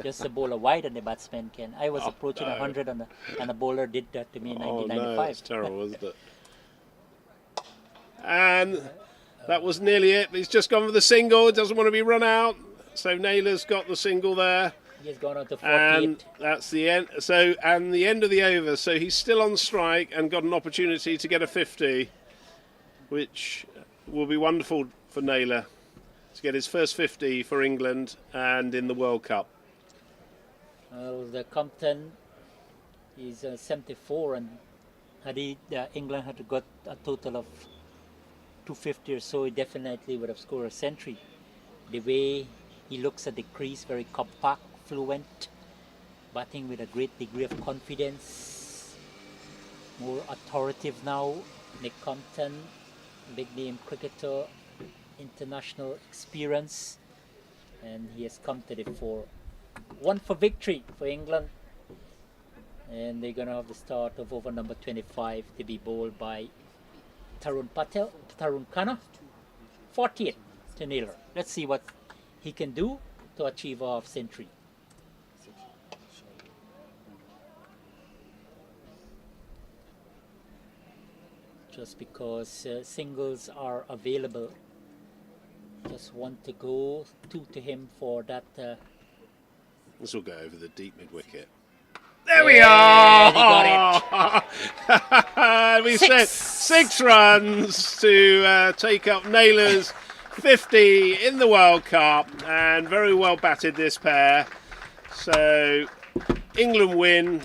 Just the bowler wide and the batsman can. I was approaching 100 and a bowler did that to me in 1995. No, that's terrible, isn't it? And that was nearly it. He's just gone for the single. Doesn't want to be run out. So Naylor's got the single there. He's gone on to 48. And that's the end. So, and the end of the over. So he's still on strike and got an opportunity to get a 50, which will be wonderful for Naylor to get his first 50 for England and in the World Cup. Well, the Compton is 74, and had England had got a total of 250 or so, he definitely would have scored a century. The way he looks at the crease, very compact, fluent, batting with a great degree of confidence, more authoritative now. Nick Compton, big name cricketer, international experience, and he has come to the 4. 1 for victory for England, and they're going to have the start of over number 25 to be bowled by Tarun Khanna. 48 to Naylor. Let's see what he can do to achieve a half century. Just because singles are available, just 1 to go, 2 to him for that. This will go over the deep mid wicket. There we are! He got it. We said 6 runs to take up Naylor's 50 in the World Cup, and very well batted this pair. So England win,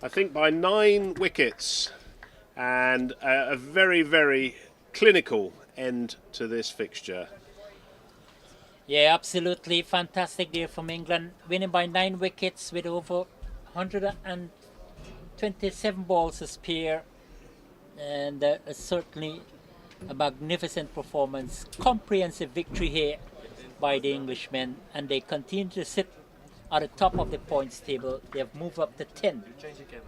I think, by 9 wickets, and a very, very clinical end to this fixture. Yeah, absolutely fantastic there from England, winning by 9 wickets with over 127 balls a spare, and certainly a magnificent performance, comprehensive victory here by the Englishmen, and they continue to sit at the top of the points table. They have moved up to 10.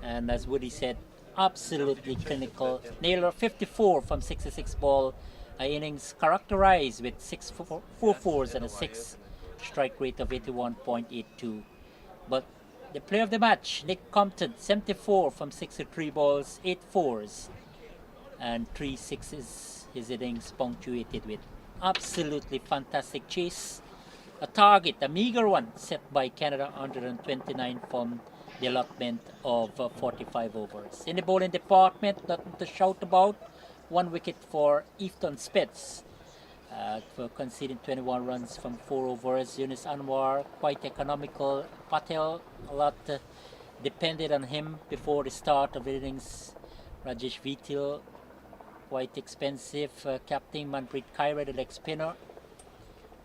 And as Woody said, absolutely clinical. Naylor 54 from 66 ball. Innings characterized with 4 fours and a 6 strike rate of 81.82. But the player of the match, Nick Compton, 74 from 63 balls, 8 fours and 3 sixes. His innings punctuated with absolutely fantastic chase. A target, a meager one, set by Canada, 129 from the allotment of 45 overs. In the bowling department, nothing to shout about. 1 wicket for Efton Spets for conceding 21 runs from 4 overs. Yunus Anwar, quite economical. Patel, a lot depended on him before the start of the innings. Rajesh Vitil, quite expensive. Captain Manpreet Kaira, the leg spinner,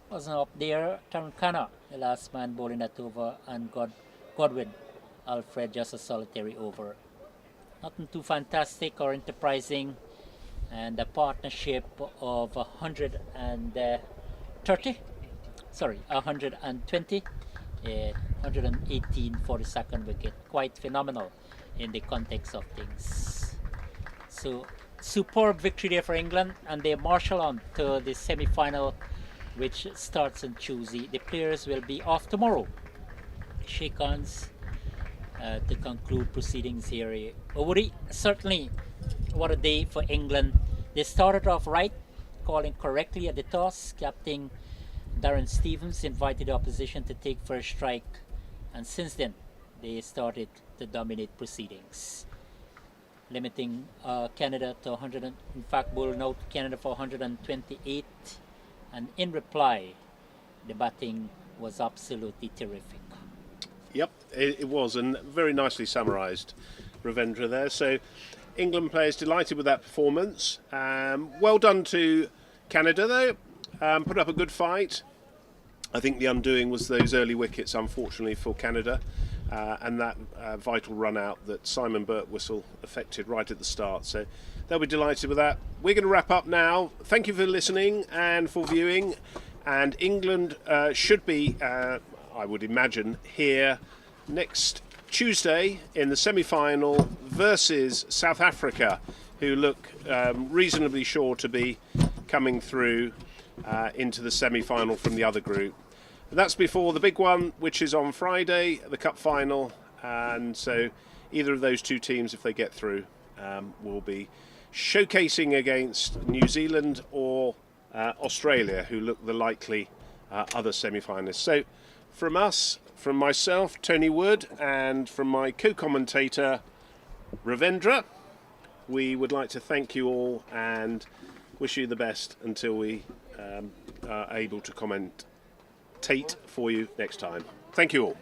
wasn't up there. Tarun Khanna, the last man bowling that over, and Godwin Alfred, just a solitary over. Nothing too fantastic or enterprising. And a partnership of 120, 118 for the second wicket. Quite phenomenal in the context of things. So superb victory there for England, and they marshal on to the semi-final, which starts on Tuesday. The players will be off tomorrow. Shake hands to conclude proceedings here. Woody, certainly what a day for England. They started off right, calling correctly at the toss. Captain Darren Stevens invited the opposition to take first strike, and since then they started to dominate proceedings, limiting Canada to 100. In fact, bowled out Canada for 128, and in reply, the batting was absolutely terrific. Yep, it was, and very nicely summarised, Ravendra there. So England players delighted with that performance. Well done to Canada though, put up a good fight. I think the undoing was those early wickets, unfortunately for Canada, and that vital run out that Simon Birtwistle affected right at the start. So they'll be delighted with that. We're going to wrap up now. Thank you for listening and for viewing. And England should be, I would imagine, here next Tuesday in the semi-final versus South Africa, who look reasonably sure to be coming through into the semi-final from the other group. And that's before the big one, which is on Friday, the cup final. And so either of those two teams, if they get through, will be showcasing against New Zealand or Australia, who look the likely other semi-finalists. So from us, from myself, Tony Wood, and from my co-commentator, Ravendra, we would like to thank you all and wish you the best until we are able to commentate for you next time. Thank you all.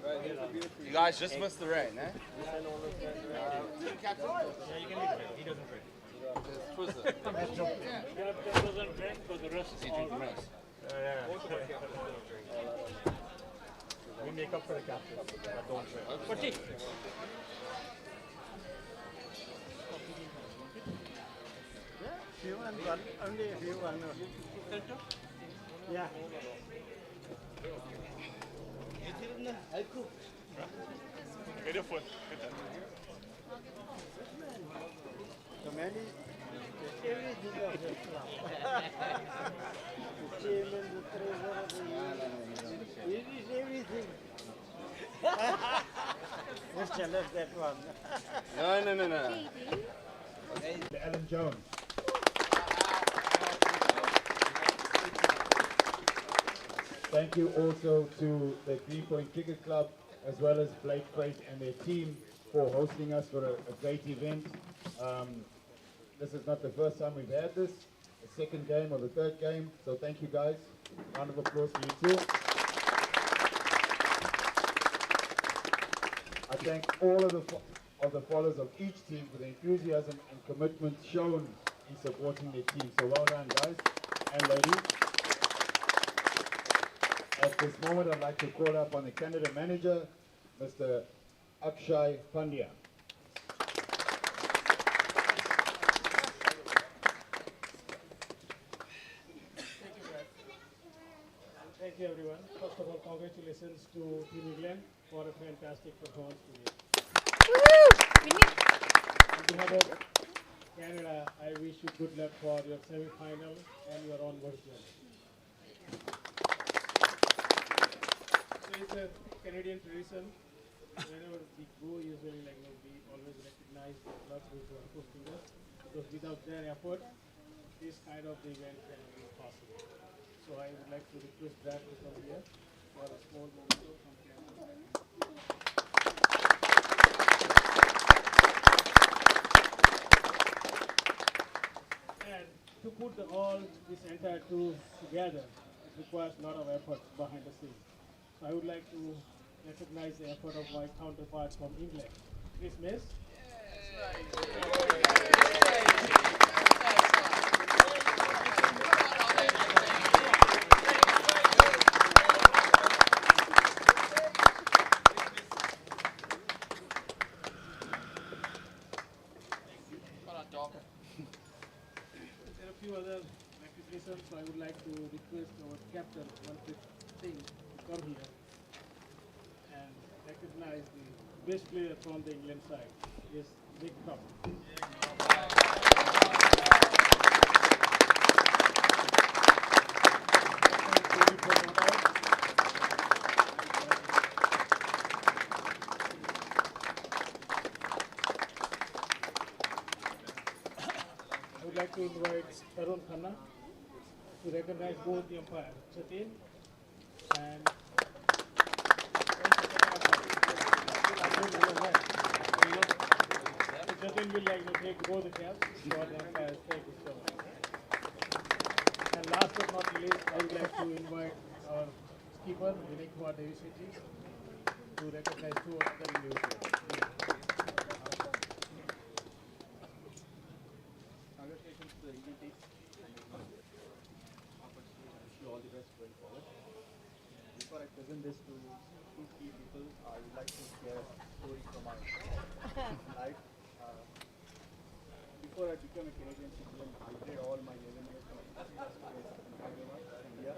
You guys just missed the rain, eh? We make up for the captain, but don't rain. Few and one, only a few one. Yeah. So many, everything of the club. The chairman, the treasurer, it is everything. Let's tell us that one. No. Alan Jones. Thank you also to the 3 Point Cricket Club as well as Blake Freight and their team for hosting us for a great event. This is not the first time we've had this, the second game or the third game, so thank you guys. Round of applause for you too. I thank all of the followers of each team for the enthusiasm and commitment shown in supporting their team. So well done, guys and ladies. At this moment, I'd like to call up on the Canada manager, Mr. Akshay Pandya. Thank you, everyone. First of all, congratulations to Team England for a fantastic performance today. On behalf of Canada, I wish you good luck for your semi-final and your onward journey. So it's a Canadian tradition. Whenever we go, usually we always recognize the clubs who are hosting us, because without their effort, this kind of event cannot be possible. So I would like to request that to come here for a small memento from Canada. And to put this entire tour together, it requires a lot of effort behind the scenes. So I would like to recognize the effort of my counterparts from England. Chris Miss. There are a few other recognitions, so I would like to request our captain, Manpreet Singh, to come here and recognize the best player from the England side, is Nick Cup. I would like to invite Tarun Khanna to recognize both the umpires, Jatin and Jatin will take both the caps for the umpires. Thank you so much. And last but not least, I would like to invite our skipper, Vinay Kumar Devishetty, to recognize two other individuals. Congratulations to the Indian team. Wish you all the best going forward. Before I present this to two key people, I would like to share a story from my life. Before I became a Canadian citizen, I did all my 11 years of in Hyderabad, India.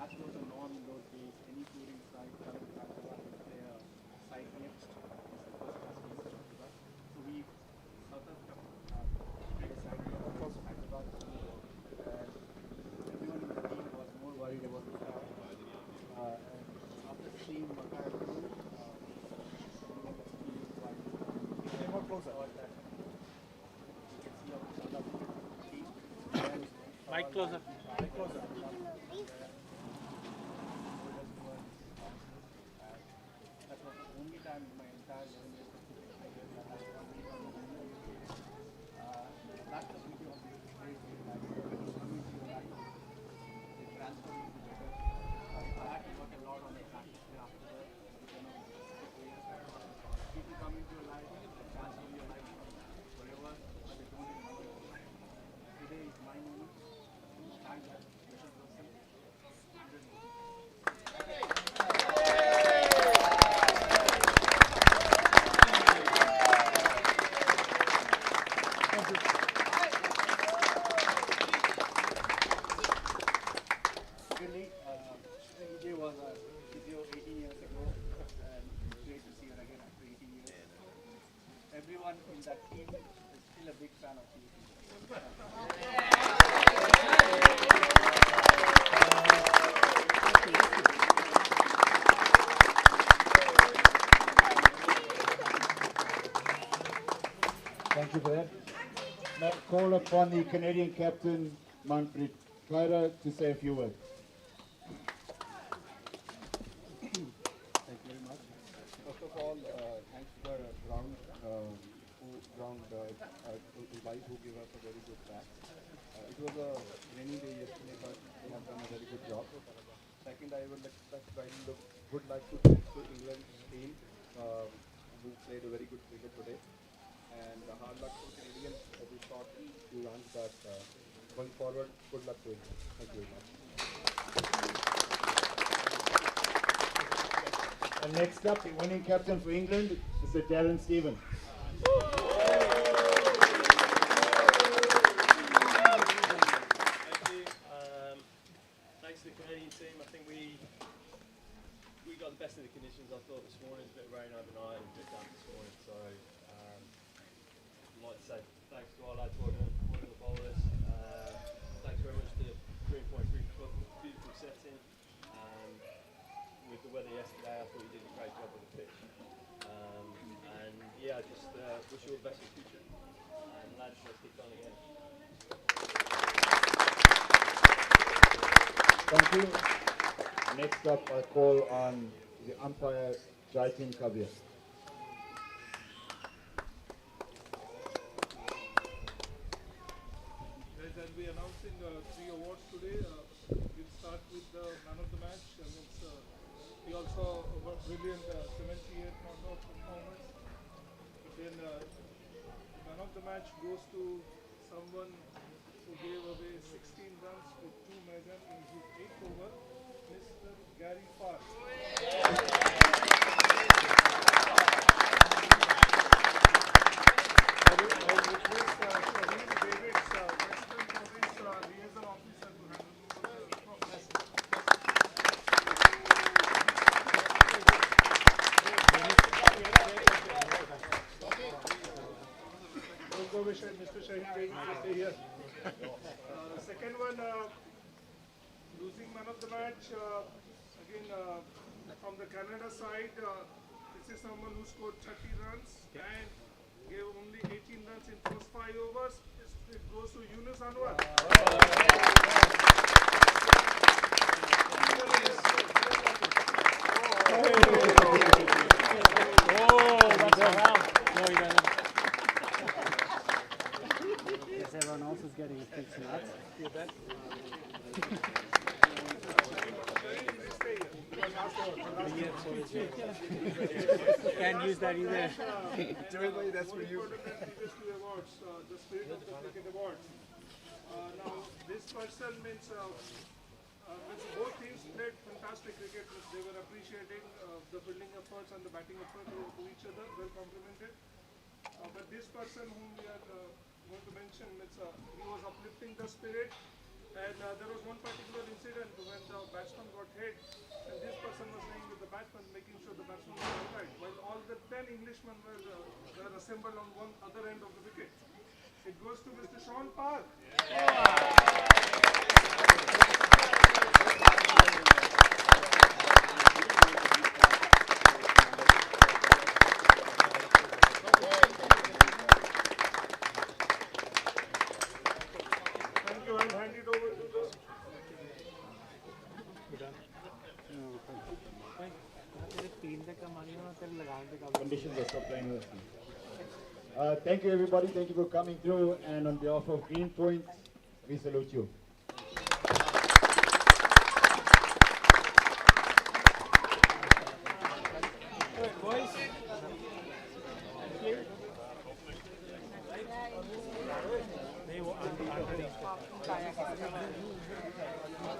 As was the norm in those days, any touring site coming to Hyderabad would play a site next. It's the first class case in Hyderabad. So we South Africa played a site next to Hyderabad. And everyone in the team was more worried about the crowd. And after seeing what I do, more closer. Mic closer. Mic closer. That was the only time in my entire 11 years of cricket I did that. That's the beauty of this great game. They transfer me to better. I had to work a lot on the practice. everyone in that team is still a big fan of you. Thank you for that. Now call upon the Canadian captain, Manfred Kleider, to say a few words. Thank you very much. First of all, thanks to the ground guys who give us a very good track. It was a rainy day yesterday, but they have done a very good job. Second, I would like to thank to England team who played a very good cricket today. And hard luck to Canadians as we shot few runs, but going forward, good luck to England. Thank you very much. And next up, the winning captain for England, Mr. Darren Stevens. Thanks to the Canadian team. I think we got the best of the conditions. I thought this morning was a bit of rain overnight and a bit damp this morning. So I'd like to say thanks to our lads working the bowlers. Thanks very much to Greenpoint Cricket Club for the beautiful setting. With the weather yesterday, I thought you did a great job with the pitch. And yeah, just wish you all the best in the future. And lads, let's keep going again. Thank you. Next up, I call on the umpire, Jaitin Kavya. Guys, I'll be announcing 3 awards today. We'll start with the man of the match. He also a brilliant 78 not-out performance. But then man of the match goes to someone who gave away 16 runs with 2 measures in his 8th over, Mr. Gary Park. I will request Shaheen David's Western Province liaison officer to handle the process. Don't go with Mr. Shaheen David to stay here. Second one, losing man of the match, again from the Canada side, this is someone who scored 30 runs and gave only 18 runs in first 5 overs. It goes to Yunus Anwar. Everyone else is getting a fix nuts. Can't use that either. Everybody, that's for you. Awards, the Spirit of the Cricket Awards. Now, this person means both teams played fantastic cricket. They were appreciating the fielding efforts and the batting efforts to each other, well complemented. But this person whom we are going to mention, he was uplifting the spirit. And there was one particular incident when the batsman got hit, and this person was staying with the batsman, making sure the batsman was alright, while all the 10 Englishmen were assembled on one other end of the wicket. It goes to Mr. Sean Park. Thank you. I'll hand it over to the Conditions are supplying us. Thank you, everybody. Thank you for coming through. And on behalf of Greenpoint, we salute you.